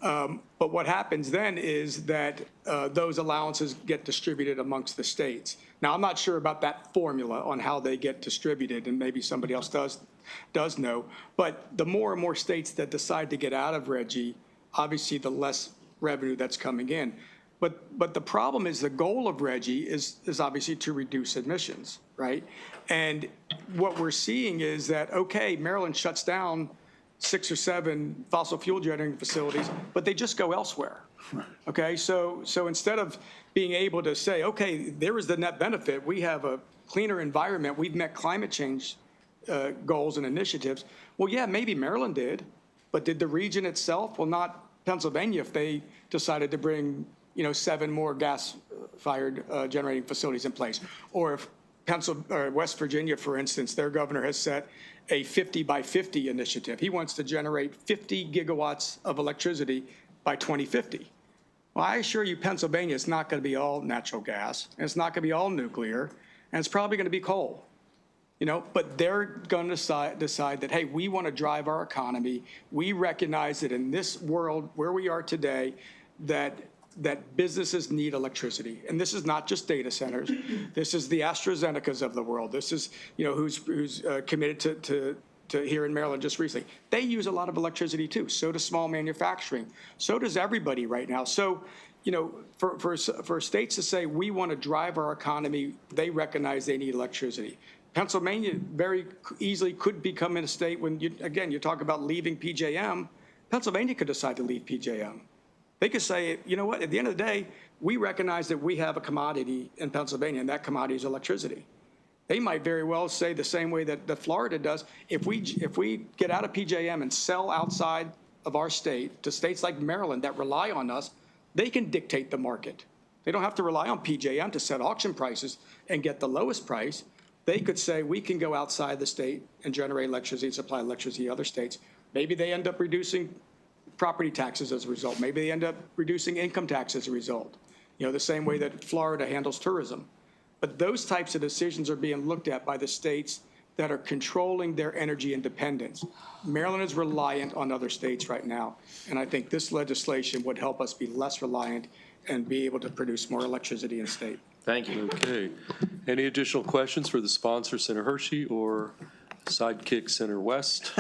But what happens then is that those allowances get distributed amongst the states. Now, I'm not sure about that formula on how they get distributed, and maybe somebody else does know. But the more and more states that decide to get out of RGGI, obviously the less revenue that's coming in. But the problem is the goal of RGGI is obviously to reduce emissions, right? And what we're seeing is that, okay, Maryland shuts down 6 or 7 fossil fuel generating facilities, but they just go elsewhere. Okay, so instead of being able to say, okay, there is the net benefit, we have a cleaner environment, we've met climate change goals and initiatives. Well, yeah, maybe Maryland did, but did the region itself? Well, not Pennsylvania if they decided to bring 7 more gas-fired generating facilities in place. Or if West Virginia, for instance, their governor has set a 50 by 50 initiative. He wants to generate 50 gigawatts of electricity by 2050. Well, I assure you Pennsylvania is not going to be all natural gas, and it's not going to be all nuclear, and it's probably going to be coal. But they're going to decide that, hey, we want to drive our economy. We recognize that in this world where we are today, that businesses need electricity. And this is not just data centers. This is the AstraZenecas of the world. This is, who's committed to here in Maryland just recently. They use a lot of electricity too. So does small manufacturing. So does everybody right now. So, for states to say we want to drive our economy, they recognize they need electricity. Pennsylvania very easily could become in a state when, you talk about leaving PJM, Pennsylvania could decide to leave PJM. They could say, you know what, at the end of the day, we recognize that we have a commodity in Pennsylvania, and that commodity is electricity. They might very well say the same way that Florida does. If we get out of PJM and sell outside of our state to states like Maryland that rely on us, they can dictate the market. They don't have to rely on PJM to set auction prices and get the lowest price. They could say we can go outside the state and generate electricity and supply electricity to other states. Maybe they end up reducing property taxes as a result. Maybe they end up reducing income tax as a result, the same way that Florida handles tourism. But those types of decisions are being looked at by the states that are controlling their energy independence. Maryland is reliant on other states right now, and I think this legislation would help us be less reliant and be able to produce more electricity in state. Thank you. Okay. Any additional questions for the sponsor, Senator Hershey, or sidekick, Senator West?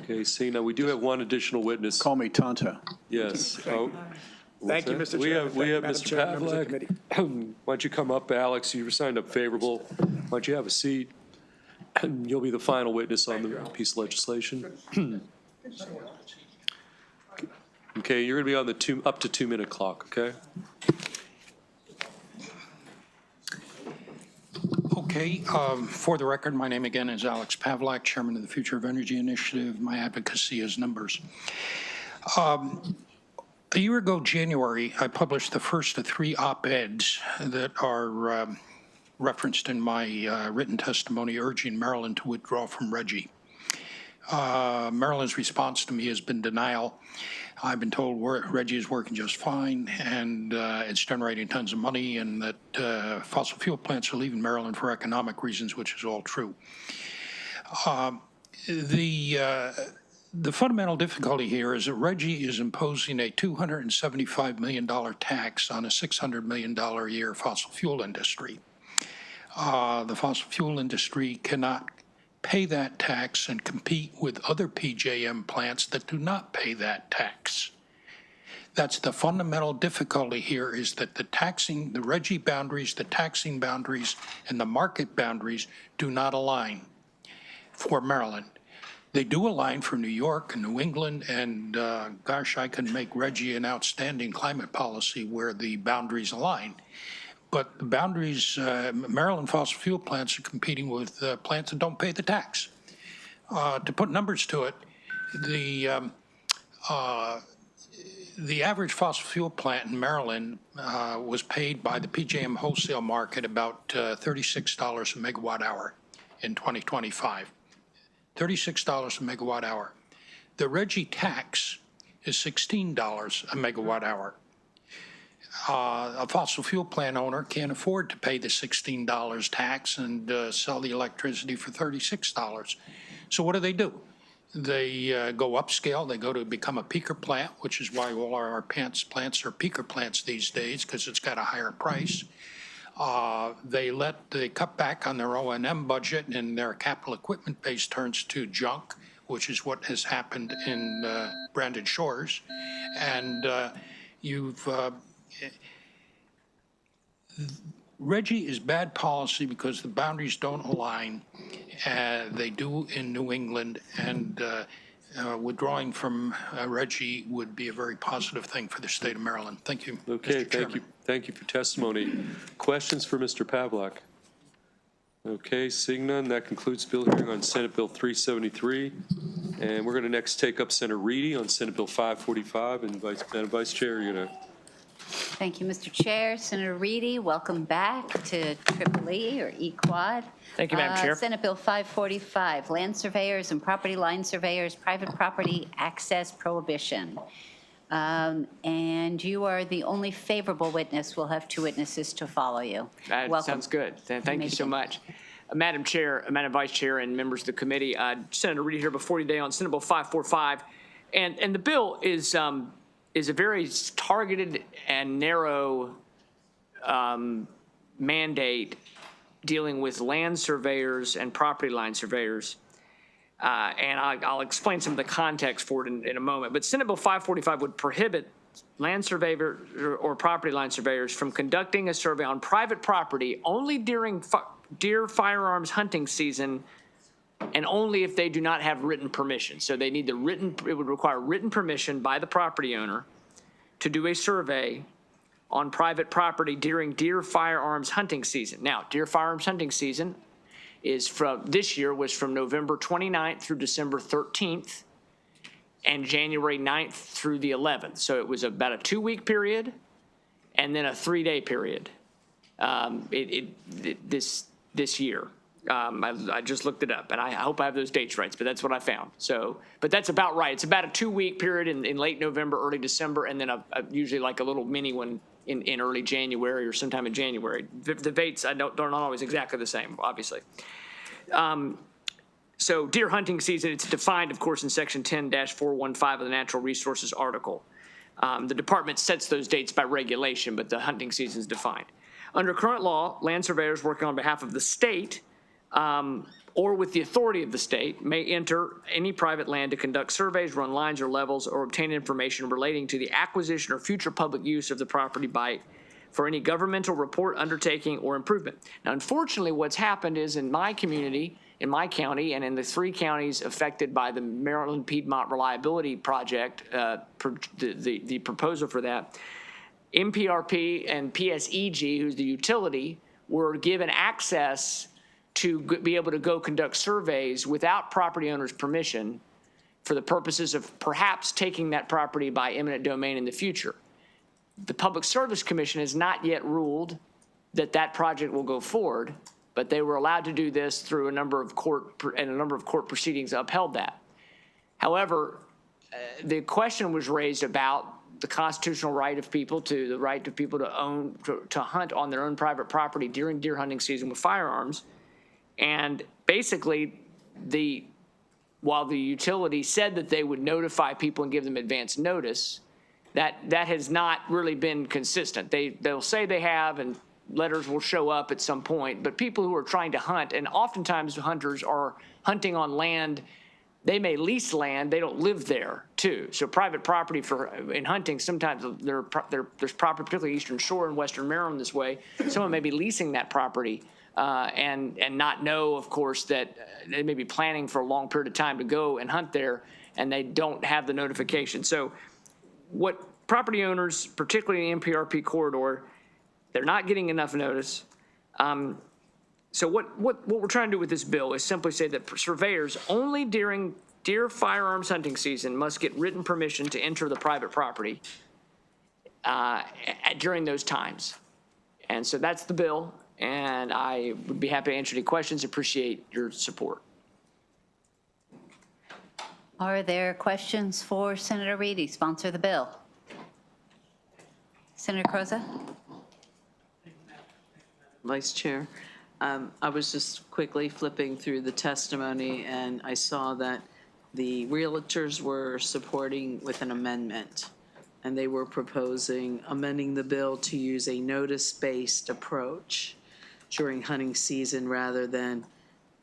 Okay, see, now we do have one additional witness. Call me Tonto. Yes. Thank you, Mr. Chair. We have Mr. Pavlik. Why don't you come up, Alex? You were signed up favorable. Why don't you have a seat? You'll be the final witness on the piece of legislation. Okay, you're going to be on the up to 2 minute clock, okay? Okay, for the record, my name again is Alex Pavlak, Chairman of the Future of Energy Initiative. My advocacy is numbers. A year ago, January, I published the first of 3 op-eds that are referenced in my written testimony urging Maryland to withdraw from RGGI. Maryland's response to me has been denial. I've been told Reggie is working just fine, and it's generating tons of money, and that fossil fuel plants are leaving Maryland for economic reasons, which is all true. The fundamental difficulty here is that Reggie is imposing a $275 million tax on a $600 million a year fossil fuel industry. The fossil fuel industry cannot pay that tax and compete with other PJM plants that do not pay that tax. That's the fundamental difficulty here, is that the Reggie boundaries, the taxing boundaries, and the market boundaries do not align for Maryland. They do align for New York and New England, and gosh, I can make Reggie an outstanding climate policy where the boundaries align. But the boundaries, Maryland fossil fuel plants are competing with plants that don't pay the tax. To put numbers to it, the average fossil fuel plant in Maryland was paid by the PJM wholesale market about $36 a megawatt hour in 2025. $36 a megawatt hour. The Reggie tax is $16 a megawatt hour. A fossil fuel plant owner can't afford to pay the $16 tax and sell the electricity for $36. So what do? They go upscale. They go to become a peaker plant, which is why all our plants are peaker plants these days, because it's got a higher price. They cut back on their O&M budget, and their capital equipment base turns to junk, which is what has happened in Brandon Shores. And Reggie is bad policy because the boundaries don't align. They do in New England, and withdrawing from Reggie would be a very positive thing for the state of Maryland. Thank you. Okay, Mr. Chairman. Thank you for testimony. Questions for Mr. Pavlak? Okay, seeing none, that concludes bill hearing on Senate Bill 373. And we're going to next take up Senator Reedy on Senate Bill 545. And Madam Vice Chair, you're going to. Thank you, Mr. Chair. Senator Reedy, welcome back to EEE or EQuad. Thank you, Madam Chair. Senate Bill 545, Land Surveyors and Property Line Surveyors, Private Property Access Prohibition. And you are the only favorable witness. We'll have two witnesses to follow you. That Welcome. sounds good. Thank you so much. Madam Chair, Madam Vice Chair, and members of the committee, Senator Reedy here before you today on Senate Bill 545. And the bill is a very targeted and narrow mandate dealing with land surveyors and property line surveyors. And I'll explain some of the context for it in a moment. But Senate Bill 545 would prohibit land surveyors or property line surveyors from conducting a survey on private property only during deer firearms hunting season, and only if they do not have written permission. So they need it would require written permission by the property owner to do a survey on private property during deer firearms hunting season. Now, deer firearms hunting season this year was from November 29th through December 13th and January 9th through the 11th. So it was about a 2-week period and then a 3-day period this year. I just looked it up, and I hope I have those dates right, but that's what I found. But that's about right. It's about a 2-week period in late November, early December, and then usually like a little mini one in early January or sometime in January. The dates are not always exactly the same, obviously. So deer hunting season, it's defined, of course, in Section 10-415 of the Natural Resources article. The department sets those dates by regulation, but the hunting season is defined. Under current law, land surveyors working on behalf of the state or with the authority of the state may enter any private land to conduct surveys, run lines or levels, or obtain information relating to the acquisition or future public use of the property for any governmental report, undertaking, or improvement. Now, unfortunately, what's happened is in my community, in my county, and in the 3 counties affected by the Maryland Piedmont Reliability Project, the proposal for that, MPRP and PSEG, who's the utility, were given access to be able to go conduct surveys without property owner's permission for the purposes of perhaps taking that property by eminent domain in the future. The Public Service Commission has not yet ruled that project will go forward, but they were allowed to do this through a number of court proceedings upheld that. However, the question was raised about the constitutional right of people to own, to hunt on their own private property during deer hunting season with firearms. And basically, while the utility said that they would notify people and give them advance notice, that has not really been consistent. They'll say they have, and letters will show up at some point, but people who are trying to hunt, and oftentimes hunters are hunting on land, they may lease land, they don't live there too. So private property in hunting, sometimes there's property, particularly Eastern Shore and Western Maryland this way, someone may be leasing that property and not know, of course, that they may be planning for a long period of time to go and hunt there, and they don't have the notification. So what property owners, particularly in the MPRP corridor, they're not getting enough notice. So what we're trying to do with this bill is simply say that surveyors only during deer firearms hunting season must get written permission to enter the private property during those times. And so that's the bill, and I would be happy to answer any questions. Appreciate your support. Are there questions for Senator Reedy, sponsor of the bill? Senator Croza? Vice Chair. I was just quickly flipping through the testimony, and I saw that the realtors were supporting with an amendment, and they were proposing amending the bill to use a notice-based approach during hunting season rather than,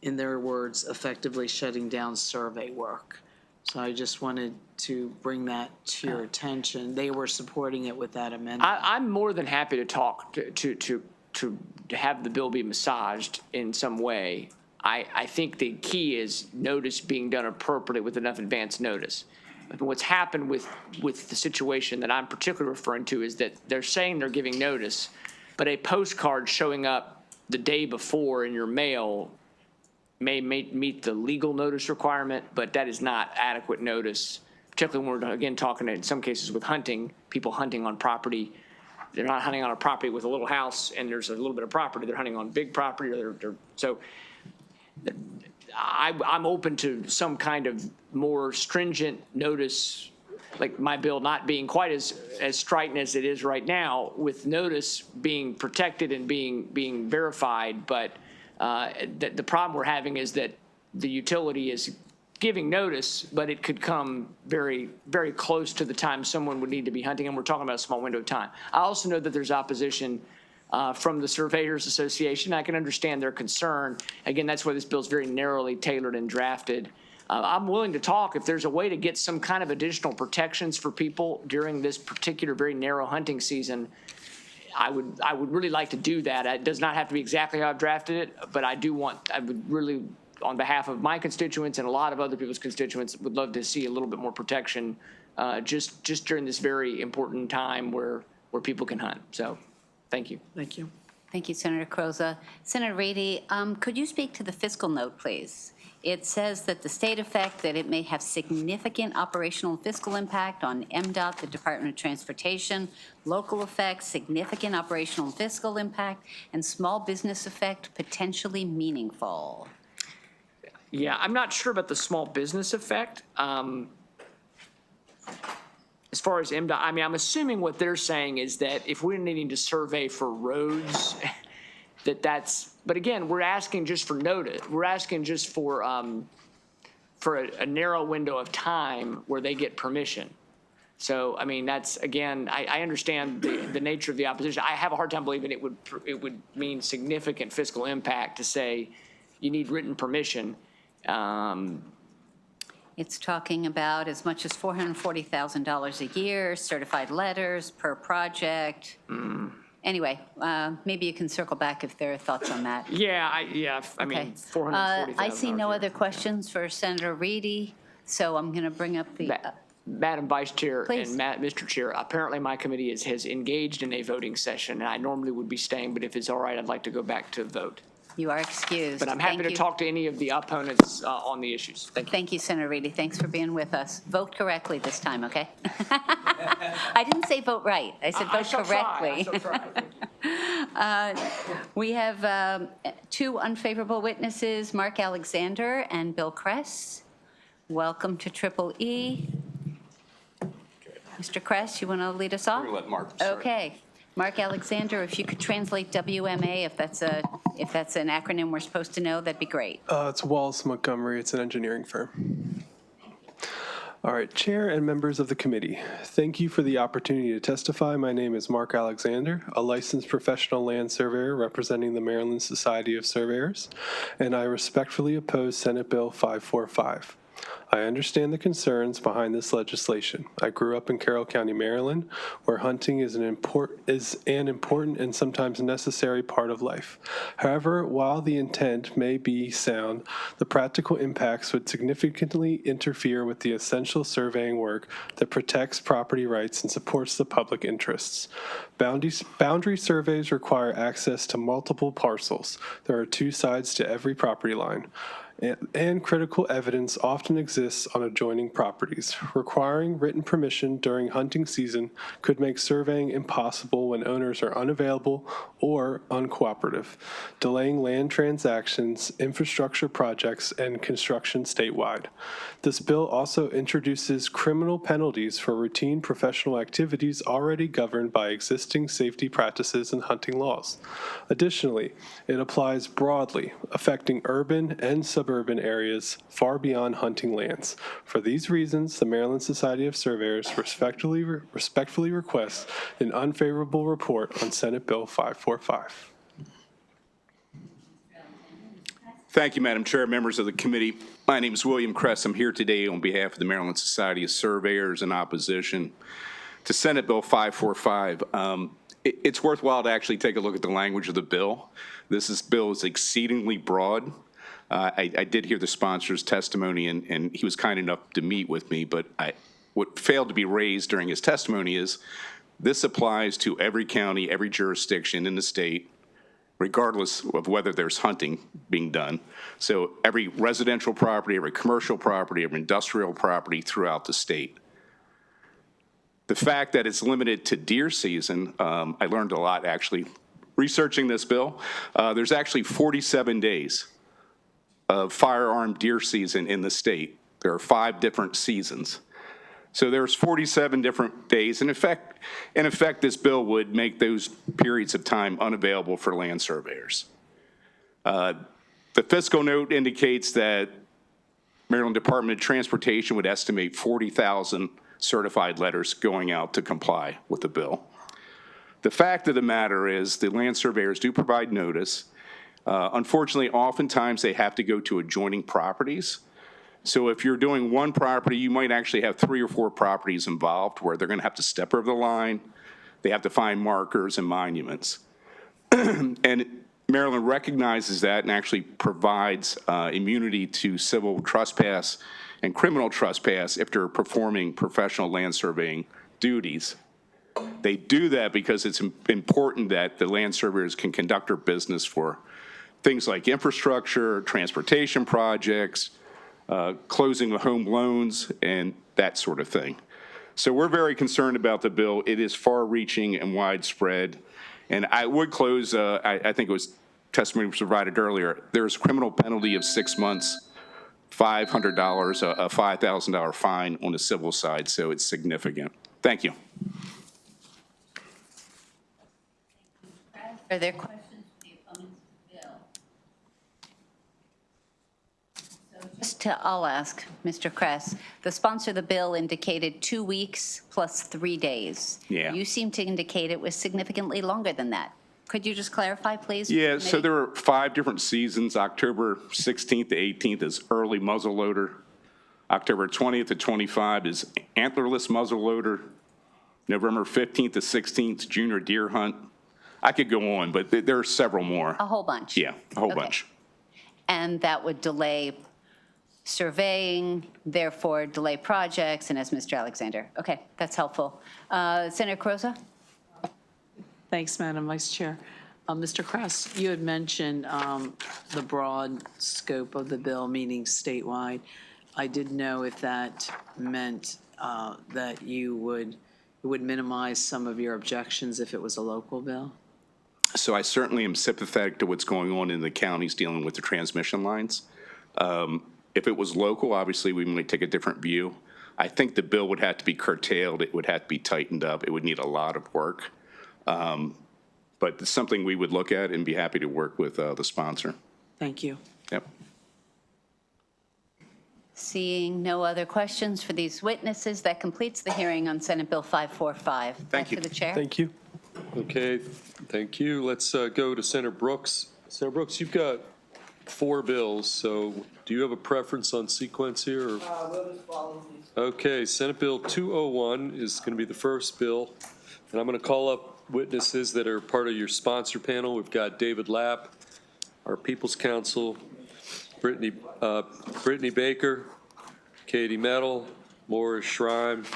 in their words, effectively shutting down survey work. So I just wanted to bring that to your attention. They were supporting it with that amendment. I'm more than happy to talk to have the bill be massaged in some way. I think the key is notice being done appropriately with enough advance notice. What's happened with the situation that I'm particularly referring to is that they're saying they're giving notice, but a postcard showing up the day before in your mail may meet the legal notice requirement, but that is not adequate notice, particularly when we're, again, talking in some cases with hunting, people hunting on property. They're not hunting on a property with a little house and there's a little bit of property. They're hunting on big property. So I'm open to some kind of more stringent notice, like my bill not being quite as strident as it is right now, with notice being protected and being verified. But the problem we're having is that the utility is giving notice, but it could come very, very close to the time someone would need to be hunting, and we're talking about a small window of time. I also know that there's opposition from the Surveyors Association. I can understand their concern. Again, that's why this bill is very narrowly tailored and drafted. I'm willing to talk if there's a way to get some kind of additional protections for people during this particular very narrow hunting season. I would really like to do that. It does not have to be exactly how I've drafted it, but I would really, on behalf of my constituents and a lot of other people's constituents, would love to see a little bit more protection just during this very important time where people can hunt. So thank you. Thank you. Thank you, Senator Croza. Senator Reedy, could you speak to the fiscal note, please? It says that the state effect that it may have significant operational and fiscal impact on MDOT, the Department of Transportation, local effects, significant operational and fiscal impact, and small business effect, potentially meaningful. Yeah, I'm not sure about the small business effect. As far as MDOT, I mean, I'm assuming what they're saying is that if we're needing to survey for roads, but again, we're asking just for notice. We're asking just for a narrow window of time where they get permission. So, I mean, that's, again, I understand the nature of the opposition. I have a hard time believing it would mean significant fiscal impact to say you need written permission. It's talking about as much as $440,000 a year, certified letters per project. Anyway, maybe you can circle back if there are thoughts on that. Yeah, I mean, $440,000. I see no other questions for Senator Reedy, so I'm going to bring up the... Madam Vice Chair Please. and Mr. Chair, apparently my committee has engaged in a voting session, and I normally would be staying, but if it's all right, I'd like to go back to vote. You are excused. But I'm happy Thank to you. talk to any of the opponents on the issues. Thank you. Thank you, Senator Reedy. Thanks for being with us. Vote correctly this time, okay? I didn't say vote right. I said vote correctly. We have two unfavorable witnesses, Mark Alexander and Bill Kress. welcome to EEE. Mr. Kress, you want to lead us off? I'm going to let Mark start. Okay. Mark Alexander, if you could translate WMA, if that's an acronym we're supposed to know, that'd be great. It's Wallace Montgomery. It's an engineering firm. All right, Chair and members of the committee, thank you for the opportunity to testify. My name is Mark Alexander, a licensed professional land surveyor representing the Maryland Society of Surveyors, and I respectfully oppose Senate Bill 545. I understand the concerns behind this legislation. I grew up in Carroll County, Maryland, where hunting is an important and sometimes necessary part of life. However, while the intent may be sound, the practical impacts would significantly interfere with the essential surveying work that protects property rights and supports the public interests. Boundary surveys require access to multiple parcels. There are two sides to every property line. And critical evidence often exists on adjoining properties. Requiring written permission during hunting season could make surveying impossible when owners are unavailable or uncooperative, delaying land transactions, infrastructure projects, and construction statewide. This bill also introduces criminal penalties for routine professional activities already governed by existing safety practices and hunting laws. Additionally, it applies broadly, affecting urban and suburban areas far beyond hunting lands. For these reasons, the Maryland Society of Surveyors respectfully requests an unfavorable report on Senate Bill 545. Thank you, Madam Chair, members of the committee. My name is William Kress. I'm here today on behalf of the Maryland Society of Surveyors in opposition to Senate Bill 545. It's worthwhile to actually take a look at the language of the bill. This bill is exceedingly broad. I did hear the sponsor's testimony, and he was kind enough to meet with me, but what failed to be raised during his testimony is this applies to every county, every jurisdiction in the state, regardless of whether there's hunting being done. So every residential property, every commercial property, every industrial property throughout the state. The fact that it's limited to deer season, I learned a lot actually researching this bill. There's actually 47 days of firearm deer season in the state. There are 5 different seasons. So there's 47 different days. In effect, this bill would make those periods of time unavailable for land surveyors. The fiscal note indicates that Maryland Department of Transportation would estimate 40,000 certified letters going out to comply with the bill. The fact of the matter is the land surveyors do provide notice. Unfortunately, oftentimes they have to go to adjoining properties. So if you're doing one property, you might actually have 3 or 4 properties involved where they're going to have to step over the line. They have to find markers and monuments. And Maryland recognizes that and actually provides immunity to civil trespass and criminal trespass if they're performing professional land surveying duties. They do that because it's important that the land surveyors can conduct their business for things like infrastructure, transportation projects, closing the home loans, and that sort of thing. So we're very concerned about the bill. It is far-reaching and widespread. And I would close, I think it was testimony was provided earlier, there's a criminal penalty of 6 months, $500, a $5,000 fine on the civil side, so it's significant. Thank you. Are there questions for the opponents of the bill? I'll ask, Mr. Kress. The sponsor of the bill indicated 2 weeks plus 3 days. Yeah. You seem to indicate it was significantly longer than that. Could you just clarify, please? Yeah, so there are 5 different seasons. October 16th to 18th is early muzzleloader. October 20th to 25 is antlerless muzzleloader. November 15th to 16th, junior deer hunt. I could go on, but there are several more. A whole bunch? Yeah, a whole bunch. And that would delay surveying, therefore delay projects, and as Mr. Alexander. Okay, that's helpful. Senator Croza? Thanks, Madam Vice Chair. Mr. Kress, you had mentioned the broad scope of the bill, meaning statewide. I didn't know if that meant that you would minimize some of your objections if it was a local bill. So I certainly am sympathetic to what's going on in the counties dealing with the transmission lines. If it was local, obviously, we might take a different view. I think the bill would have to be curtailed. It would have to be tightened up. It would need a lot of work. But it's something we would look at and be happy to work with the sponsor. Thank you. Yep. Seeing no other questions for these witnesses, that completes the hearing on Senate Bill 545. Thank you. Back to the chair. Thank you. Okay, thank you. Let's go to Senator Brooks. Senator Brooks, you've got 4 bills, so do you have a preference on sequence here? Or? We'll just follow these. Okay, Senate Bill 201 is going to be the first bill, and I'm going to call up witnesses that are part of your sponsor panel. We've got David Lapp, our People's Counsel, Brittany Baker, Katie Mettle, Morris Schreim,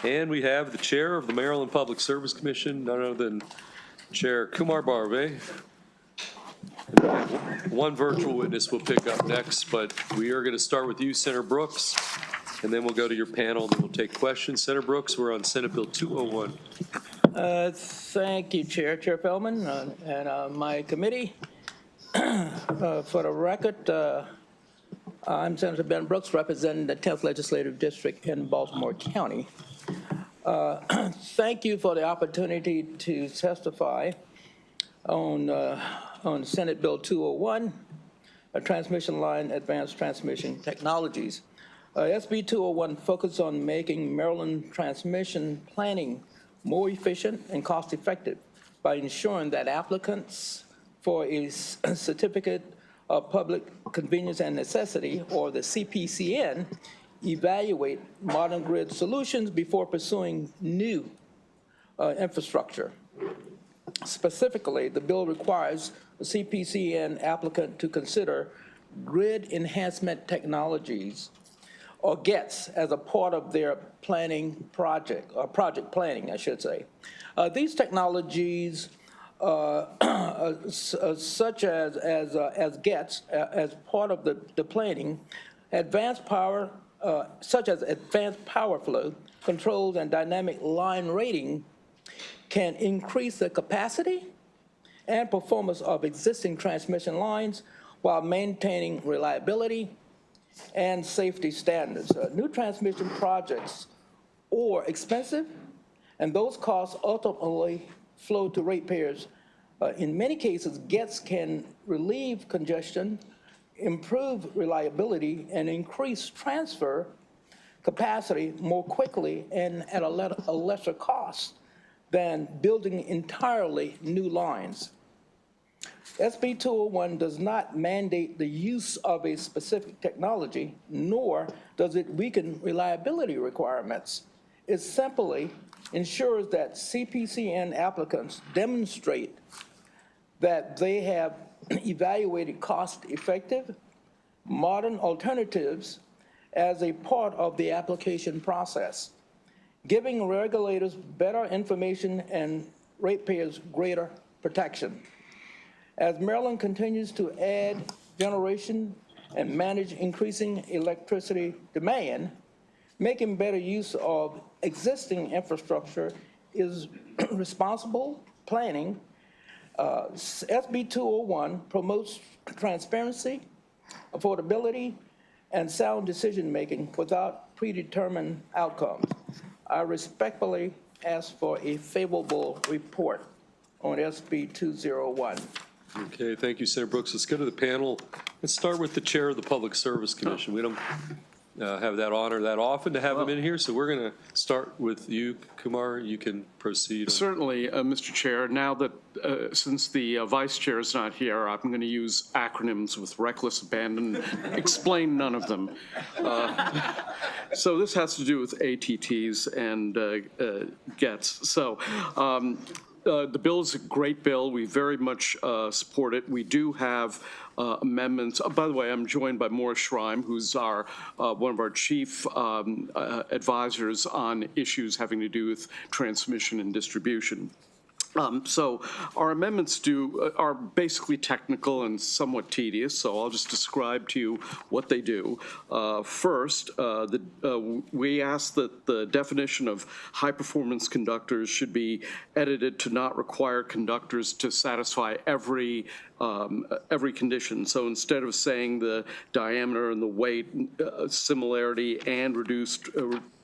and we have the chair of the Maryland Public Service Commission, none other than Chair Kumar Barve. One virtual witness will pick up next, but we are going to start with you, Senator Brooks, and then we'll go to your panel, and then we'll take questions. Senator Brooks, we're on Senate Bill 201. Thank you, Chair Feldman, and my committee. For the record, I'm Senator Ben Brooks, representing the 10th Legislative District in Baltimore County. Thank you for the opportunity to testify on Senate Bill 201, Transmission Line Advanced Transmission Technologies. SB 201 focuses on making Maryland transmission planning more efficient and cost-effective by ensuring that applicants for a Certificate of Public Convenience and Necessity, or the CPCN, evaluate modern grid solutions before pursuing new infrastructure. Specifically, the bill requires the CPCN applicant to consider grid enhancement technologies, or GETs, as a part of their planning project, or project planning, I should say. These technologies, such as GETs, as part of the planning, advanced power, such as advanced power flow controls and dynamic line rating, can increase the capacity and performance of existing transmission lines while maintaining reliability and safety standards. New transmission projects are expensive, and those costs ultimately flow to ratepayers. In many cases, GETs can relieve congestion, improve reliability, and increase transfer capacity more quickly and at a lesser cost than building entirely new lines. SB 201 does not mandate the use of a specific technology, nor does it weaken reliability requirements. It simply ensures that CPCN applicants demonstrate that they have evaluated cost-effective, modern alternatives as a part of the application process, giving regulators better information and ratepayers greater protection. As Maryland continues to add generation and manage increasing electricity demand, making better use of existing infrastructure is responsible planning. SB 201 promotes transparency, affordability, and sound decision-making without predetermined outcomes. I respectfully ask for a favorable report on SB 201. Okay, thank you, Senator Brooks. Let's go to the panel. Let's start with the chair of the Public Service Commission. We don't have that honor that often to have him in here, so we're going to start with you, Kumar. You can proceed. Certainly, Mr. Chair. Now that, since the vice chair is not here, I'm going to use acronyms with reckless abandon, explain none of them. So this has to do with ATTs and GETs. So the bill is a great bill. We very much support it. We do have amendments. By the way, I'm joined by Morris Schreim, who's our one of our chief advisors on issues having to do with transmission and distribution. So our amendments are basically technical and somewhat tedious, so I'll just describe to you what they do. First, we ask that the definition of high-performance conductors should be edited to not require conductors to satisfy every condition. So instead of saying the diameter and the weight, similarity, and reduced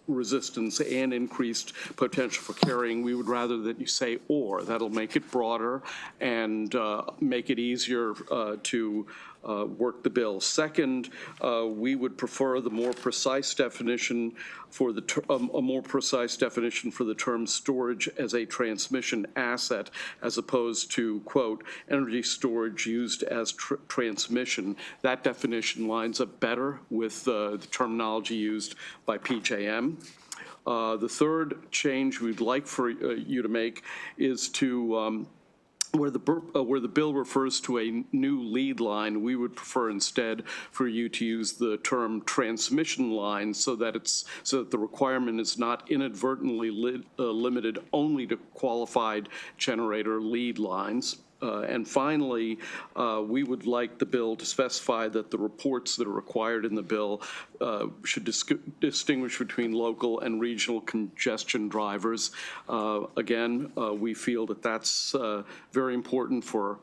resistance and increased potential for carrying, we would rather that you say or. That'll make it broader and make it easier to work the bill. Second, we would prefer the more precise definition for a more precise definition for the term storage as a transmission asset, as opposed to, quote, energy storage used as transmission. That definition lines up better with the terminology used by PJM. The third change we'd like for you to make is to where the bill refers to a new lead line, we would prefer instead for you to use the term transmission line so that the requirement is not inadvertently limited only to qualified generator lead lines. And finally, we would like the bill to specify that the reports that are required in the bill should distinguish between local and regional congestion drivers. Again, we feel that that's very important for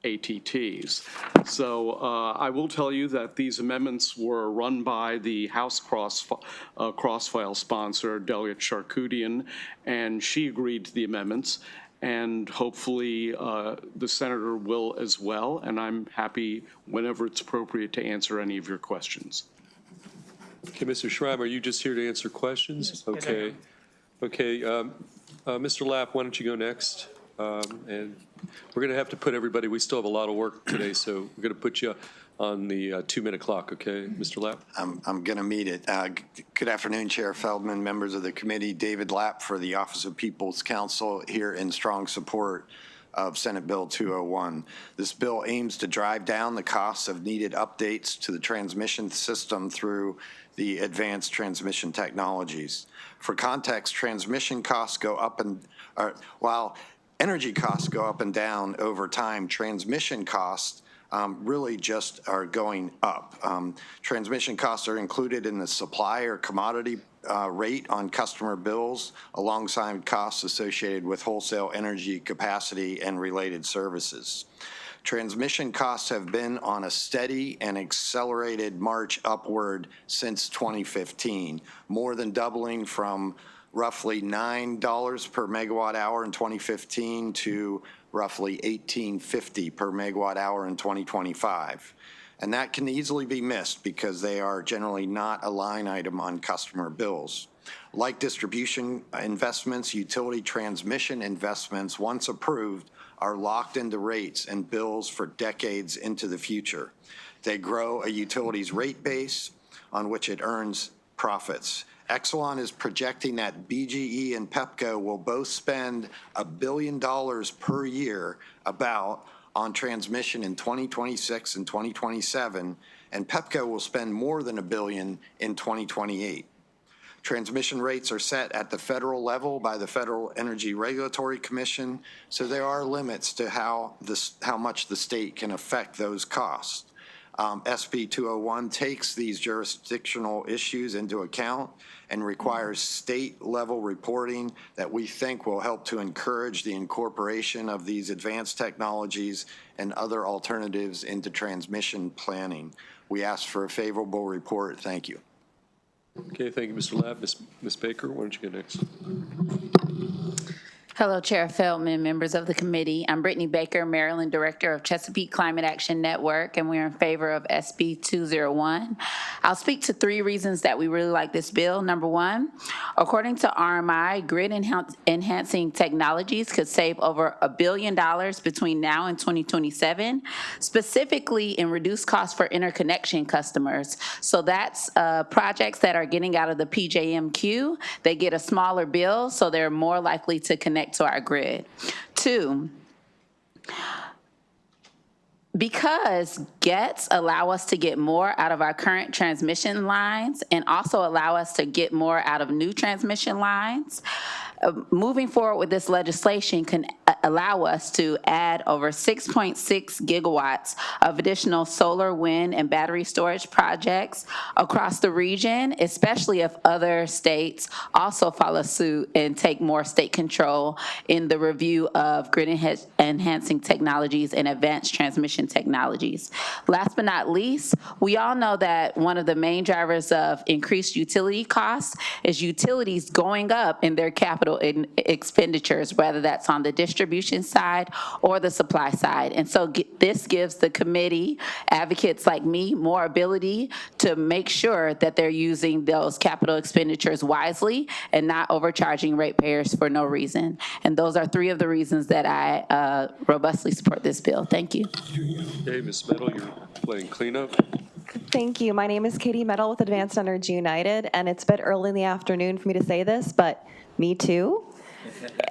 ATTs. So I will tell you that these amendments were run by the House cross-file sponsor, Delegate Charkoudian, and she agreed to the amendments. And hopefully the senator will as well, and I'm happy whenever it's appropriate to answer any of your questions. Okay, Mr. Schreiber, are you just here to answer questions? Yes. Okay. Okay, Mr. Lapp, why don't you go next? And we're going to have to put everybody, we still have a lot of work today, so we're going to put you on the 2-minute clock, okay, Mr. Lapp? I'm going to meet it. Good afternoon, Chair Feldman, members of the committee. David Lapp for the Office of People's Counsel here in strong support of Senate Bill 201. This bill aims to drive down the costs of needed updates to the transmission system through the advanced transmission technologies. For context, transmission costs go up while energy costs go up and down over time, transmission costs really just are going up. Transmission costs are included in the supply or commodity rate on customer bills alongside costs associated with wholesale energy capacity and related services. Transmission costs have been on a steady and accelerated march upward since 2015, more than doubling from roughly $9 per megawatt hour in 2015 to roughly $18.50 per megawatt hour in 2025. And that can easily be missed because they are generally not a line item on customer bills. Like distribution investments, utility transmission investments, once approved, are locked into rates and bills for decades into the future. They grow a utility's rate base on which it earns profits. Exelon is projecting that BGE and Pepco will both spend $1 billion per year on transmission in 2026 and 2027, and Pepco will spend more than $1 billion in 2028. Transmission rates are set at the federal level by the Federal Energy Regulatory Commission, so there are limits to how much the state can affect those costs. SB 201 takes these jurisdictional issues into account and requires state-level reporting that we think will help to encourage the incorporation of these advanced technologies and other alternatives into transmission planning. We ask for a favorable report. Thank you. Okay, thank you, Mr. Lapp. Ms. Baker, why don't you go next? Hello, Chair Feldman, members of the committee. I'm Brittany Baker, Maryland Director of Chesapeake Climate Action Network, and we're in favor of SB 201. I'll speak to 3 reasons that we really like this bill. Number 1, according to RMI, grid enhancing technologies could save over $1 billion between now and 2027, specifically in reduced costs for interconnection customers. So that's projects that are getting out of the PJM queue. They get a smaller bill, so they're more likely to connect to our grid. 2, because GETs allow us to get more out of our current transmission lines and also allow us to get more out of new transmission lines, moving forward with this legislation can allow us to add over 6.6 gigawatts of additional solar, wind, and battery storage projects across the region, especially if other states also follow suit and take more state control in the review of grid-enhancing technologies and advanced transmission technologies. Last but not least, we all know that one of the main drivers of increased utility costs is utilities going up in their capital expenditures, whether that's on the distribution side or the supply side. And so this gives the committee, advocates like me, more ability to make sure that they're using those capital expenditures wisely and not overcharging ratepayers for no reason. And those are three of the reasons that I robustly support this bill. Thank you. Okay, Ms. Meadow, you're playing cleanup. Thank you. My name is Katie Meadow with Advanced Energy United, and it's a bit early in the afternoon for me to say this, but me too.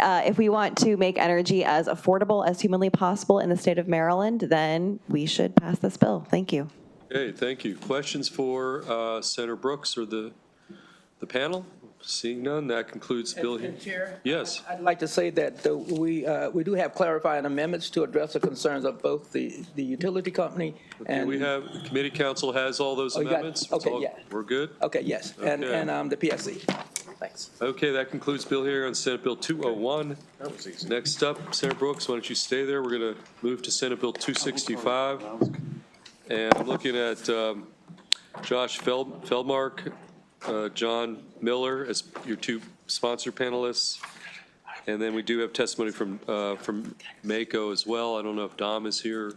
If we want to make energy as affordable as humanly possible in the state of Maryland, then we should pass this bill. Thank you. Okay, thank you. Questions for Senator Brooks or the panel? Seeing none, that concludes Bill here. Chair? Yes. I'd like to say that we do have clarifying amendments to address the concerns of both the utility company and. We have, the committee council has all those amendments? Okay, yeah. We're good? Okay, yes, and the PSC. Thanks. Okay, that concludes Bill here on Senate Bill 201. Next up, Senator Brooks, why don't you stay there? We're going to move to Senate Bill 265. And I'm looking at Josh Feldmark, John Miller as your two sponsor panelists. And then we do have testimony from Mako as well. I don't know if Dom is here,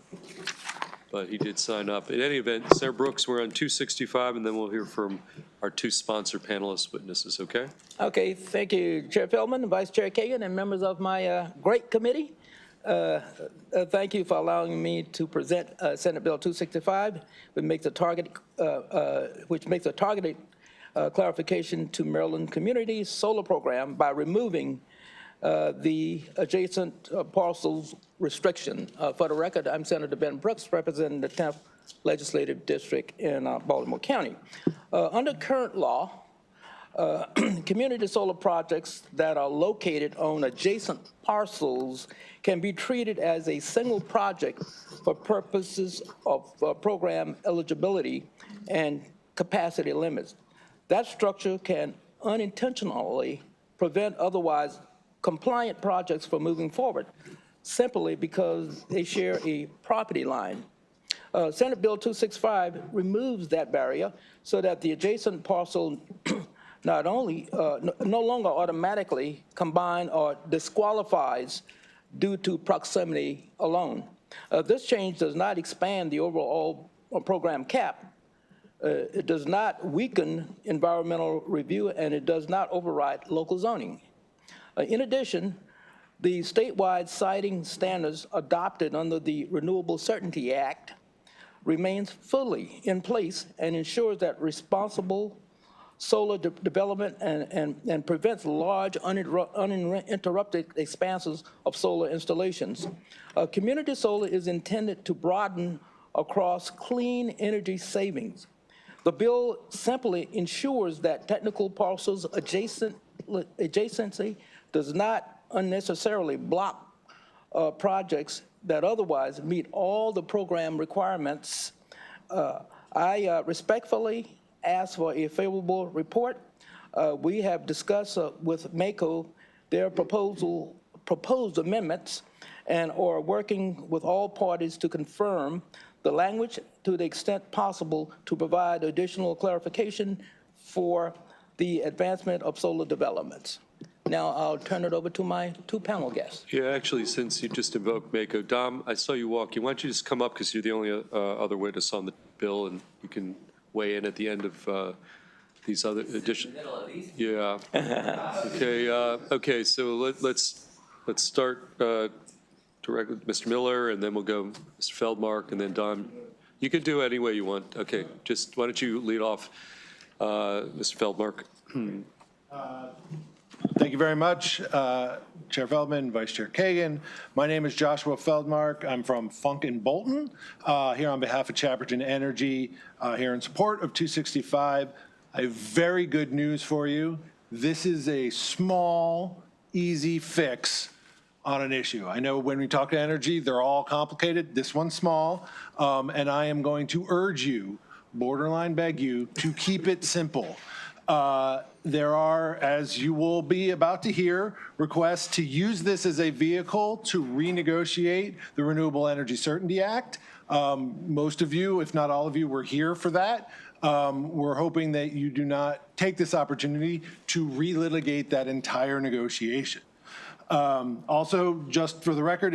but he did sign up. In any event, Senator Brooks, we're on 265, and then we'll hear from our two sponsor panelist witnesses, okay? Okay, thank you, Chair Feldman, Vice Chair Kagan, and members of my great committee. Thank you for allowing me to present Senate Bill 265, which makes a targeted clarification to Maryland Community Solar Program by removing the adjacent parcels restriction. For the record, I'm Senator Ben Brooks, representing the 10th Legislative District in Baltimore County. Under current law, community solar projects that are located on adjacent parcels can be treated as a single project for purposes of program eligibility and capacity limits. That structure can unintentionally prevent otherwise compliant projects from moving forward, simply because they share a property line. Senate Bill 265 removes that barrier so that the adjacent parcel not only no longer automatically combine or disqualifies due to proximity alone. This change does not expand the overall program cap. It does not weaken environmental review, and it does not override local zoning. In addition, the statewide siting standards adopted under the Renewable Certainty Act remains fully in place and ensures that responsible solar development and prevents large uninterrupted expanses of solar installations. Community solar is intended to broaden across clean energy savings. The bill simply ensures that technical parcels adjacency does not unnecessarily block projects that otherwise meet all the program requirements. I respectfully ask for a favorable report. We have discussed with Mako their proposed amendments and are working with all parties to confirm the language to the extent possible to provide additional clarification for the advancement of solar developments. Now I'll turn it over to my two panel guests. Yeah, actually, since you just invoked Mako, Dom, I saw you walking. Why don't you just come up, because you're the only other witness on the bill, and you can weigh in at the end of these other additions. Yeah. Okay. Okay. So let's start directly with Mr. Miller, and then we'll go Mr. Feldmark, and then Don. You can do it any way you want. Okay. Just why don't you lead off, Mr. Feldmark? Thank you very much, Chair Feldman, Vice Chair Kagan. My name is Joshua Feldmark. I'm from Funk and Bolton, here on behalf of Chaperton Energy, here in support of 265. I have very good news for you. This is a small, easy fix on an issue. I know when we talk to energy, they're all complicated. This one's small, and I am going to urge you, borderline beg you, to keep it simple. There are, as you will be about to hear, requests to use this as a vehicle to renegotiate the Renewable Energy Certainty Act. Most of you, if not all of you, were here for that. We're hoping that you do not take this opportunity to relitigate that entire negotiation. Also, just for the record,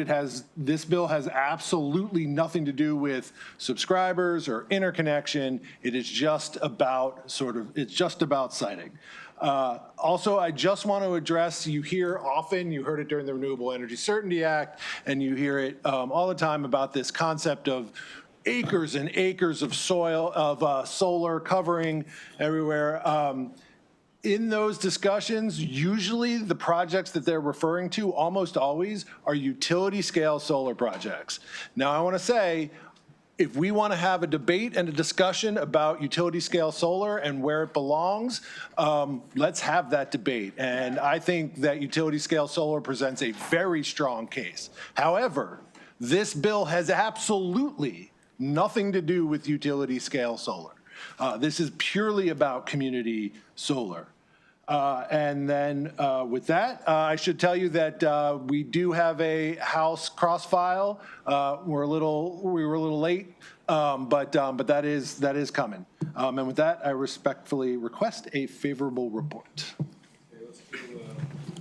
this bill has absolutely nothing to do with subscribers or interconnection. It is just about siting. Also, I just want to address, you hear often, you heard it during the Renewable Energy Certainty Act, and you hear it all the time about this concept of acres and acres of solar covering everywhere. In those discussions, usually the projects that they're referring to almost always are utility scale solar projects. Now, I want to say, if we want to have a debate and a discussion about utility scale solar and where it belongs, let's have that debate. And I think that utility scale solar presents a very strong case. However, this bill has absolutely nothing to do with utility scale solar. This is purely about community solar. And then with that, I should tell you that we do have a House cross-file. We were a little late, but that is coming. And with that, I respectfully request a favorable report. Okay, let's do,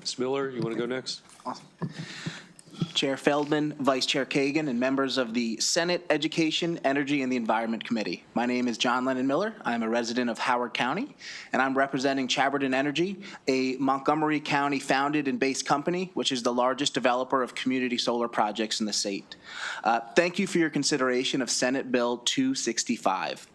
Ms. Miller, you want to go next? Awesome. Chair Feldman, Vice Chair Kagan, and members of the Senate Education, Energy, and the Environment Committee. My name is John Lennon Miller. I'm a resident of Howard County, and I'm representing Chaberton Energy, a Montgomery County founded and based company, which is the largest developer of community solar projects in the state. Thank you for your consideration of Senate Bill 265.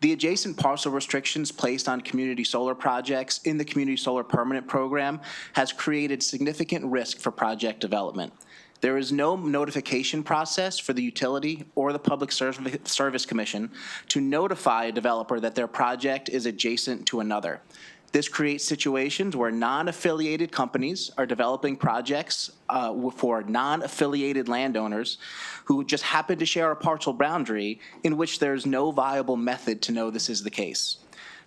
The adjacent parcel restrictions placed on community solar projects in the Community Solar Permanent Program has created significant risk for project development. There is no notification process for the utility or the Public Service Commission to notify a developer that their project is adjacent to another. This creates situations where non-affiliated companies are developing projects for non-affiliated landowners who just happen to share a parcel boundary in which there's no viable method to know this is the case.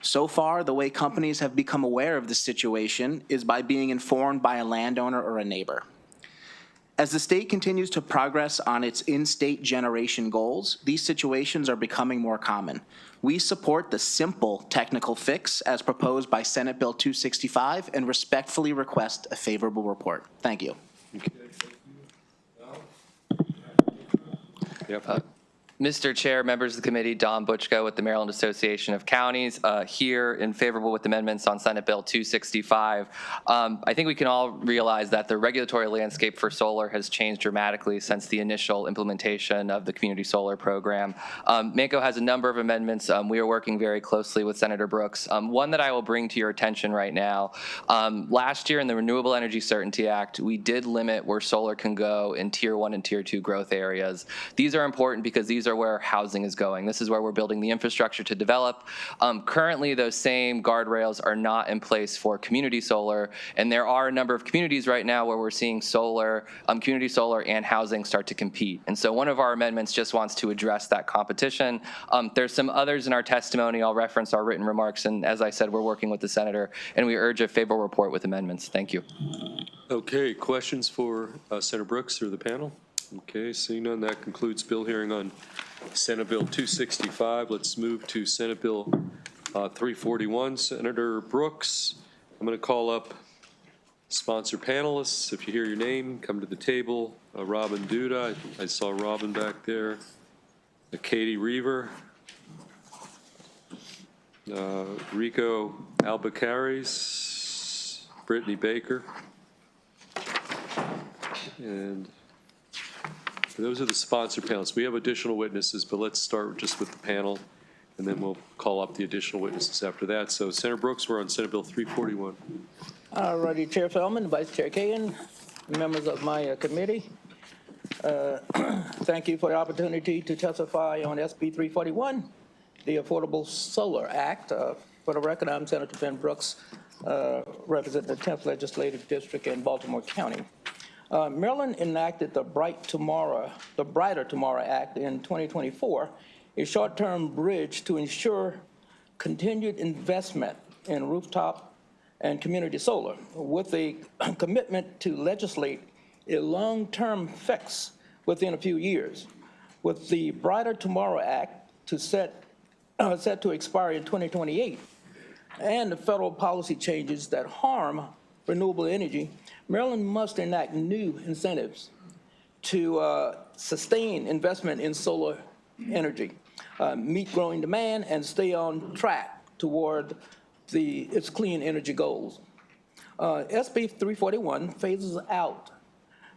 So far, the way companies have become aware of this situation is by being informed by a landowner or a neighbor. As the state continues to progress on its in-state generation goals, these situations are becoming more common. We support the simple technical fix as proposed by Senate Bill 265 and respectfully request a favorable report. Thank you. Mr. Chair, members of the committee, Don Butchko with the Maryland Association of Counties, here in favorable with amendments on Senate Bill 265. I think we can all realize that the regulatory landscape for solar has changed dramatically since the initial implementation of the community solar program. MACO has a number of amendments. We are working very closely with Senator Brooks. One that I will bring to your attention right now. Last year in the Renewable Energy Certainty Act, we did limit where solar can go in Tier 1 and Tier 2 growth areas. These are important because these are where housing is going. This is where we're building the infrastructure to develop. Currently, those same guardrails are not in place for community solar, and there are a number of communities right now where we're seeing solar, community solar and housing start to compete. And so one of our amendments just wants to address that competition. There's some others in our testimony. I'll reference our written remarks, and as I said, we're working with the senator, and we urge a favorable report with amendments. Thank you. Okay, questions for Senator Brooks or the panel? Okay, seeing none, that concludes bill hearing on Senate Bill 265. Let's move to Senate Bill 341. Senator Brooks, I'm going to call up sponsor panelists. If you hear your name, come to the table. Robin Duda, I saw Robin back there. Katie Reaver. Rico Albucaris. Brittany Baker. And those are the sponsor panelists. We have additional witnesses, but let's start just with the panel, and then we'll call up the additional witnesses after that. So, Senator Brooks, we're on Senate Bill 341. All righty, Chair Feldman, Vice Chair Kagan, members of my committee. Thank you for the opportunity to testify on SB 341, the Affordable Solar Act. For the record, I'm Senator Ben Brooks, representing the 10th Legislative District in Baltimore County. Maryland enacted the Brighter Tomorrow Act in 2024, a short-term bridge to ensure continued investment in rooftop and community solar, with a commitment to legislate a long-term fix within a few years. With the Brighter Tomorrow Act set to expire in 2028, and the federal policy changes that harm renewable energy, Maryland must enact new incentives to sustain investment in solar energy, meet growing demand, and stay on track toward its clean energy goals. SB 341 phases out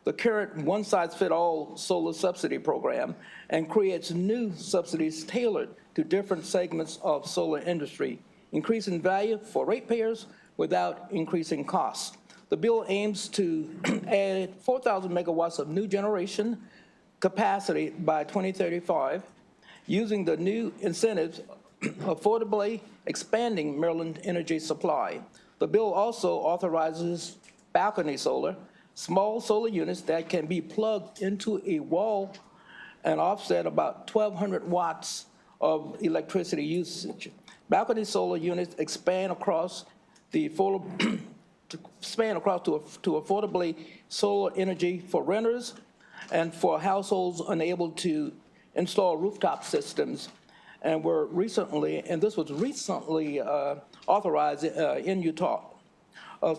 the current one-size-fits-all solar subsidy program and creates new subsidies tailored to different segments of solar industry, increasing value for ratepayers without increasing costs. The bill aims to add 4,000 megawatts of new generation capacity by 2035, using the new incentives affordably expanding Maryland energy supply. The bill also authorizes balcony solar, small solar units that can be plugged into a wall and offset about 1,200 watts of electricity usage. Balcony solar units expand across to affordably solar energy for renters and for households unable to install rooftop systems, and this was recently authorized in Utah.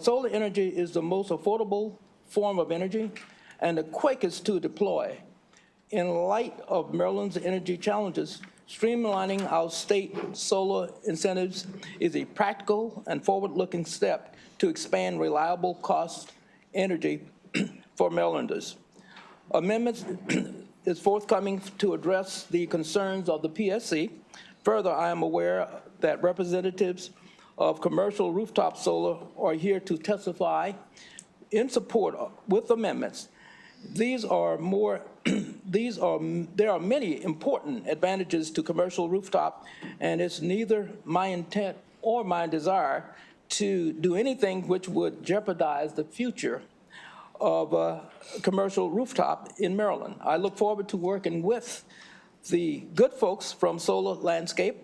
Solar energy is the most affordable form of energy and the quickest to deploy. In light of Maryland's energy challenges, streamlining our state solar incentives is a practical and forward-looking step to expand reliable cost energy for Marylanders. Amendments is forthcoming to address the concerns of the PSC. Further, I am aware that representatives of commercial rooftop solar are here to testify in support with amendments. There are many important advantages to commercial rooftop, and it's neither my intent or my desire to do anything which would jeopardize the future of commercial rooftop in Maryland. I look forward to working with the good folks from Solar Landscape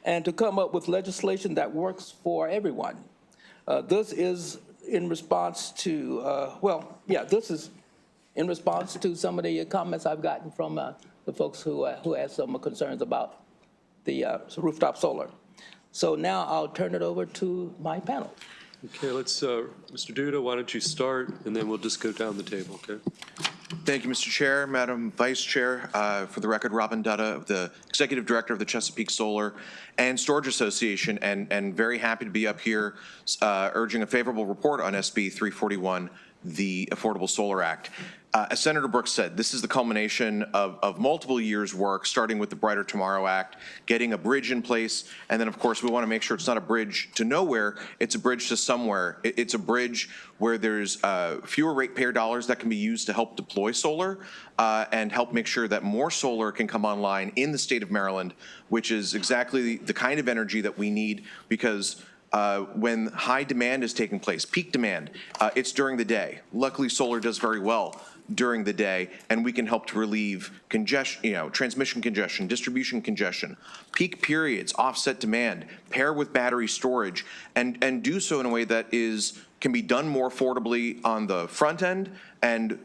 and to come up with legislation that works for everyone. This is in response to, this is in response to some of the comments I've gotten from the folks who had some concerns about the rooftop solar. So now I'll turn it over to my panel. Okay, let's, Mr. Duda, why don't you start, and then we'll just go down the table, okay? Thank you, Mr. Chair, Madam Vice Chair. For the record, Robin Dutta, the Executive Director of the Chesapeake Solar and Storage Association, and very happy to be up here urging a favorable report on SB 341, the Affordable Solar Act. As Senator Brooks said, this is the culmination of multiple years' work, starting with the Brighter Tomorrow Act, getting a bridge in place, and then, of course, we want to make sure it's not a bridge to nowhere, it's a bridge to somewhere. It's a bridge where there's fewer ratepayer dollars that can be used to help deploy solar and help make sure that more solar can come online in the state of Maryland, which is exactly the kind of energy that we need, because when high demand is taking place, peak demand, it's during the day. Luckily, solar does very well during the day, and we can help to relieve congestion, transmission congestion, distribution congestion, peak periods, offset demand, pair with battery storage, and do so in a way that can be done more affordably on the front end, and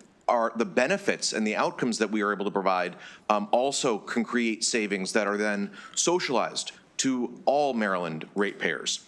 the benefits and the outcomes that we are able to provide also can create savings that are then socialized to all Maryland ratepayers.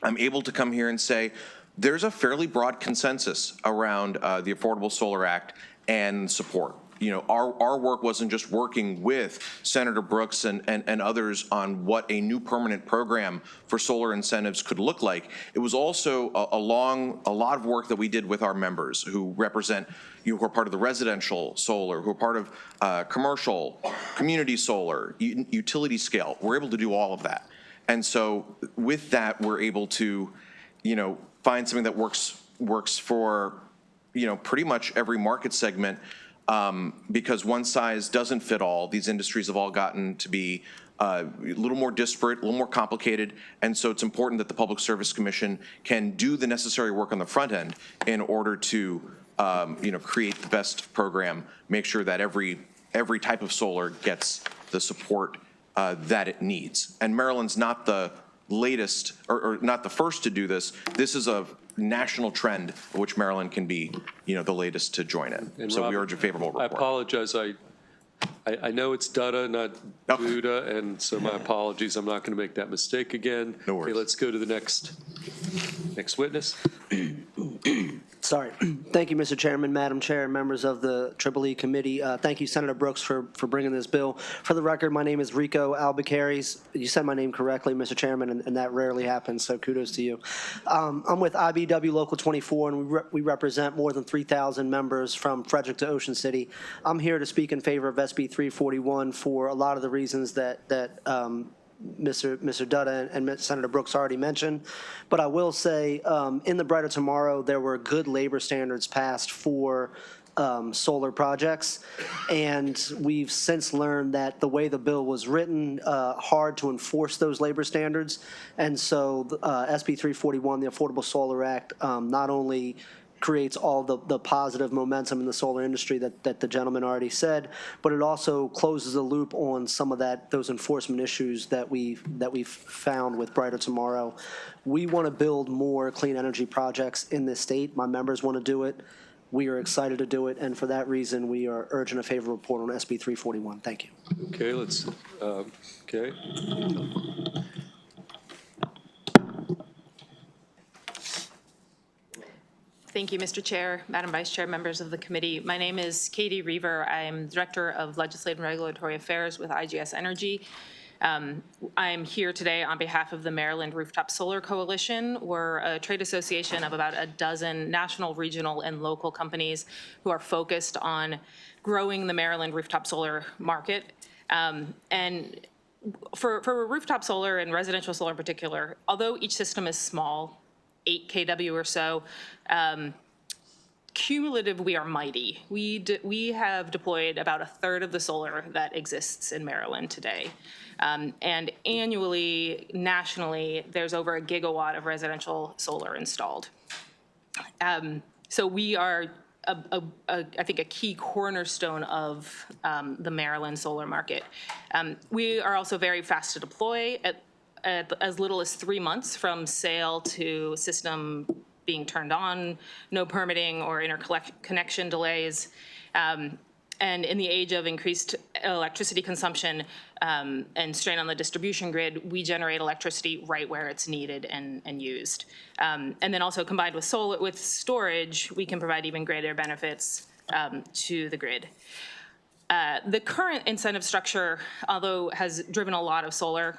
I'm able to come here and say there's a fairly broad consensus around the Affordable Solar Act and support. Our work wasn't just working with Senator Brooks and others on what a new permanent program for solar incentives could look like. It was also a lot of work that we did with our members who represent, who are part of the residential solar, who are part of commercial, community solar, utility scale. We're able to do all of that. And so with that, we're able to, find something that works for, pretty much every market segment, because one size doesn't fit all. These industries have all gotten to be a little more disparate, a little more complicated, and so it's important that the Public Service Commission can do the necessary work on the front end in order to create the best program, make sure that every type of solar gets the support that it needs. And Maryland's not the latest or not the first to do this. This is a national trend which Maryland can be, the latest to join in. And so Rob, we urge a favorable report. I apologize. I know it's Dutta, not Duda, and so my apologies. I'm not going to make that mistake again. No worries. Okay, let's go to the next witness. Sorry. Thank you, Mr. Chairman, Madam Chair, and members of the EEE Committee. Thank you, Senator Brooks, for bringing this bill. For the record, my name is Rico Albuquerque. You said my name correctly, Mr. Chairman, and that rarely happens, so kudos to you. I'm with IBW Local 24, and we represent more than 3,000 members from Frederick to Ocean City. I'm here to speak in favor of SB 341 for a lot of the reasons that Mr. Dutta and Senator Brooks already mentioned. But I will say, in the Brighter Tomorrow, there were good labor standards passed for solar projects. And we've since learned that the way the bill was written, hard to enforce those labor standards. And so SB 341, the Affordable Solar Act, not only creates all the positive momentum in the solar industry that the gentleman already said, but it also closes the loop on some of those enforcement issues that we've found with Brighter Tomorrow. We want to build more clean energy projects in this state. My members want to do it. We are excited to do it, and for that reason, we are urging a favorable report on SB 341. Thank you. Okay, let's. Okay. Thank you, Mr. Chair, Madam Vice Chair, members of the committee. My name is Katie Reaver. I'm Director of Legislative and Regulatory Affairs with IGS Energy. I'm here today on behalf of the Maryland Rooftop Solar Coalition. We're a trade association of about a dozen national, regional, and local companies who are focused on growing the Maryland rooftop solar market. And for rooftop solar and residential solar in particular, although each system is small, 8 kW or so, cumulative, we are mighty. We have deployed about a third of the solar that exists in Maryland today. And annually, nationally, there's over a gigawatt of residential solar installed. So we are, I think, a key cornerstone of the Maryland solar market. We are also very fast to deploy at as little as 3 months from sale to system being turned on, no permitting or interconnection delays. And in the age of increased electricity consumption and strain on the distribution grid, we generate electricity right where it's needed and used. And then also combined with storage, we can provide even greater benefits to the grid. The current incentive structure, although has driven a lot of solar,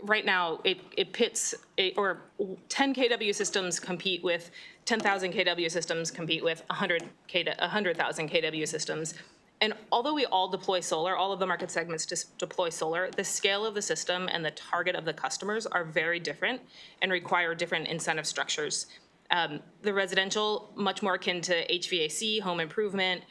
right now, it pits, or 10 kW systems compete with 10,000 kW systems compete with 100,000 kW systems. And although we all deploy solar, all of the market segments deploy solar, the scale of the system and the target of the customers are very different and require different incentive structures. The residential, much more akin to HVAC, home improvement,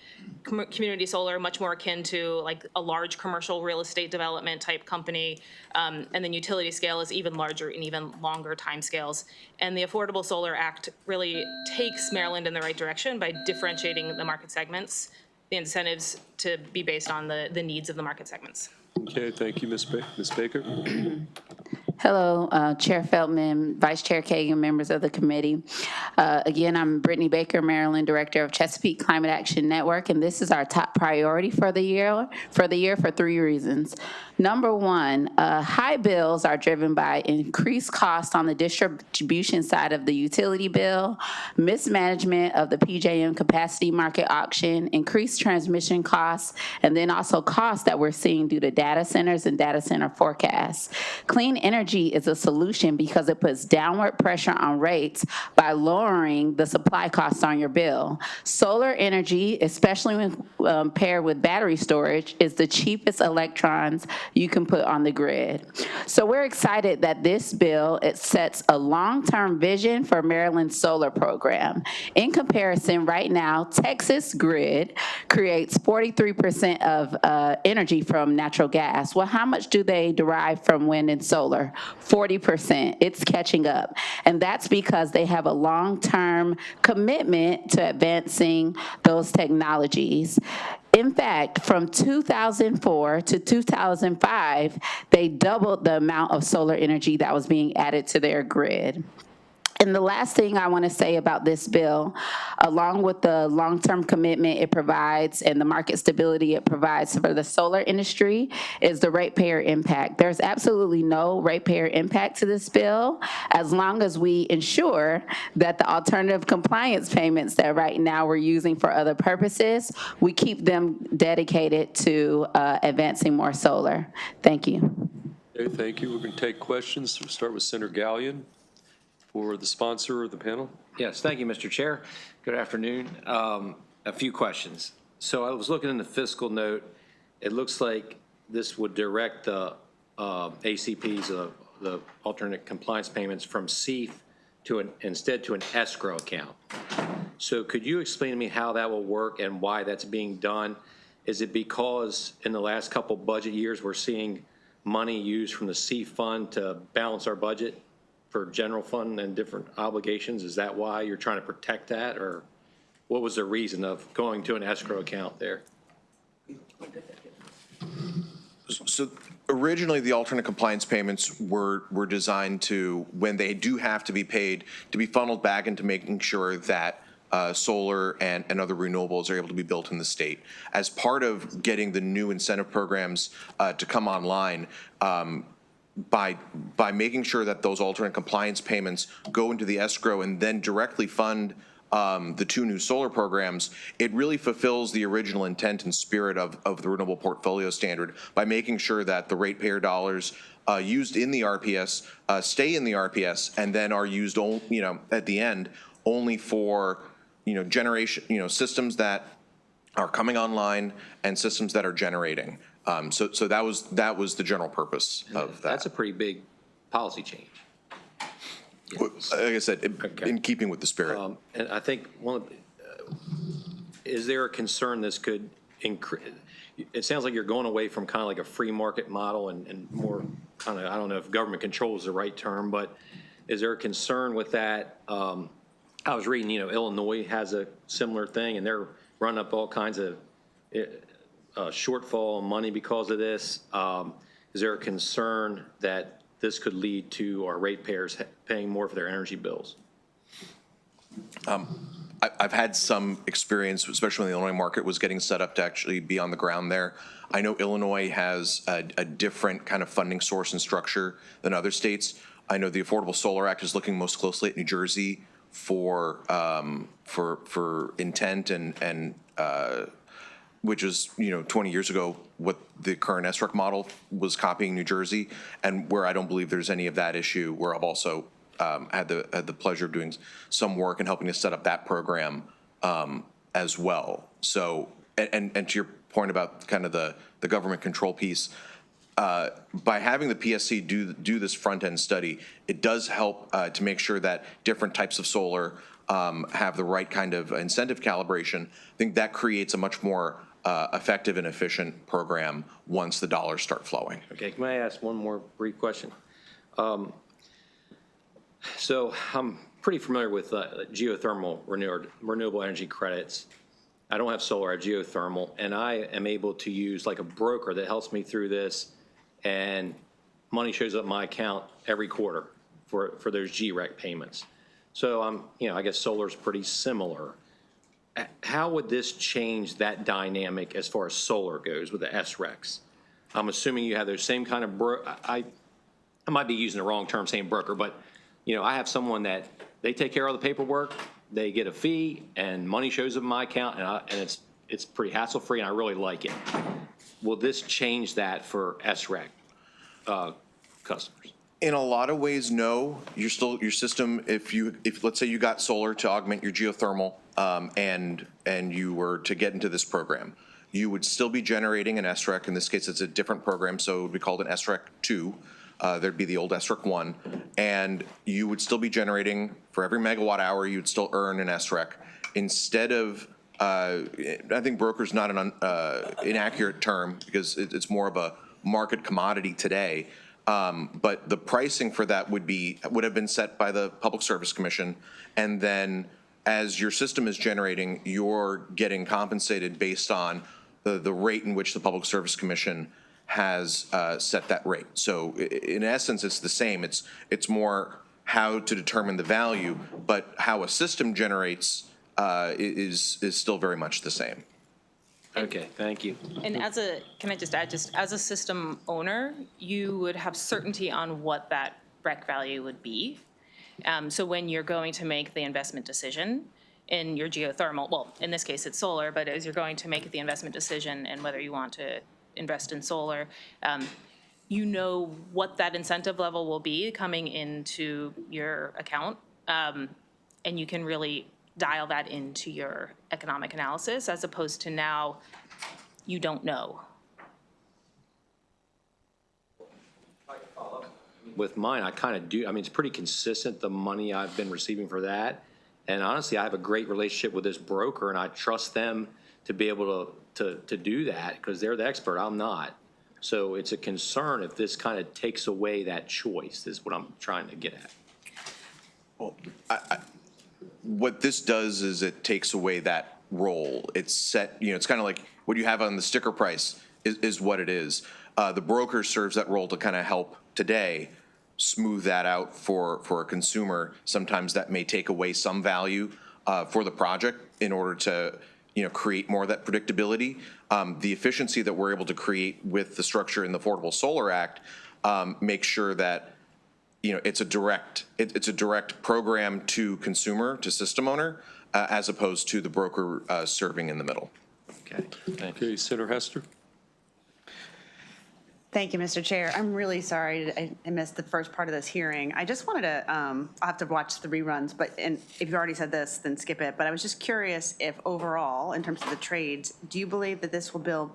community solar, much more akin to like a large commercial real estate development type company, and then utility scale is even larger and even longer timescales. And the Affordable Solar Act really takes Maryland in the right direction by differentiating the market segments, the incentives to be based on the needs of the market segments. Okay, thank you, Ms. Baker. Hello, Chair Feldman, Vice Chair Kagan, members of the committee. Again, I'm Brittany Baker, Maryland Director of Chesapeake Climate Action Network, and this is our top priority for the year for 3 reasons. Number one, high bills are driven by increased costs on the distribution side of the utility bill, mismanagement of the PJM capacity market auction, increased transmission costs, and then also costs that we're seeing due to data centers and data center forecasts. Clean energy is a solution because it puts downward pressure on rates by lowering the supply costs on your bill. Solar energy, especially when paired with battery storage, is the cheapest electrons you can put on the grid. So we're excited that this bill, it sets a long-term vision for Maryland's solar program. In comparison, right now, Texas grid creates 43% of energy from natural gas. Well, how much do they derive from wind and solar? 40%. It's catching up. And that's because they have a long-term commitment to advancing those technologies. In fact, from 2004 to 2005, they doubled the amount of solar energy that was being added to their grid. And the last thing I want to say about this bill, along with the long-term commitment it provides and the market stability it provides for the solar industry, is the ratepayer impact. There's absolutely no ratepayer impact to this bill as long as we ensure that the alternative compliance payments that right now we're using for other purposes, we keep them dedicated to advancing more solar. Thank you. Okay, thank you. We're going to take questions. We'll start with Senator Gallion for the sponsor of the panel. Yes, thank you, Mr. Chair. Good afternoon. A few questions. So I was looking in the fiscal note. It looks like this would direct the ACPs, the alternate compliance payments, from CEF to instead to an escrow account. So could you explain to me how that will work and why that's being done? Is it because in the last couple budget years we're seeing money used from the CEF fund to balance our budget for general fund and different obligations? Is that why you're trying to protect that, or what was the reason of going to an escrow account there? So originally, the alternate compliance payments were designed to, when they do have to be paid, to be funneled back into making sure that solar and other renewables are able to be built in the state. As part of getting the new incentive programs to come online, by making sure that those alternate compliance payments go into the escrow and then directly fund the two new solar programs, it really fulfills the original intent and spirit of the Renewable Portfolio Standard by making sure that the ratepayer dollars used in the RPS stay in the RPS and then are used, at the end only for generation, systems that are coming online and systems that are generating. So that was the general purpose of that. That's a pretty big policy change. Like I said, in keeping with the spirit. And I think is there a concern this could increase? It sounds like you're going away from kind of like a free market model and more kind of, I don't know if government control is the right term, but is there a concern with that? I was reading, Illinois has a similar thing, and they're running up all kinds of shortfall money because of this. Is there a concern that this could lead to our ratepayers paying more for their energy bills? I've had some experience, especially when the Illinois market was getting set up to actually be on the ground there. I know Illinois has a different kind of funding source and structure than other states. I know the Affordable Solar Act is looking most closely at New Jersey for intent and which is 20 years ago what the current SREC model was copying New Jersey, and where I don't believe there's any of that issue. Where I've also had the pleasure of doing some work and helping to set up that program as well. So and to your point about kind of the government control piece. By having the PSC do this front-end study, it does help to make sure that different types of solar have the right kind of incentive calibration. I think that creates a much more effective and efficient program once the dollars start flowing. Okay, can I ask one more brief question? So I'm pretty familiar with geothermal renewable energy credits. I don't have solar, I have geothermal, and I am able to use like a broker that helps me through this, and money shows up in my account every quarter for those GREC payments. So I guess solar's pretty similar. How would this change that dynamic as far as solar goes with the SRECs? I'm assuming you have those same kind of I might be using the wrong term saying broker, but I have someone that they take care of the paperwork, they get a fee, and money shows up in my account, and it's pretty hassle-free, and I really like it. Will this change that for SREC customers? In a lot of ways, no. Your system, if let's say you got solar to augment your geothermal, and you were to get into this program, you would still be generating an SREC. In this case, it's a different program, so it would be called an SREC 2. There'd be the old SREC 1, and you would still be generating for every megawatt hour. You'd still earn an SREC instead of I think broker's not an inaccurate term because it's more of a market commodity today. But the pricing for that would have been set by the Public Service Commission, and then as your system is generating, you're getting compensated based on the rate in which the Public Service Commission has set that rate. So in essence, it's the same. It's more how to determine the value, but how a system generates is still very much the same. Okay, thank you. And can I just add, just as a system owner, you would have certainty on what that rec value would be. So when you're going to make the investment decision in your geothermal, well, in this case it's solar, but as you're going to make the investment decision and whether you want to invest in solar, you know what that incentive level will be coming into your account, and you can really dial that into your economic analysis, as opposed to now you don't know. With mine, I kind of do. I mean, it's pretty consistent, the money I've been receiving for that. And honestly, I have a great relationship with this broker, and I trust them to be able to do that because they're the expert. I'm not. So it's a concern if this kind of takes away that choice, is what I'm trying to get at. Well, what this does is it takes away that role. It's set, it's kind of like what you have on the sticker price is what it is. The broker serves that role to kind of help today smooth that out for a consumer. Sometimes that may take away some value for the project in order to create more of that predictability. The efficiency that we're able to create with the structure in the Affordable Solar Act makes sure that it's a direct program to consumer, to system owner, as opposed to the broker serving in the middle. Okay, thank you. Okay, Senator Hester. Thank you, Mr. Chair. I'm really sorry I missed the first part of this hearing. I just wanted to, I'll have to watch the reruns, and if you already said this, then skip it. But I was just curious if overall, in terms of the trades, do you believe that this will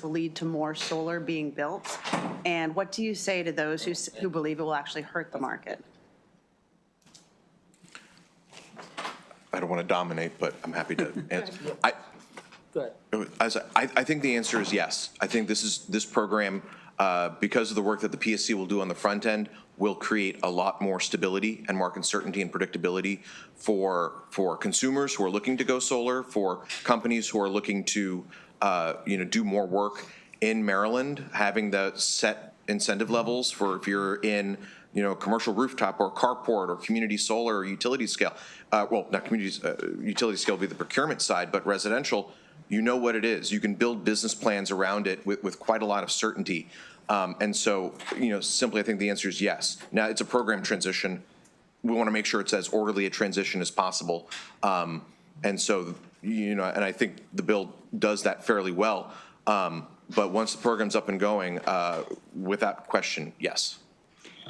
lead to more solar being built? And what do you say to those who believe it will actually hurt the market? I don't want to dominate, but I'm happy to answer. Go ahead. I think the answer is yes. I think this program, because of the work that the PSC will do on the front end, will create a lot more stability and market certainty and predictability for consumers who are looking to go solar, for companies who are looking to do more work in Maryland, having the set incentive levels for if you're in commercial rooftop or carport or community solar or utility scale. Well, not communities, utility scale would be the procurement side, but residential, what it is. You can build business plans around it with quite a lot of certainty. And so, simply I think the answer is yes. Now, it's a program transition. We want to make sure it's as orderly a transition as possible. And so, and I think the bill does that fairly well. But once the program's up and going, without question, yes.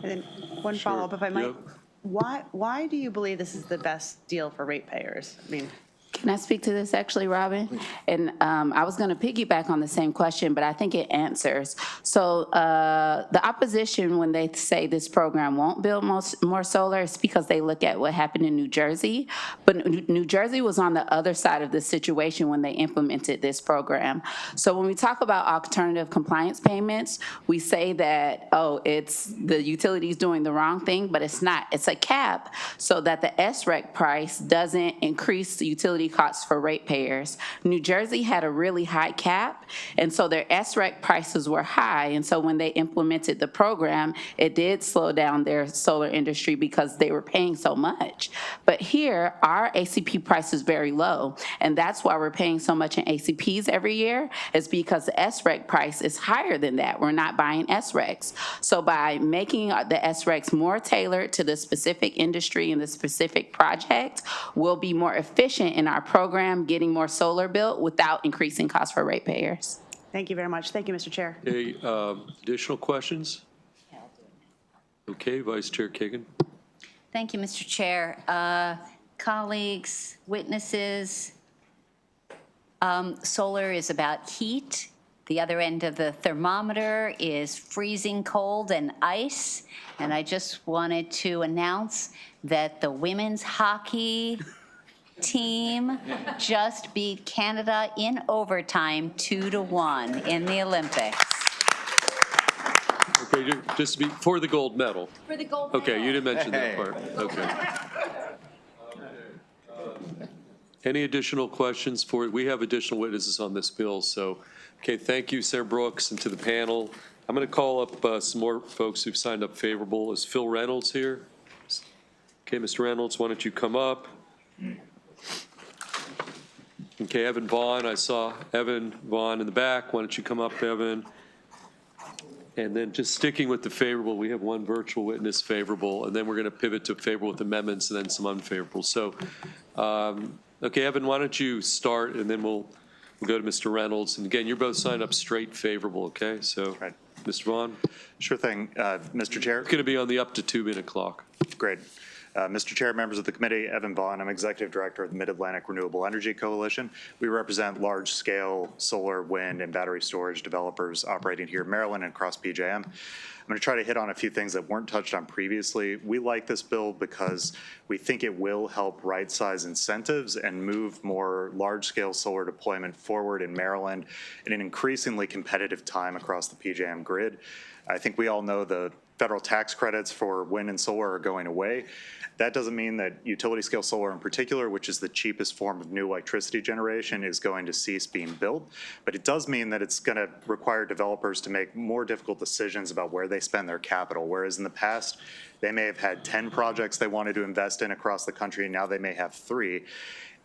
And then one follow-up, if I might. Yep. Why do you believe this is the best deal for ratepayers? I mean, Can I speak to this actually, Robin? And I was going to piggyback on the same question, but I think it answers. So the opposition, when they say this program won't build more solar, is because they look at what happened in New Jersey. But New Jersey was on the other side of the situation when they implemented this program. So when we talk about alternative compliance payments, we say that, oh, it's the utilities doing the wrong thing, but it's not. It's a cap so that the SREC price doesn't increase the utility costs for ratepayers. New Jersey had a really high cap, and so their SREC prices were high, and so when they implemented the program, it did slow down their solar industry because they were paying so much. But here, our ACP price is very low, and that's why we're paying so much in ACPs every year, is because the SREC price is higher than that. We're not buying SRECs. So by making the SRECs more tailored to the specific industry and the specific project, we'll be more efficient in our program, getting more solar built without increasing costs for ratepayers. Thank you very much. Thank you, Mr. Chair. Okay, additional questions? Okay, Vice Chair Kagan. Thank you, Mr. Chair. Colleagues, witnesses, solar is about heat. The other end of the thermometer is freezing cold and ice. And I just wanted to announce that the women's hockey team just beat Canada in overtime 2-1 in the Olympics. Okay, just to be, for the gold medal. For the gold Okay, you didn't mention that part. Okay. Any additional questions for, we have additional witnesses on this bill, so, okay, thank you, Sarah Brooks, and to the panel. I'm going to call up some more folks who've signed up favorable. Is Phil Reynolds here? Okay, Mr. Reynolds, why don't you come up? Okay, Evan Vaughn, I saw Evan Vaughn in the back. Why don't you come up, Evan? And then just sticking with the favorable, we have one virtual witness favorable, and then we're going to pivot to favorable with amendments and then some unfavorable. So, okay, Evan, why don't you start, and then we'll go to Mr. Reynolds. And again, you're both signed up straight favorable, okay? So, right. Mr. Vaughn? Sure thing, Mr. Chair. It's going to be on the up to 2-minute clock. Great. Mr. Chair, members of the committee, Evan Vaughn. I'm Executive Director of the Mid-Atlantic Renewable Energy Coalition. We represent large-scale solar, wind, and battery storage developers operating here in Maryland and across PJM. I'm going to try to hit on a few things that weren't touched on previously. We like this bill because we think it will help right-size incentives and move more large-scale solar deployment forward in Maryland in an increasingly competitive time across the PJM grid. I think we all know the federal tax credits for wind and solar are going away. That doesn't mean that utility scale solar in particular, which is the cheapest form of new electricity generation, is going to cease being built. But it does mean that it's going to require developers to make more difficult decisions about where they spend their capital. Whereas in the past, they may have had 10 projects they wanted to invest in across the country, and now they may have 3.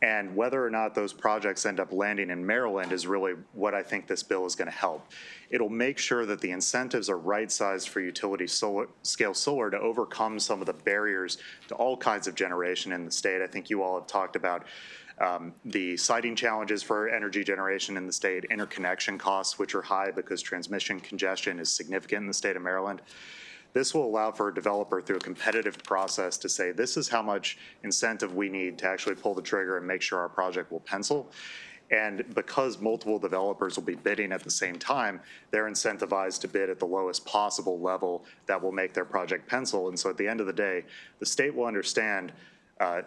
And whether or not those projects end up landing in Maryland is really what I think this bill is going to help. It'll make sure that the incentives are right-sized for utility scale solar to overcome some of the barriers to all kinds of generation in the state. I think you all have talked about the siting challenges for energy generation in the state, interconnection costs, which are high because transmission congestion is significant in the state of Maryland. This will allow for a developer through a competitive process to say, this is how much incentive we need to actually pull the trigger and make sure our project will pencil. And because multiple developers will be bidding at the same time, they're incentivized to bid at the lowest possible level that will make their project pencil. And so at the end of the day, the state will understand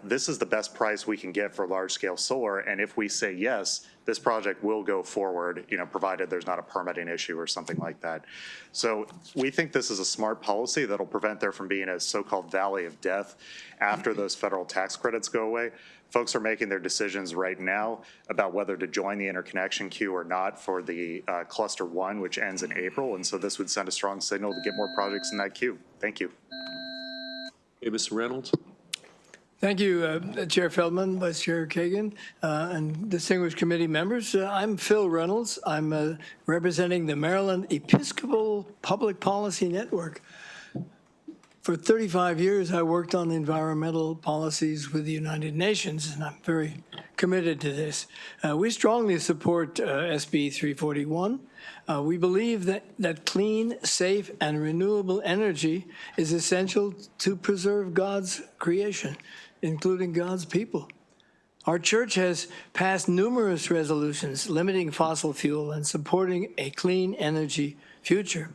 this is the best price we can get for large-scale solar, and if we say yes, this project will go forward, provided there's not a permitting issue or something like that. So we think this is a smart policy that'll prevent there from being a so-called valley of death after those federal tax credits go away. Folks are making their decisions right now about whether to join the interconnection queue or not for the Cluster 1, which ends in April, and so this would send a strong signal to get more projects in that queue. Thank you. Hey, Mr. Reynolds? Thank you, Chair Feldman, Vice Chair Kagan, and distinguished committee members. I'm Phil Reynolds. I'm representing the Maryland Episcopal Public Policy Network. For 35 years, I worked on environmental policies with the United Nations, and I'm very committed to this. We strongly support SB 341. We believe that clean, safe, and renewable energy is essential to preserve God's creation, including God's people. Our church has passed numerous resolutions limiting fossil fuel and supporting a clean energy future.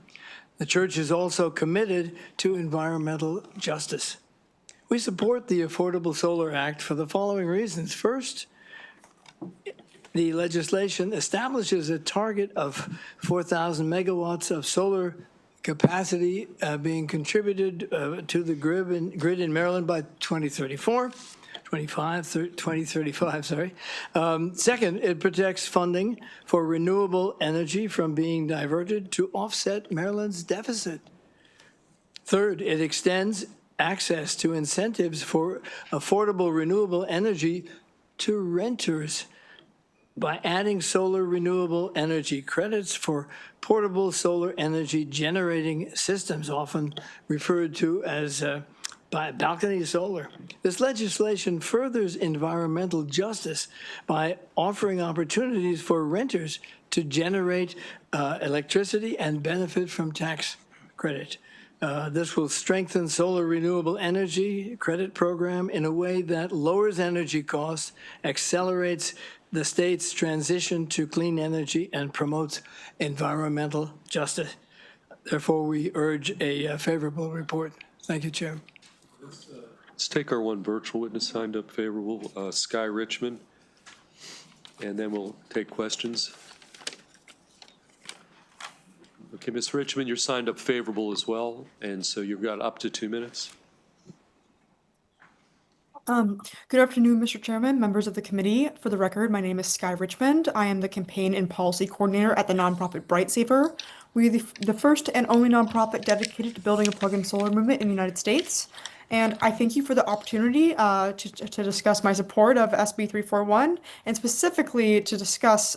The church is also committed to environmental justice. We support the Affordable Solar Act for the following reasons. First, the legislation establishes a target of 4,000 megawatts of solar capacity being contributed to the grid in Maryland by 2035, sorry. Second, it protects funding for renewable energy from being diverted to offset Maryland's deficit. Third, it extends access to incentives for affordable renewable energy to renters by adding solar renewable energy credits for portable solar energy generating systems, often referred to as by balcony solar. This legislation furthers environmental justice by offering opportunities for renters to generate electricity and benefit from tax credit. This will strengthen solar renewable energy credit program in a way that lowers energy costs, accelerates the state's transition to clean energy, and promotes environmental justice. Therefore, we urge a favorable report. Thank you, Chair. Let's take our one virtual witness signed up favorable, Sky Richmond, and then we'll take questions. Okay, Ms. Richmond, you're signed up favorable as well, and so you've got up to 2 minutes. Good afternoon, Mr. Chairman, members of the committee. For the record, my name is Sky Richmond. I am the campaign and policy coordinator at the nonprofit Bright Saver. We are the first and only nonprofit dedicated to building a plug-in solar movement in the United States. And I thank you for the opportunity to discuss my support of SB 341 and specifically to discuss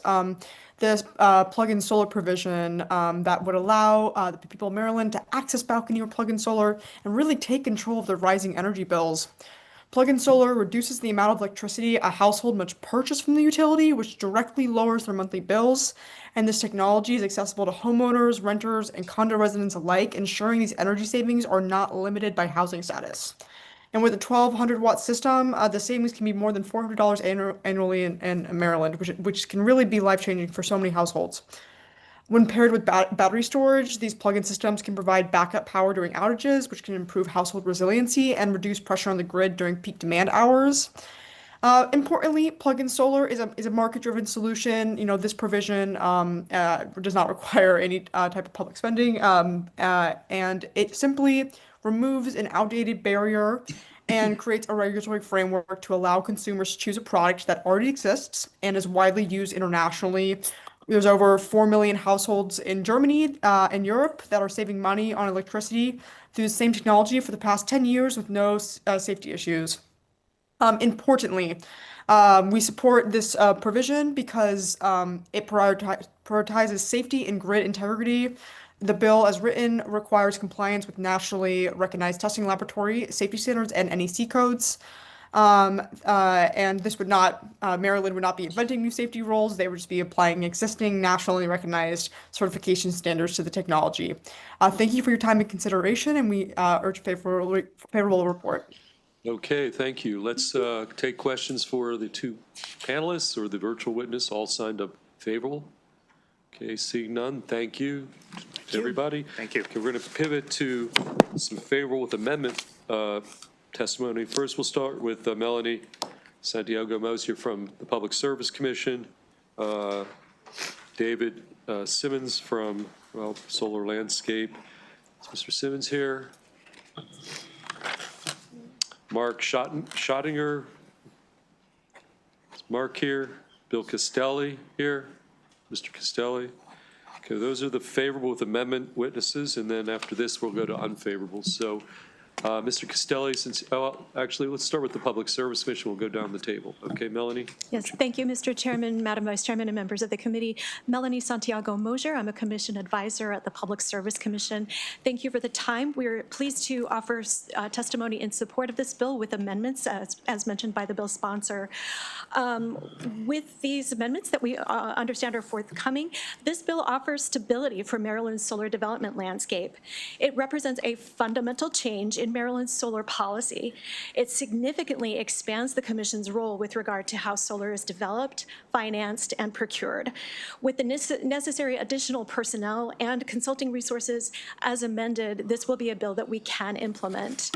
this plug-in solar provision that would allow the people of Maryland to access balcony or plug-in solar and really take control of their rising energy bills. Plug-in solar reduces the amount of electricity a household must purchase from the utility, which directly lowers their monthly bills. And this technology is accessible to homeowners, renters, and condo residents alike, ensuring these energy savings are not limited by housing status. And with a 1,200-watt system, the savings can be more than $400 annually in Maryland, which can really be life-changing for so many households. When paired with battery storage, these plug-in systems can provide backup power during outages, which can improve household resiliency and reduce pressure on the grid during peak demand hours. Importantly, plug-in solar is a market-driven solution. You know, this provision does not require any type of public spending, and it simply removes an outdated barrier and creates a regulatory framework to allow consumers to choose a product that already exists and is widely used internationally. There's over 4 million households in Germany and Europe that are saving money on electricity through the same technology for the past 10 years with no safety issues. Importantly, we support this provision because it prioritizes safety and grid integrity. The bill, as written, requires compliance with nationally recognized testing laboratory safety standards and NEC codes. And this would not, Maryland would not be inventing new safety rules. They would just be applying existing nationally recognized certification standards to the technology. Thank you for your time and consideration, and we urge favorable report. Okay, thank you. Let's take questions for the two panelists or the virtual witness, all signed up favorable. Okay, seeing none, thank you to everybody. Thank you. Okay, we're going to pivot to some favorable with amendment testimony. First, we'll start with Melanie Santiago-Mosier from the Public Service Commission, David Simmons from, well, Solar Landscape. Is Mr. Simmons here? Mark Schottinger. Is Mark here? Bill Castelli here? Mr. Castelli? Okay, those are the favorable with amendment witnesses, and then after this, we'll go to unfavorable. So, Mr. Castelli, since, actually, let's start with the Public Service Commission. We'll go down the table. Okay, Melanie? Yes, thank you, Mr. Chairman, Madam Vice Chairman, and members of the committee. Melanie Santiago-Mosier, I'm a commission advisor at the Public Service Commission. Thank you for the time. We're pleased to offer testimony in support of this bill with amendments, as mentioned by the bill sponsor. With these amendments that we understand are forthcoming, this bill offers stability for Maryland's solar development landscape. It represents a fundamental change in Maryland's solar policy. It significantly expands the Commission's role with regard to how solar is developed, financed, and procured. With the necessary additional personnel and consulting resources as amended, this will be a bill that we can implement.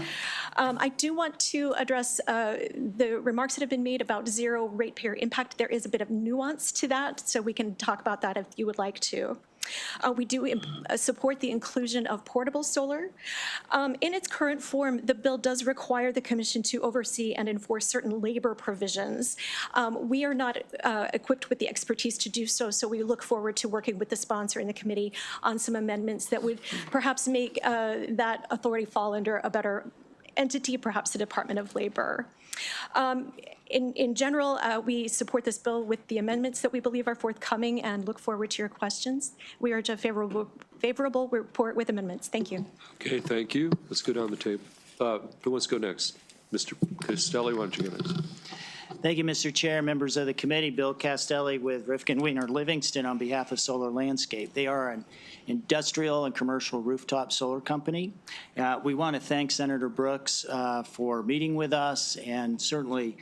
I do want to address the remarks that have been made about zero ratepayer impact. There is a bit of nuance to that, so we can talk about that if you would like to. We do support the inclusion of portable solar. In its current form, the bill does require the Commission to oversee and enforce certain labor provisions. We are not equipped with the expertise to do so, so we look forward to working with the sponsor in the committee on some amendments that would perhaps make that authority fall under a better entity, perhaps the Department of Labor. In general, we support this bill with the amendments that we believe are forthcoming and look forward to your questions. We urge a favorable report with amendments. Thank you. Okay, thank you. Let's go down the table. Who wants to go next? Mr. Castelli, why don't you go next? Thank you, Mr. Chair, members of the committee. Bill Castelli with Rifkin Wiener Livingston on behalf of Solar Landscape. They are an industrial and commercial rooftop solar company. We want to thank Senator Brooks for meeting with us and certainly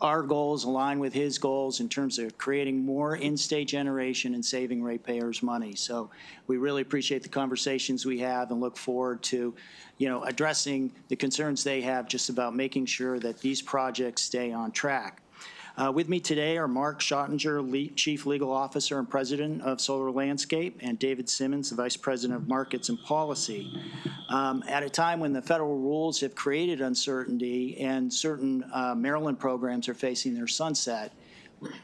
our goals align with his goals in terms of creating more in-state generation and saving ratepayers money. So we really appreciate the conversations we have and look forward to, addressing the concerns they have just about making sure that these projects stay on track. With me today are Mark Schottinger, Chief Legal Officer and President of Solar Landscape, and David Simmons, the Vice President of Markets and Policy. At a time when the federal rules have created uncertainty and certain Maryland programs are facing their sunset,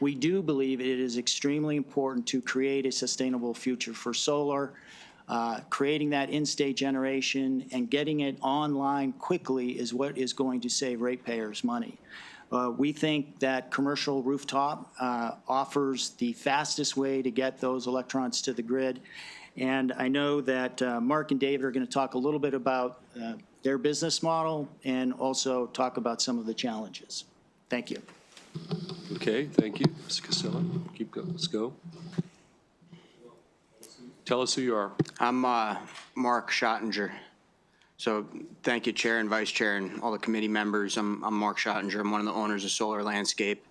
we do believe it is extremely important to create a sustainable future for solar. Creating that in-state generation and getting it online quickly is what is going to save ratepayers money. We think that commercial rooftop offers the fastest way to get those electrons to the grid. And I know that Mark and David are going to talk a little bit about their business model and also talk about some of the challenges. Thank you. Okay, thank you. Ms. Casella, keep going. Let's go. Tell us who you are. I'm Mark Schottinger. So thank you, Chair and Vice Chair and all the committee members. I'm Mark Schottinger. I'm one of the owners of Solar Landscape.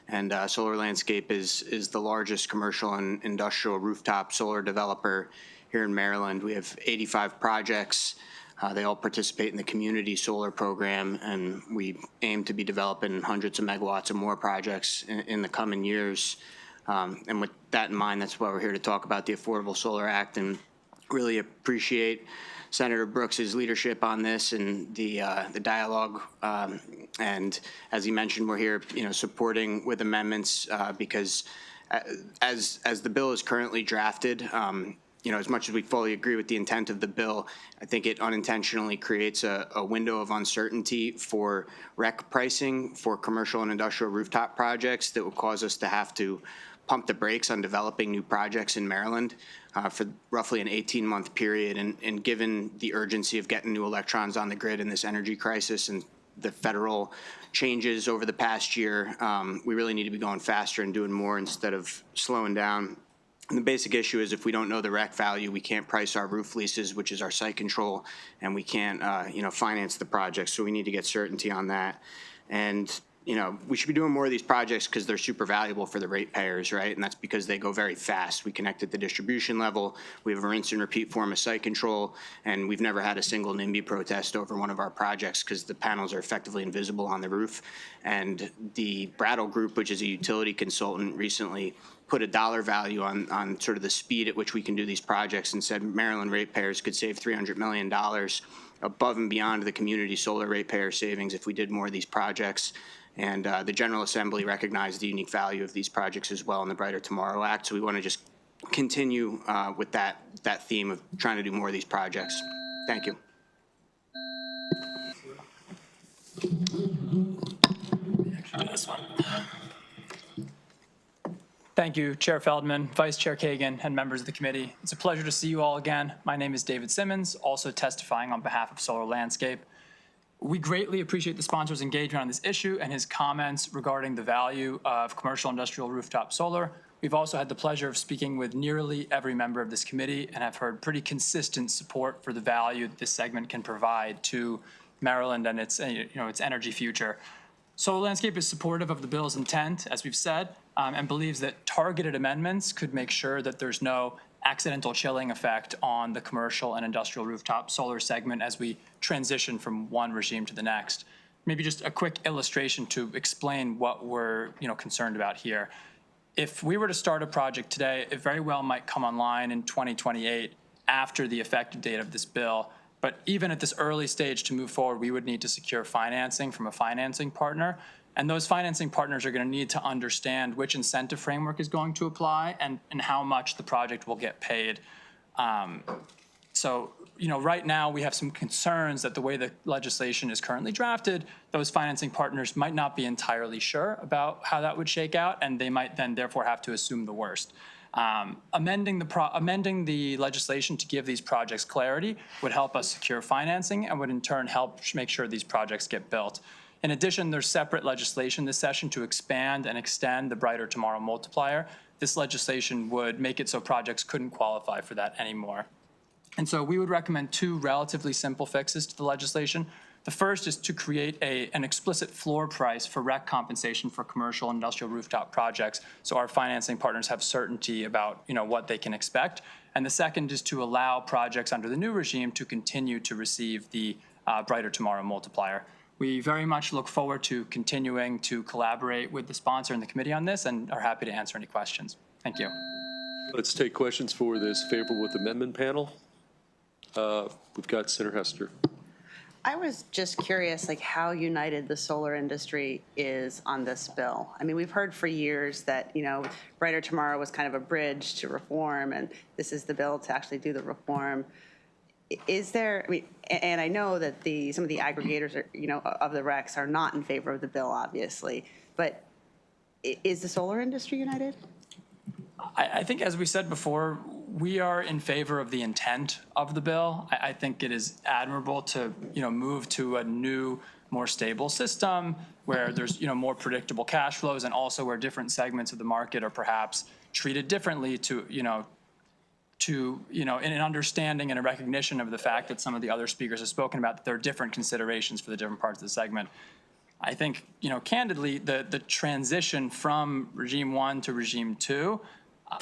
And Solar Landscape is the largest commercial and industrial rooftop solar developer here in Maryland. We have 85 projects. They all participate in the community solar program, and we aim to be developing hundreds of megawatts or more projects in the coming years. And with that in mind, that's why we're here to talk about the Affordable Solar Act, and really appreciate Senator Brooks's leadership on this and the dialogue. And as he mentioned, we're here, supporting with amendments because as the bill is currently drafted, as much as we fully agree with the intent of the bill, I think it unintentionally creates a window of uncertainty for REC pricing for commercial and industrial rooftop projects that will cause us to have to pump the brakes on developing new projects in Maryland for roughly an 18-month period. And given the urgency of getting new electrons on the grid in this energy crisis and the federal changes over the past year, we really need to be going faster and doing more instead of slowing down. And the basic issue is if we don't know the REC value, we can't price our roof leases, which is our site control, and we can't, finance the project. So we need to get certainty on that. And we should be doing more of these projects because they're super valuable for the ratepayers, right? And that's because they go very fast. We connect at the distribution level. We have a rinse and repeat form of site control, and we've never had a single NIMBY protest over one of our projects because the panels are effectively invisible on the roof. And the Brattle Group, which is a utility consultant, recently put a dollar value on sort of the speed at which we can do these projects and said Maryland ratepayers could save $300 million above and beyond the community solar ratepayer savings if we did more of these projects. And the General Assembly recognized the unique value of these projects as well in the Brighter Tomorrow Act. So we want to just continue with that theme of trying to do more of these projects. Thank you. Thank you, Chair Feldman, Vice Chair Kagan, and members of the committee. It's a pleasure to see you all again. My name is David Simmons, also testifying on behalf of Solar Landscape. We greatly appreciate the sponsor's engagement on this issue and his comments regarding the value of commercial industrial rooftop solar. We've also had the pleasure of speaking with nearly every member of this committee and have heard pretty consistent support for the value that this segment can provide to Maryland and its energy future. Solar Landscape is supportive of the bill's intent, as we've said, and believes that targeted amendments could make sure that there's no accidental chilling effect on the commercial and industrial rooftop solar segment as we transition from one regime to the next. Maybe just a quick illustration to explain what we're concerned about here. If we were to start a project today, it very well might come online in 2028 after the effective date of this bill. But even at this early stage to move forward, we would need to secure financing from a financing partner. And those financing partners are going to need to understand which incentive framework is going to apply and how much the project will get paid. So, right now we have some concerns that the way the legislation is currently drafted, those financing partners might not be entirely sure about how that would shake out, and they might then therefore have to assume the worst. Amending the legislation to give these projects clarity would help us secure financing and would in turn help make sure these projects get built. In addition, there's separate legislation this session to expand and extend the Brighter Tomorrow multiplier. This legislation would make it so projects couldn't qualify for that anymore. And so we would recommend two relatively simple fixes to the legislation. The first is to create an explicit floor price for REC compensation for commercial and industrial rooftop projects, so our financing partners have certainty about what they can expect. And the second is to allow projects under the new regime to continue to receive the Brighter Tomorrow multiplier. We very much look forward to continuing to collaborate with the sponsor and the committee on this, and are happy to answer any questions. Thank you. Let's take questions for this favorable with amendment panel. We've got Senator Hester. I was just curious, like, how united the solar industry is on this bill. I mean, we've heard for years that, Brighter Tomorrow was kind of a bridge to reform, and this is the bill to actually do the reform. Is there, and I know that some of the aggregators of the RECs are not in favor of the bill, obviously, but is the solar industry united? I think, as we said before, we are in favor of the intent of the bill. I think it is admirable to, move to a new, more stable system where there's, more predictable cash flows, and also where different segments of the market are perhaps treated differently in an understanding and a recognition of the fact that some of the other speakers have spoken about, that there are different considerations for the different parts of the segment. I think, candidly, the transition from regime 1 to regime 2,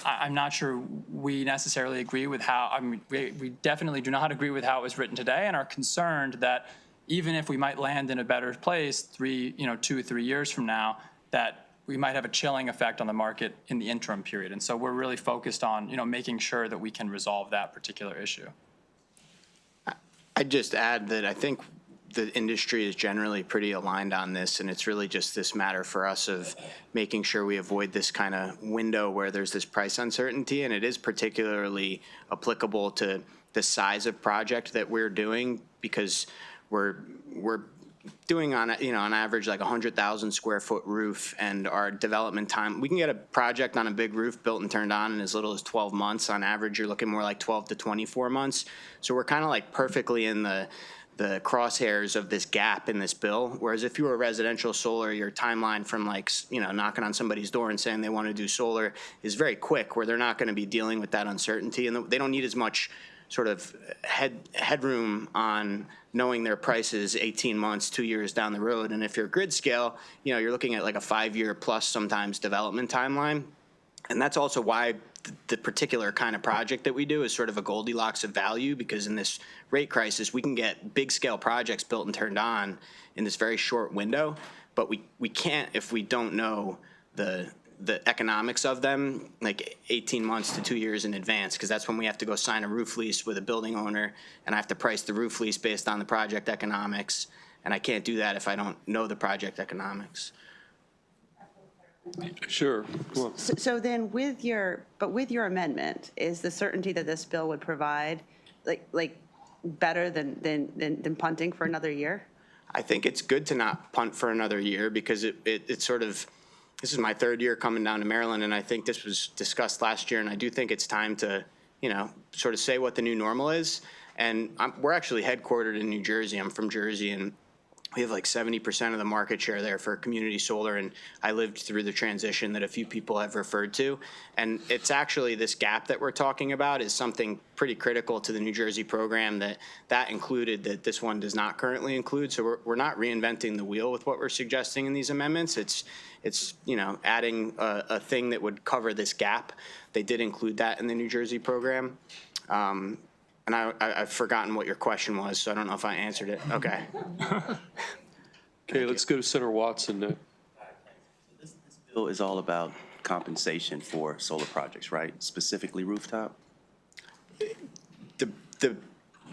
I'm not sure we necessarily agree with how, we definitely do not agree with how it was written today, and are concerned that even if we might land in a better place 2 or 3 years from now, that we might have a chilling effect on the market in the interim period. And so we're really focused on, making sure that we can resolve that particular issue. I'd just add that I think the industry is generally pretty aligned on this, and it's really just this matter for us of making sure we avoid this kind of window where there's this price uncertainty, and it is particularly applicable to the size of project that we're doing, because we're doing on average like 100,000 square foot roof, and our development time, we can get a project on a big roof built and turned on in as little as 12 months. On average, you're looking more like 12 to 24 months. So we're kind of like perfectly in the crosshairs of this gap in this bill. Whereas if you were residential solar, your timeline from knocking on somebody's door and saying they want to do solar is very quick, where they're not going to be dealing with that uncertainty, and they don't need as much sort of headroom on knowing their prices 18 months, 2 years down the road. And if you're grid scale, you're looking at like a 5-year plus sometimes development timeline. And that's also why the particular kind of project that we do is sort of a Goldilocks of value, because in this rate crisis, we can get big scale projects built and turned on in this very short window, but we can't if we don't know the economics of them like 18 months to 2 years in advance, because that's when we have to go sign a roof lease with a building owner, and I have to price the roof lease based on the project economics, and I can't do that if I don't know the project economics. Sure. So then with your amendment, is the certainty that this bill would provide like better than punting for another year? I think it's good to not punt for another year, because it sort of, this is my 3rd year coming down to Maryland, and I think this was discussed last year, and I do think it's time to, sort of say what the new normal is. And we're actually headquartered in New Jersey. I'm from Jersey, and we have like 70% of the market share there for community solar, and I lived through the transition that a few people have referred to. And it's actually this gap that we're talking about is something pretty critical to the New Jersey program that included that this one does not currently include. So we're not reinventing the wheel with what we're suggesting in these amendments. It's adding a thing that would cover this gap. They did include that in the New Jersey program. And I've forgotten what your question was, so I don't know if I answered it. Okay. Okay, let's go to Senator Watson now. This bill is all about compensation for solar projects, right? Specifically rooftop? The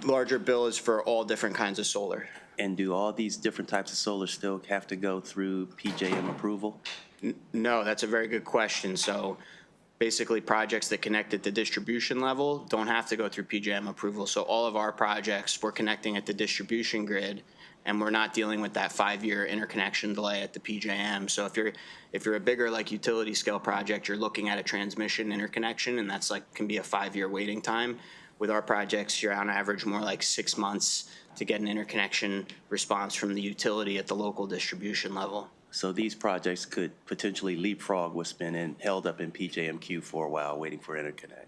larger bill is for all different kinds of solar. And do all these different types of solar still have to go through PJM approval? No, that's a very good question. So basically, projects that connect at the distribution level don't have to go through PJM approval. So all of our projects, we're connecting at the distribution grid, and we're not dealing with that 5-year interconnection delay at the PJM. So if you're a bigger like utility scale project, you're looking at a transmission interconnection, and that's can be a 5-year waiting time. With our projects, you're on average more like 6 months to get an interconnection response from the utility at the local distribution level. So these projects could potentially leapfrog what's been held up in PJM queue for a while, waiting for interconnect.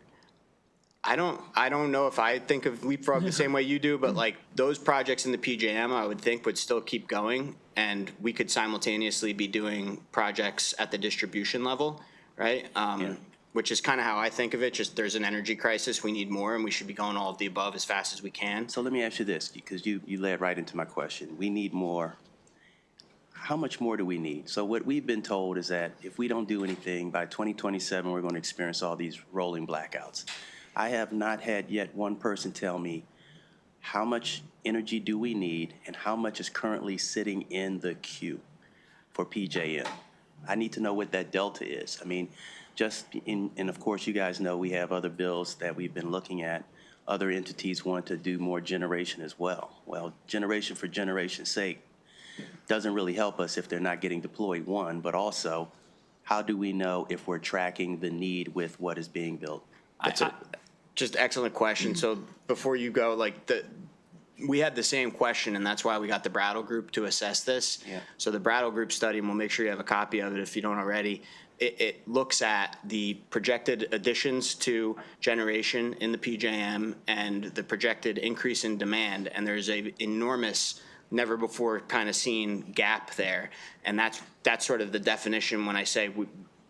I don't know if I think of leapfrog the same way you do, but like those projects in the PJM, I would think would still keep going, and we could simultaneously be doing projects at the distribution level, right? Which is kind of how I think of it. Just there's an energy crisis, we need more, and we should be going all of the above as fast as we can. So let me ask you this, because you led right into my question. We need more. How much more do we need? So what we've been told is that if we don't do anything, by 2027, we're going to experience all these rolling blackouts. I have not had yet one person tell me how much energy do we need and how much is currently sitting in the queue for PJM. I need to know what that delta is. I mean, and of course, you guys know we have other bills that we've been looking at. Other entities want to do more generation as well. Well, generation for generation's sake doesn't really help us if they're not getting deployed, one, but also, how do we know if we're tracking the need with what is being built? That's just excellent question. So before you go, like we had the same question, and that's why we got the Brattle Group to assess this. Yeah. So the Brattle Group study, and we'll make sure you have a copy of it if you don't already, it looks at the projected additions to generation in the PJM and the projected increase in demand, and there's a enormous, never before kind of seen gap there. And that's sort of the definition when I say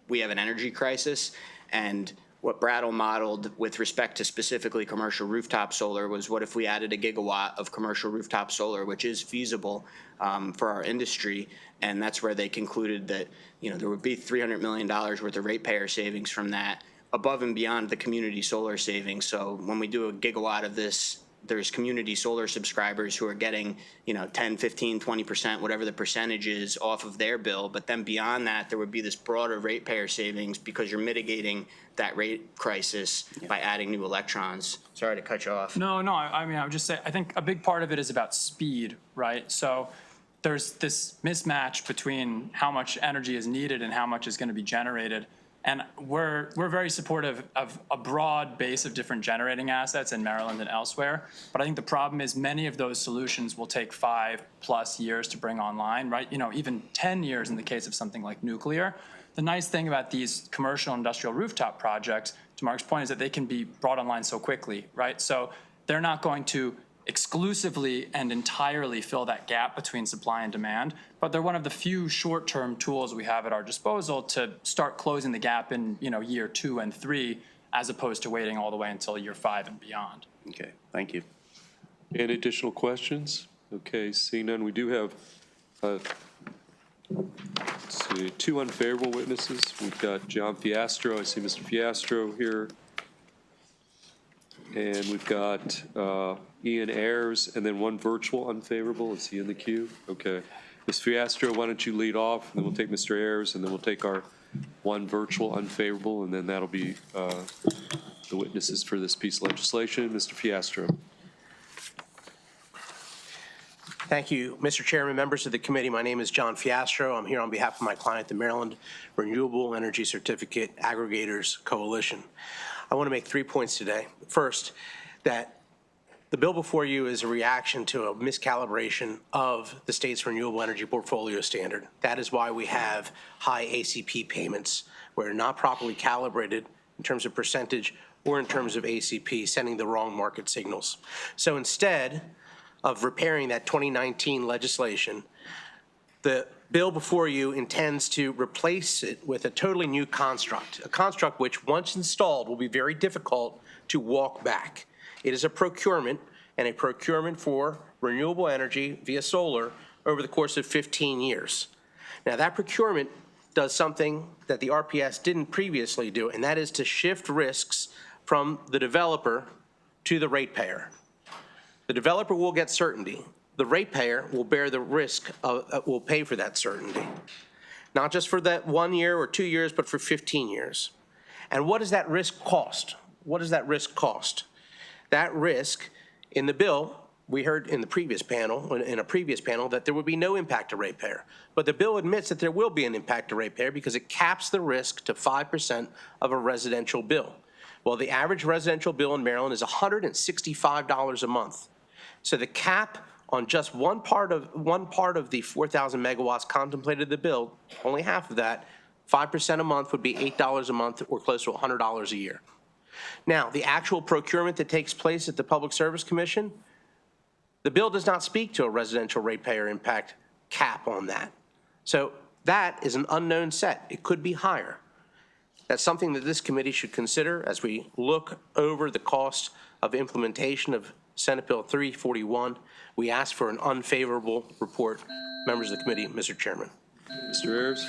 we have an energy crisis. And what Brattle modeled with respect to specifically commercial rooftop solar was, what if we added a gigawatt of commercial rooftop solar, which is feasible for our industry. And that's where they concluded that, there would be $300 million worth of ratepayer savings from that, above and beyond the community solar savings. So when we do a gigawatt of this, there's community solar subscribers who are getting, 10, 15, 20%, whatever the percentage is off of their bill. But then beyond that, there would be this broader ratepayer savings because you're mitigating that rate crisis by adding new electrons. Sorry to cut you off. No, I mean, I would just say, I think a big part of it is about speed, right? So there's this mismatch between how much energy is needed and how much is going to be generated. And we're very supportive of a broad base of different generating assets in Maryland and elsewhere. But I think the problem is many of those solutions will take 5+ years to bring online, right? Even 10 years in the case of something like nuclear. The nice thing about these commercial industrial rooftop projects, to Mark's point, is that they can be brought online so quickly, right? So they're not going to exclusively and entirely fill that gap between supply and demand, but they're one of the few short-term tools we have at our disposal to start closing the gap in year 2 and 3, as opposed to waiting all the way until year 5 and beyond. Okay, thank you. Any additional questions? Okay, seeing none, we do have let's see, 2 unfavorable witnesses. We've got John Fiastro. I see Mr. Fiastro here. And we've got Ian Ayers, and then 1 virtual unfavorable. Is he in the queue? Okay. Ms. Fiastro, why don't you lead off, and then we'll take Mr. Ayers, and then we'll take our 1 virtual unfavorable, and then that'll be the witnesses for this piece of legislation. Mr. Fiastro. Thank you, Mr. Chairman, members of the committee. My name is John Fiastro. I'm here on behalf of my client, the Maryland Renewable Energy Certificate Aggregators Coalition. I want to make 3 points today. First, that the bill before you is a reaction to a miscalibration of the state's renewable energy portfolio standard. That is why we have high ACP payments, where they're not properly calibrated in terms of percentage or in terms of ACP, sending the wrong market signals. So instead of repairing that 2019 legislation, the bill before you intends to replace it with a totally new construct, a construct which, once installed, will be very difficult to walk back. It is a procurement, and a procurement for renewable energy via solar over the course of 15 years. Now, that procurement does something that the RPS didn't previously do, and that is to shift risks from the developer to the ratepayer. The developer will get certainty. The ratepayer will bear the risk, will pay for that certainty, not just for that 1 year or 2 years, but for 15 years. And what does that risk cost? What does that risk cost? That risk, in the bill, we heard in a previous panel, that there would be no impact to ratepayer. But the bill admits that there will be an impact to ratepayer because it caps the risk to 5% of a residential bill. Well, the average residential bill in Maryland is $165 a month. So the cap on just one part of the 4,000 megawatts contemplated in the bill, only half of that, 5% a month would be $8 a month or close to $100 a year. Now, the actual procurement that takes place at the Public Service Commission, the bill does not speak to a residential ratepayer impact cap on that. So that is an unknown set. It could be higher. That's something that this committee should consider as we look over the cost of implementation of Senate Bill 341. We ask for an unfavorable report. Members of the committee, Mr. Chairman. Mr. Ayers.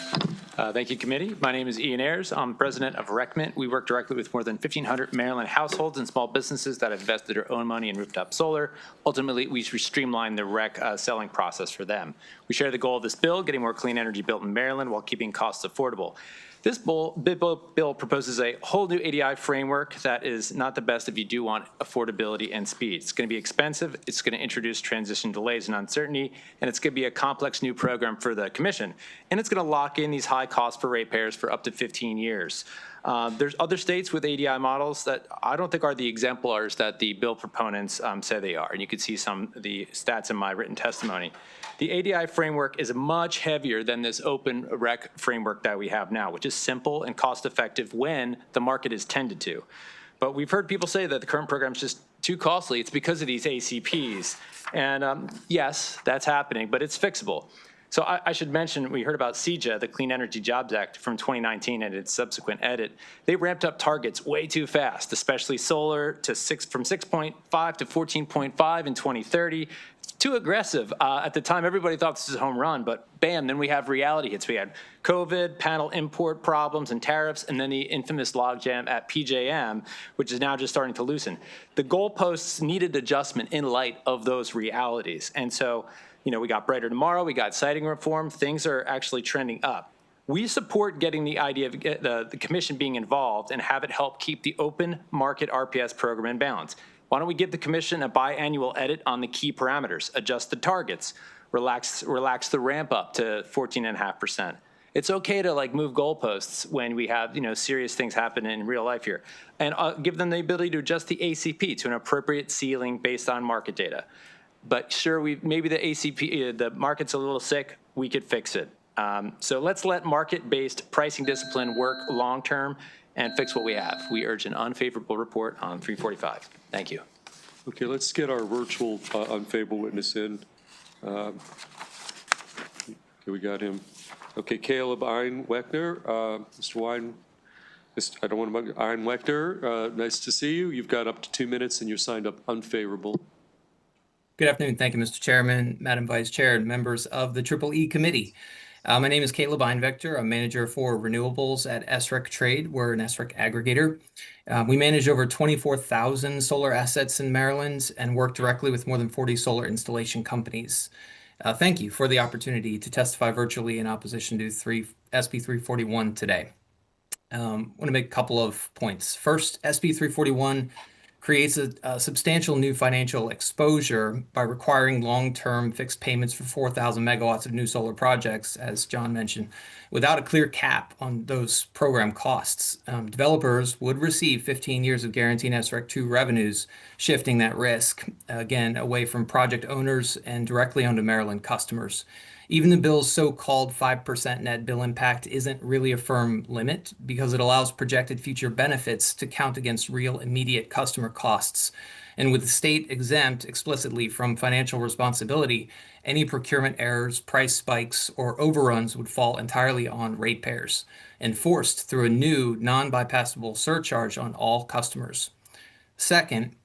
Thank you, committee. My name is Ian Ayers. I'm president of RecMint. We work directly with more than 1,500 Maryland households and small businesses that have invested their own money in rooftop solar. Ultimately, we streamline the REC selling process for them. We share the goal of this bill, getting more clean energy built in Maryland while keeping costs affordable. This bill proposes a whole new ADI framework that is not the best if you do want affordability and speed. It's going to be expensive, it's going to introduce transition delays and uncertainty, and it's going to be a complex new program for the commission. And it's going to lock in these high costs for ratepayers for up to 15 years. There's other states with ADI models that I don't think are the exemplars that the bill proponents say they are. And you can see some of the stats in my written testimony. The ADI framework is much heavier than this open REC framework that we have now, which is simple and cost effective when the market is tended to. But we've heard people say that the current program is just too costly. It's because of these ACPs. And yes, that's happening, but it's fixable. So I should mention, we heard about CEJA, the Clean Energy Jobs Act from 2019 and its subsequent edit. They ramped up targets way too fast, especially solar to from 6.5 to 14.5 in 2030. It's too aggressive. At the time, everybody thought this was a home run, but bam, then we have reality hits. We had COVID, panel import problems and tariffs, and then the infamous logjam at PJM, which is now just starting to loosen. The goalposts needed adjustment in light of those realities. And so, you know, we got Brighter Tomorrow, we got siting reform, things are actually trending up. We support getting the idea of the commission being involved and have it help keep the open market RPS program in balance. Why don't we give the commission a biannual edit on the key parameters, adjust the targets, relax the ramp up to 14.5%. It's okay to like move goalposts when we have, you know, serious things happen in real life here, and give them the ability to adjust the ACP to an appropriate ceiling based on market data. But sure, maybe the ACP, the market's a little sick, we could fix it. So let's let market-based pricing discipline work long-term and fix what we have. We urge an unfavorable report on 345. Thank you. Okay, let's get our virtual unfavorable witness in. Okay, we got him. Okay, Caleb Einwechter, Mr. Einwechter, nice to see you. You've got up to 2 minutes and you're signed up unfavorable. Good afternoon. Thank you, Mr. Chairman, Madam Vice Chair, and members of the EEE Committee. My name is Caleb Einwechter. I'm manager for renewables at SREC Trade. We're an SREC aggregator. We manage over 24,000 solar assets in Maryland and work directly with more than 40 solar installation companies. Thank you for the opportunity to testify virtually in opposition to SB 341 today. I want to make a couple of points. First, SB 341 creates a substantial new financial exposure by requiring long-term fixed payments for 4,000 megawatts of new solar projects, as John mentioned, without a clear cap on those program costs. Developers would receive 15 years of guaranteed SREC 2 revenues, shifting that risk, again, away from project owners and directly onto Maryland customers. Even the bill's so-called 5% net bill impact isn't really a firm limit because it allows projected future benefits to count against real immediate customer costs. And with the state exempt explicitly from financial responsibility, any procurement errors, price spikes, or overruns would fall entirely on ratepayers, enforced through a new non-bypassable surcharge on all customers. Second,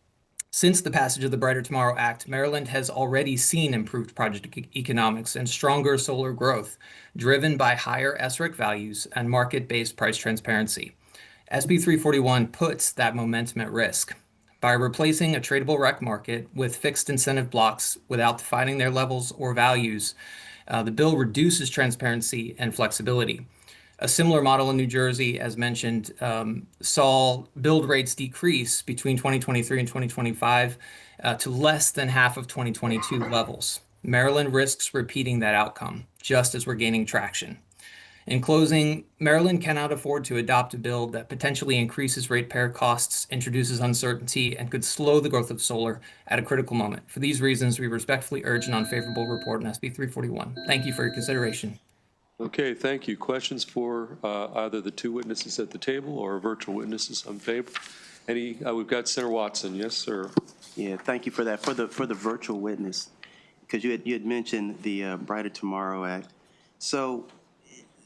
since the passage of the Brighter Tomorrow Act, Maryland has already seen improved project economics and stronger solar growth, driven by higher SREC values and market-based price transparency. SB 341 puts that momentum at risk. By replacing a tradable REC market with fixed incentive blocks without defining their levels or values, the bill reduces transparency and flexibility. A similar model in New Jersey, as mentioned, saw build rates decrease between 2023 and 2025 to less than half of 2022 levels. Maryland risks repeating that outcome, just as we're gaining traction. In closing, Maryland cannot afford to adopt a bill that potentially increases ratepayer costs, introduces uncertainty, and could slow the growth of solar at a critical moment. For these reasons, we respectfully urge an unfavorable report on SB 341. Thank you for your consideration. Okay, thank you. Questions for either the two witnesses at the table or virtual witnesses on favor? We've got Senator Watson. Yes, sir. Yeah, thank you for that. For the virtual witness, because you had mentioned the Brighter Tomorrow Act. So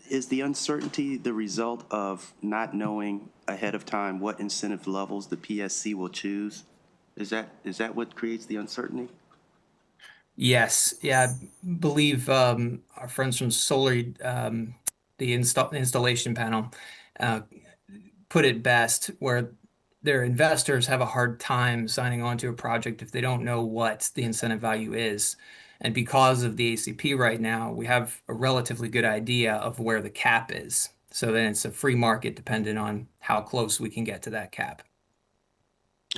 is the uncertainty the result of not knowing ahead of time what incentive levels the PSC will choose? Is that what creates the uncertainty? Yes, yeah, I believe our friends from Solar, the installation panel, uh, put it best, where their investors have a hard time signing on to a project if they don't know what the incentive value is. And because of the ACP right now, we have a relatively good idea of where the cap is. So then it's a free market dependent on how close we can get to that cap.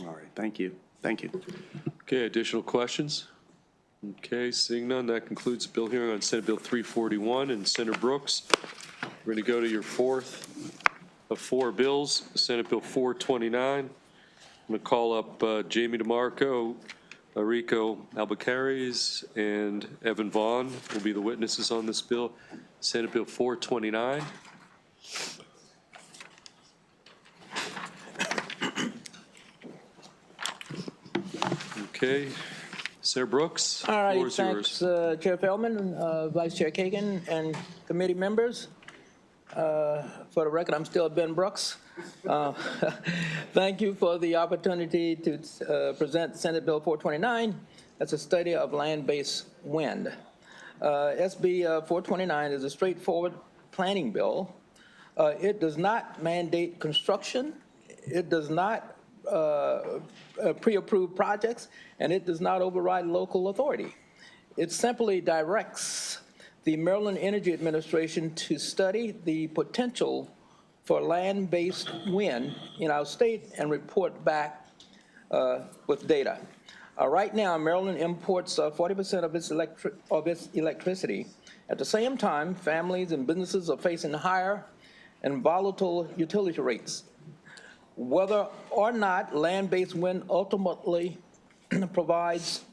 All right, thank you. Thank you. Okay, additional questions? Okay, seeing none, that concludes the bill hearing on Senate Bill 341. And Senator Brooks, we're going to go to your fourth of four bills, Senate Bill 429. I'm going to call up Jamie DeMarco, Rico Albuquerques, and Evan Vaughn will be the witnesses on this bill. Senate Bill 429. Okay, Senator Brooks, All right, floor is thanks, yours. Chair Feldman, Vice Chair Kagan, and committee members. For the record, I'm still Ben Brooks. Thank you for the opportunity to present Senate Bill 429. That's a study of land-based wind. SB 429 is a straightforward planning bill. It does not mandate construction. It does not pre-approve projects, and it does not override local authority. It simply directs the Maryland Energy Administration to study the potential for land-based wind in our state and report back with data. Right now, Maryland imports 40% of its electricity. At the same time, families and businesses are facing higher and volatile utility rates. Whether or not land-based wind ultimately provides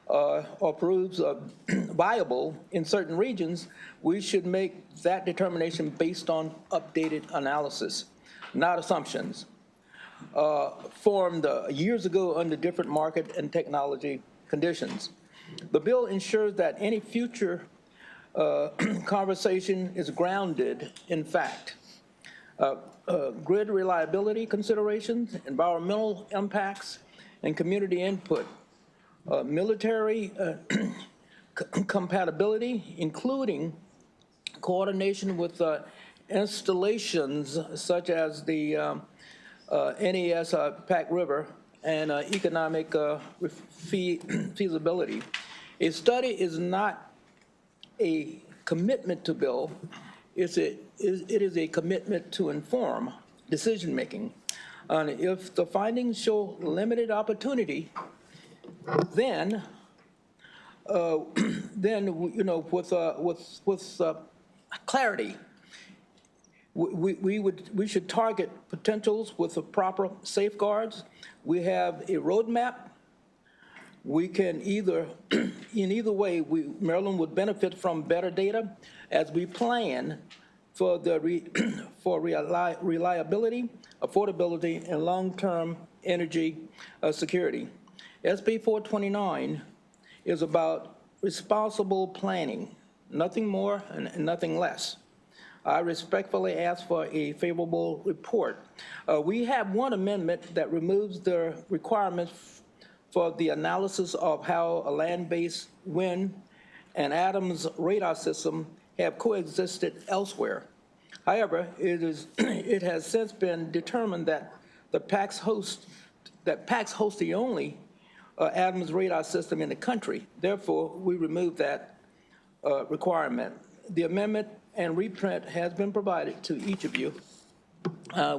or proves viable in certain regions, we should make that determination based on updated analysis, not assumptions, formed years ago under different market and technology conditions. The bill ensures that any future conversation is grounded in fact. Grid reliability considerations, environmental impacts, and community input. Military compatibility, including coordination with installations such as the NES Pack River, and economic feasibility. A study is not a commitment to bill, it is a commitment to inform decision-making. And if the findings show limited opportunity, then with clarity, we should target potentials with the proper safeguards. We have a roadmap. We can either, in either way, Maryland would benefit from better data as we plan for reliability, affordability, and long-term energy security. SB 429 is about responsible planning, nothing more and nothing less. I respectfully ask for a favorable report. We have one amendment that removes the requirements for the analysis of how a land-based wind and Adams radar system have coexisted elsewhere. However, it has since been determined that PACS hosts the only Adams radar system in the country. Therefore, we remove that requirement. The amendment and reprint has been provided to each of you.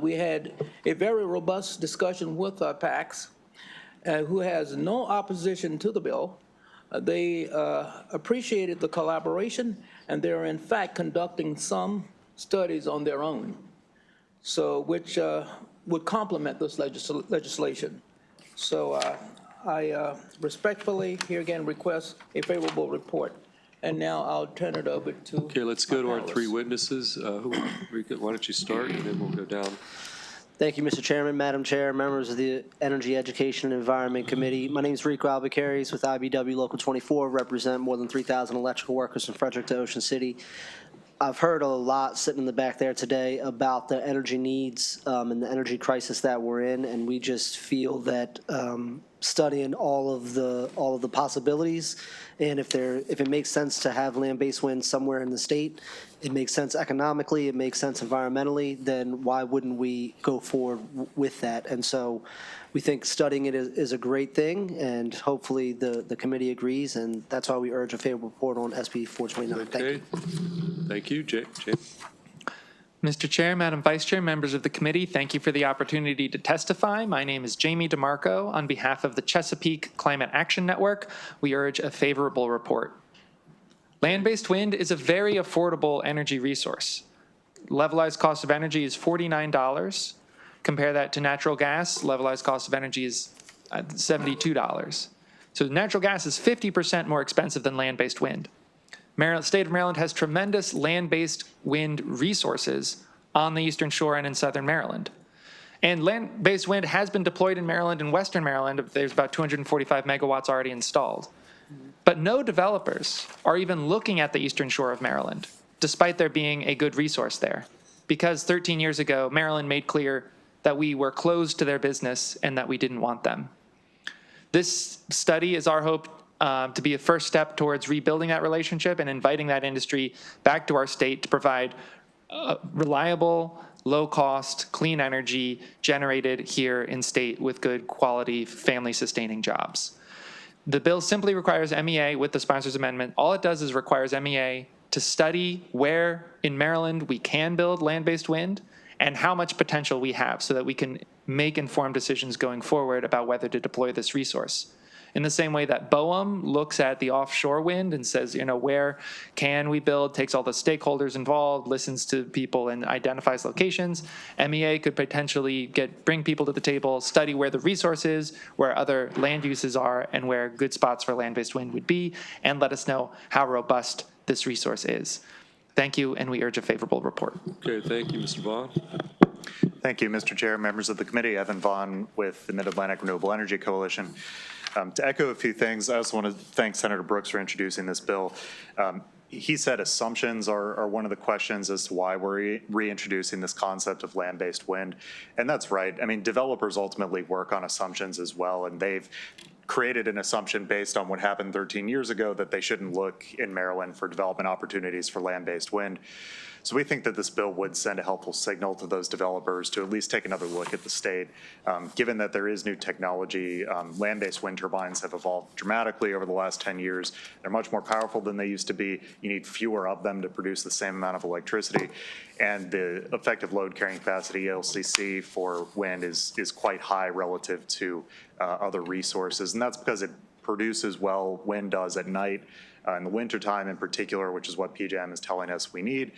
We had a very robust discussion with PACS, who has no opposition to the bill. They appreciated the collaboration, and they're in fact conducting some studies on their own, so which would complement this legislation. So I respectfully, here again, request a favorable report. And now I'll turn it over to. Okay, let's go to our three witnesses. Why don't you start, and then we'll go down. Thank you, Mr. Chairman, Madam Chair, members of the Energy, Education, and Environment Committee. My name is Rico Albuquerque with IBW Local 24, represent more than 3,000 electrical workers from Frederick to Ocean City. I've heard a lot sitting in the back there today about the energy needs and the energy crisis that we're in, and we just feel that studying all of the possibilities, and if it makes sense to have land-based wind somewhere in the state, it makes sense economically, it makes sense environmentally, then why wouldn't we go forward with that? And so we think studying it is a great thing, and hopefully the committee agrees, and that's why we urge a favorable report on SB 429. Thank you. Thank you, Jay. Mr. Chair, Madam Vice Chair, members of the committee, thank you for the opportunity to testify. My name is Jamie DeMarco. On behalf of the Chesapeake Climate Action Network, we urge a favorable report. Land-based wind is a very affordable energy resource. Levelized cost of energy is $49. Compare that to natural gas, levelized cost of energy is $72. So natural gas is 50% more expensive than land-based wind. State of Maryland has tremendous land-based wind resources on the Eastern Shore and in Southern Maryland. And land-based wind has been deployed in Maryland and Western Maryland. There's about 245 megawatts already installed. But no developers are even looking at the Eastern Shore of Maryland, despite there being a good resource there. Because 13 years ago, Maryland made clear that we were closed to their business and that we didn't want them. This study is our hope to be a first step towards rebuilding that relationship and inviting that industry back to our state to provide reliable, low-cost, clean energy generated here in state with good quality, family-sustaining jobs. The bill simply requires MEA with the sponsor's amendment. All it does is requires MEA to study where in Maryland we can build land-based wind and how much potential we have so that we can make informed decisions going forward about whether to deploy this resource. In the same way that BOEM looks at the offshore wind and says, where can we build, takes all the stakeholders involved, listens to people and identifies locations, MEA could potentially bring people to the table, study where the resource is, where other land uses are, and where good spots for land-based wind would be, and let us know how robust this resource is. Thank you, and we urge a favorable report. Okay, thank you, Mr. Vaughn. Thank you, Mr. Chair, members of the committee. Evan Vaughn with the Mid-Atlantic Renewable Energy Coalition. To echo a few things, I also want to thank Senator Brooks for introducing this bill. He said assumptions are one of the questions as to why we're reintroducing this concept of land-based wind. And that's right. I mean, developers ultimately work on assumptions as well, and they've created an assumption based on what happened 13 years ago that they shouldn't look in Maryland for development opportunities for land-based wind. So we think that this bill would send a helpful signal to those developers to at least take another look at the state. Given that there is new technology, land-based wind turbines have evolved dramatically over the last 10 years. They're much more powerful than they used to be. You need fewer of them to produce the same amount of electricity. And the effective load carrying capacity, LCC, for wind is quite high relative to other resources. And that's because it produces well, wind does at night, in the wintertime in particular, which is what PJM is telling us we need.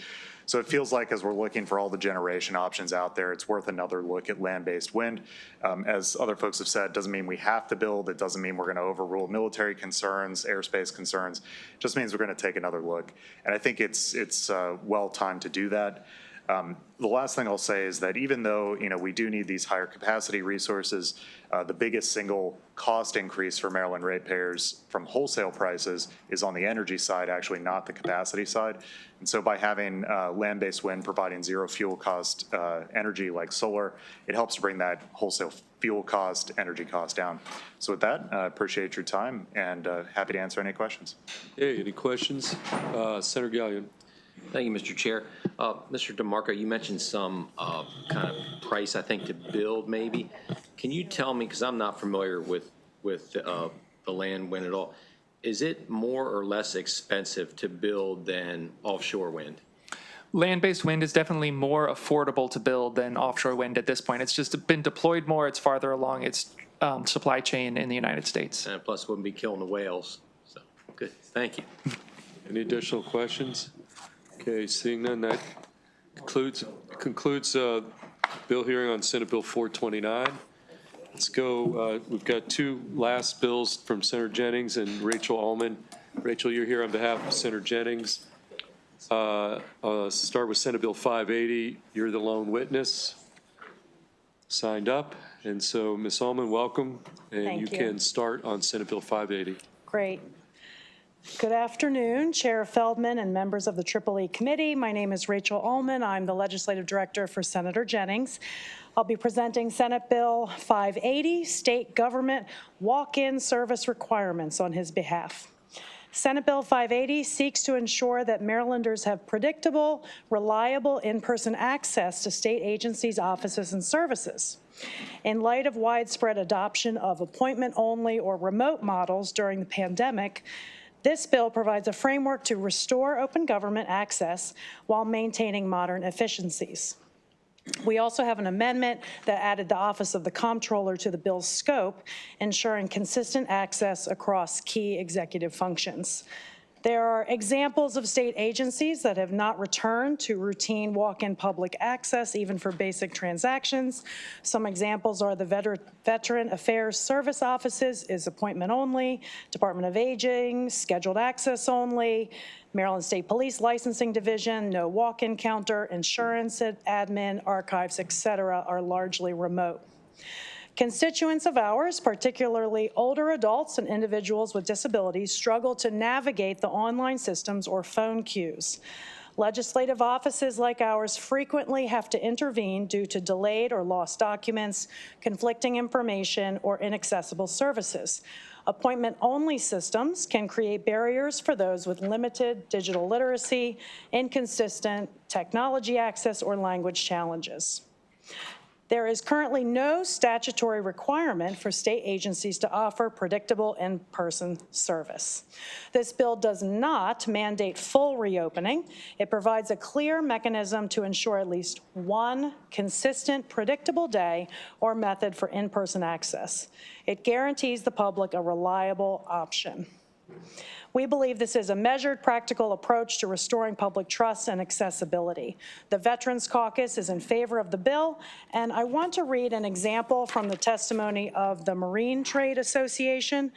So it feels like as we're looking for all the generation options out there, it's worth another look at land-based wind. As other folks have said, it doesn't mean we have to build. It doesn't mean we're going to overrule military concerns, airspace concerns. It just means we're going to take another look. And I think it's well timed to do that. The last thing I'll say is that even though we do need these higher capacity resources, the biggest single cost increase for Maryland ratepayers from wholesale prices is on the energy side, actually not the capacity side. And so by having land-based wind providing zero fuel cost energy like solar, it helps to bring that wholesale fuel cost, energy cost down. So with that, I appreciate your time and happy to answer any questions. Hey, any questions? Senator Gallion. Thank you, Mr. Chair. Mr. DeMarco, you mentioned some kind of price, I think, to build maybe. Can you tell me, because I'm not familiar with the land wind at all, is it more or less expensive to build than offshore wind? Land-based wind is definitely more affordable to build than offshore wind at this point. It's just been deployed more. It's farther along its supply chain in the United States. And plus, wouldn't be killing the whales. So, good. Thank you. Any additional questions? Okay, seeing none, that concludes bill hearing on Senate Bill 429. Let's go. We've got two last bills from Senator Jennings and Rachel Ullman. Rachel, you're here on behalf of Senator Jennings. Start with Senate Bill 580. You're the lone witness. signed up. And so, Ms. Allman, welcome. And Thank you you. can start on Senate Bill 580. Great. Good afternoon, Chair Feldman and members of the EEE Committee. My name is Rachel Ullman. I'm the Legislative Director for Senator Jennings. I'll be presenting Senate Bill 580, State Government Walk-in Service Requirements, on his behalf. Senate Bill 580 seeks to ensure that Marylanders have predictable, reliable in-person access to state agencies, offices, and services. In light of widespread adoption of appointment-only or remote models during the pandemic, this bill provides a framework to restore open government access while maintaining modern efficiencies. We also have an amendment that added the Office of the Comptroller to the bill's scope, ensuring consistent access across key executive functions. There are examples of state agencies that have not returned to routine walk-in public access, even for basic transactions. Some examples are the Veteran Affairs Service Offices is appointment only, Department of Aging, scheduled access only, Maryland State Police Licensing Division, no walk-in counter, insurance admin, archives, et cetera, are largely remote. Constituents of ours, particularly older adults and individuals with disabilities, struggle to navigate the online systems or phone queues. Legislative offices like ours frequently have to intervene due to delayed or lost documents, conflicting information, or inaccessible services. Appointment-only systems can create barriers for those with limited digital literacy, inconsistent technology access, or language challenges. There is currently no statutory requirement for state agencies to offer predictable in-person service. This bill does not mandate full reopening. It provides a clear mechanism to ensure at least one consistent, predictable day or method for in-person access. It guarantees the public a reliable option. We believe this is a measured, practical approach to restoring public trust and accessibility. The Veterans Caucus is in favor of the bill, and I want to read an example from the testimony of the Marine Trade Association,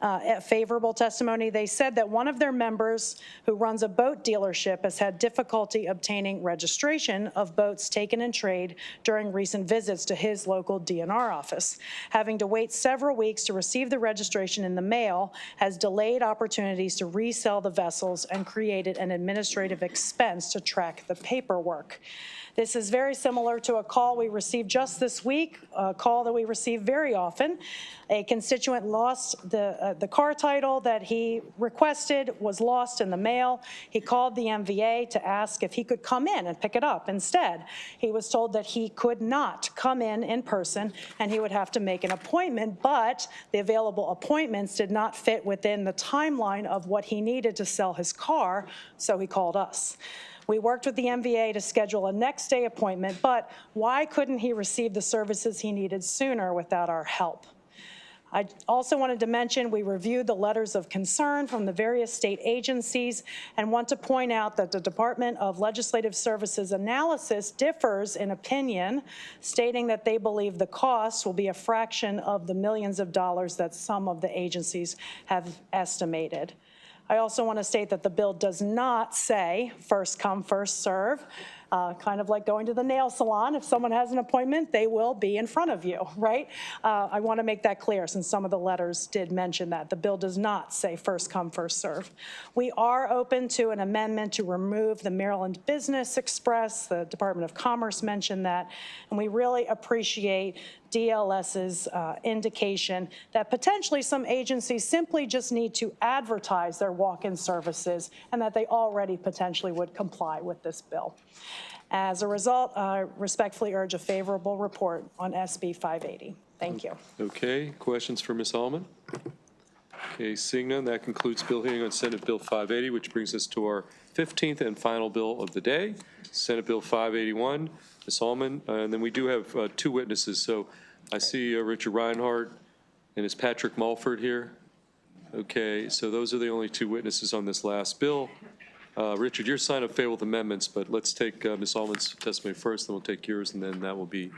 a favorable testimony. They said that one of their members who runs a boat dealership has had difficulty obtaining registration of boats taken in trade during recent visits to his local DNR office. Having to wait several weeks to receive the registration in the mail has delayed opportunities to resell the vessels and created an administrative expense to track the paperwork. This is very similar to a call we received just this week, a call that we receive very often. A constituent lost the car title that he requested was lost in the mail. He called the MVA to ask if he could come in and pick it up. Instead, he was told that he could not come in person and he would have to make an appointment, but the available appointments did not fit within the timeline of what he needed to sell his car, so he called us. We worked with the MVA to schedule a next day appointment, but why couldn't he receive the services he needed sooner without our help? I also wanted to mention we reviewed the letters of concern from the various state agencies and want to point out that the Department of Legislative Services analysis differs in opinion, stating that they believe the cost will be a fraction of the millions of dollars that some of the agencies have estimated. I also want to state that the bill does not say first come, first serve. Kind of like going to the nail salon. If someone has an appointment, they will be in front of you, right? I want to make that clear since some of the letters did mention that. The bill does not say first come, first serve. We are open to an amendment to remove the Maryland Business Express. The Department of Commerce mentioned that, and we really appreciate DLS's indication that potentially some agencies simply just need to advertise their walk-in services and that they already potentially would comply with this bill. As a result, I respectfully urge a favorable report on SB 580. Thank you. Okay, questions for Ms. Allman? Okay, seeing none, that concludes bill hearing on Senate Bill 580, which brings us to our 15th and final bill of the day, Senate Bill 581. Ms. Allman, and then we do have two witnesses. So I see Richard Reinhardt and is Patrick Mulford here? Okay, so those are the only two witnesses on this last bill. Richard, your sign of favorable amendments, but let's take Ms. Allman's testimony first, then we'll take yours, and then that will be,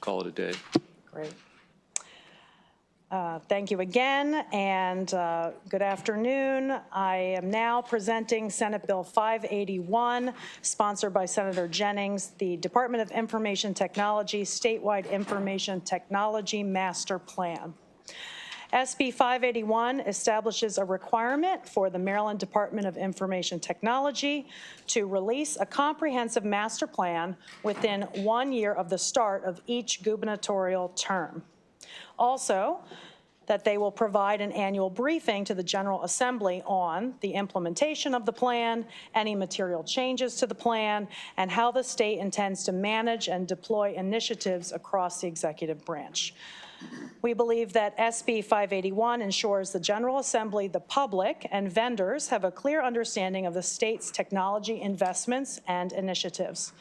call it a day. Great. Thank you again, and good afternoon. I am now presenting Senate Bill 581, sponsored by Senator Jennings, the Department of Information Technology Statewide Information Technology Master Plan. SB 581 establishes a requirement for the Maryland Department of Information Technology to release a comprehensive master plan within 1 year of the start of each gubernatorial term. Also, that they will provide an annual briefing to the General Assembly on the implementation of the plan, any material changes to the plan, and how the state intends to manage and deploy initiatives across the executive branch. We believe that SB 581 ensures the General Assembly, the public, and vendors have a clear understanding of the state's technology investments and initiatives.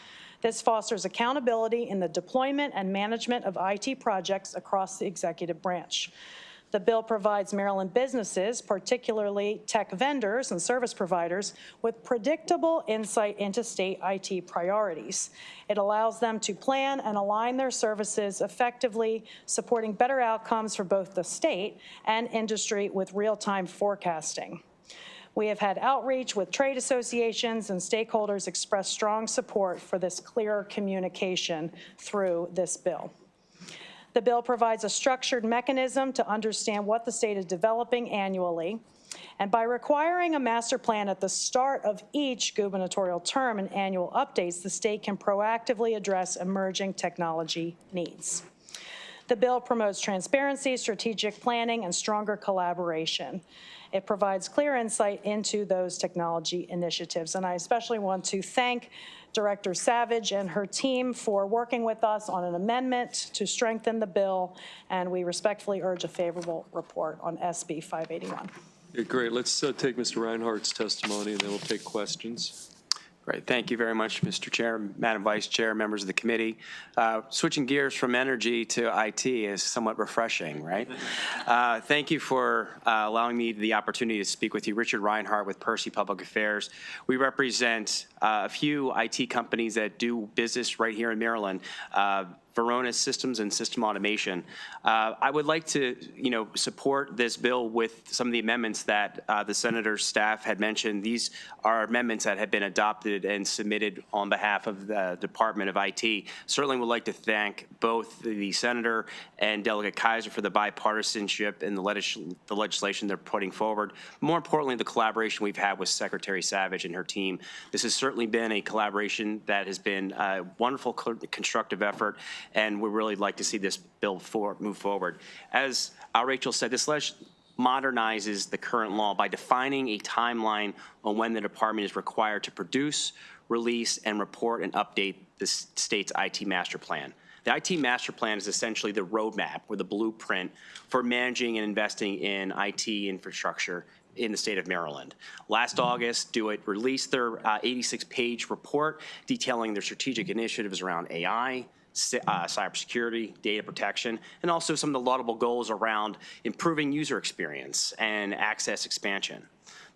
This fosters accountability in the deployment and management of IT projects across the executive branch. The bill provides Maryland businesses, particularly tech vendors and service providers, with predictable insight into state IT priorities. It allows them to plan and align their services effectively, supporting better outcomes for both the state and industry with real-time forecasting. We have had outreach with trade associations, and stakeholders express strong support for this clearer communication through this bill. The bill provides a structured mechanism to understand what the state is developing annually, and by requiring a master plan at the start of each gubernatorial term and annual updates, the state can proactively address emerging technology needs. The bill promotes transparency, strategic planning, and stronger collaboration. It provides clear insight into those technology initiatives, and I especially want to thank Director Savage and her team for working with us on an amendment to strengthen the bill, and we respectfully urge a favorable report on SB 581. Okay, great. Let's take Mr. Reinhardt's testimony, and then we'll take questions. Great. Thank you very much, Mr. Chair, Madam Vice Chair, members of the committee. Switching gears from energy to IT is somewhat refreshing, right? Thank you for allowing me the opportunity to speak with you. Richard Reinhardt with Percy Public Affairs. We represent a few IT companies that do business right here in Maryland. Verona Systems and System Automation. I would like to, support this bill with some of the amendments that the senator's staff had mentioned. These are amendments that have been adopted and submitted on behalf of the Department of IT. Certainly would like to thank both the senator and Delegate Kaiser for the bipartisanship and the legislation they're putting forward. More importantly, the collaboration we've had with Secretary Savage and her team. This has certainly been a collaboration that has been a wonderful, constructive effort, and we really like to see this bill move forward. As Rachel said, this modernizes the current law by defining a timeline on when the department is required to produce, release, and report and update the state's IT master plan. The IT master plan is essentially the roadmap or the blueprint for managing and investing in IT infrastructure in the state of Maryland. Last August, DoIT released their 86-page report detailing their strategic initiatives around AI, cybersecurity, data protection, and also some of the laudable goals around improving user experience and access expansion.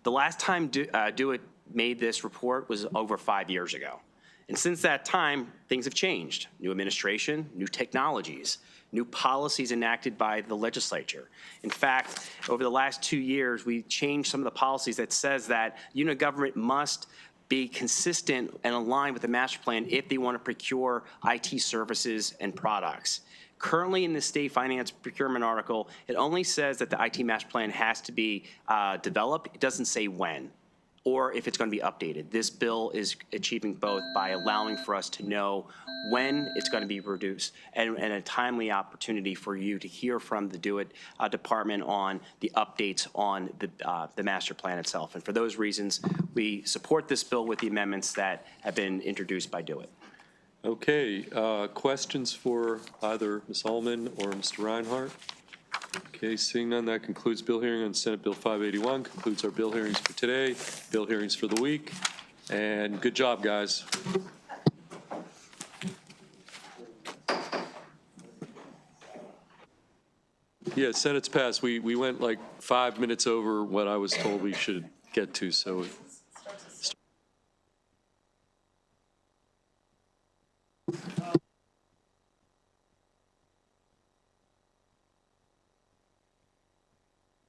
The last time DoIT made this report was over 5 years ago. And since that time, things have changed. New administration, new technologies, new policies enacted by the legislature. In fact, over the last 2 years, we changed some of the policies that says that unit government must be consistent and aligned with the master plan if they want to procure IT services and products. Currently in the state finance procurement article, it only says that the IT master plan has to be developed. It doesn't say when or if it's going to be updated. This bill is achieving both by allowing for us to know when it's going to be reduced and a timely opportunity for you to hear from the DoIT department on the updates on the master plan itself. And for those reasons, we support this bill with the amendments that have been introduced by DoIT. Okay, questions for either Ms. Allman or Mr. Reinhardt? Okay, seeing none, that concludes bill hearing on Senate Bill 581, concludes our bill hearings for today, bill hearings for the week, and good job, guys. Yeah, Senate's passed. We went like 5 minutes over what I was told we should get to, so.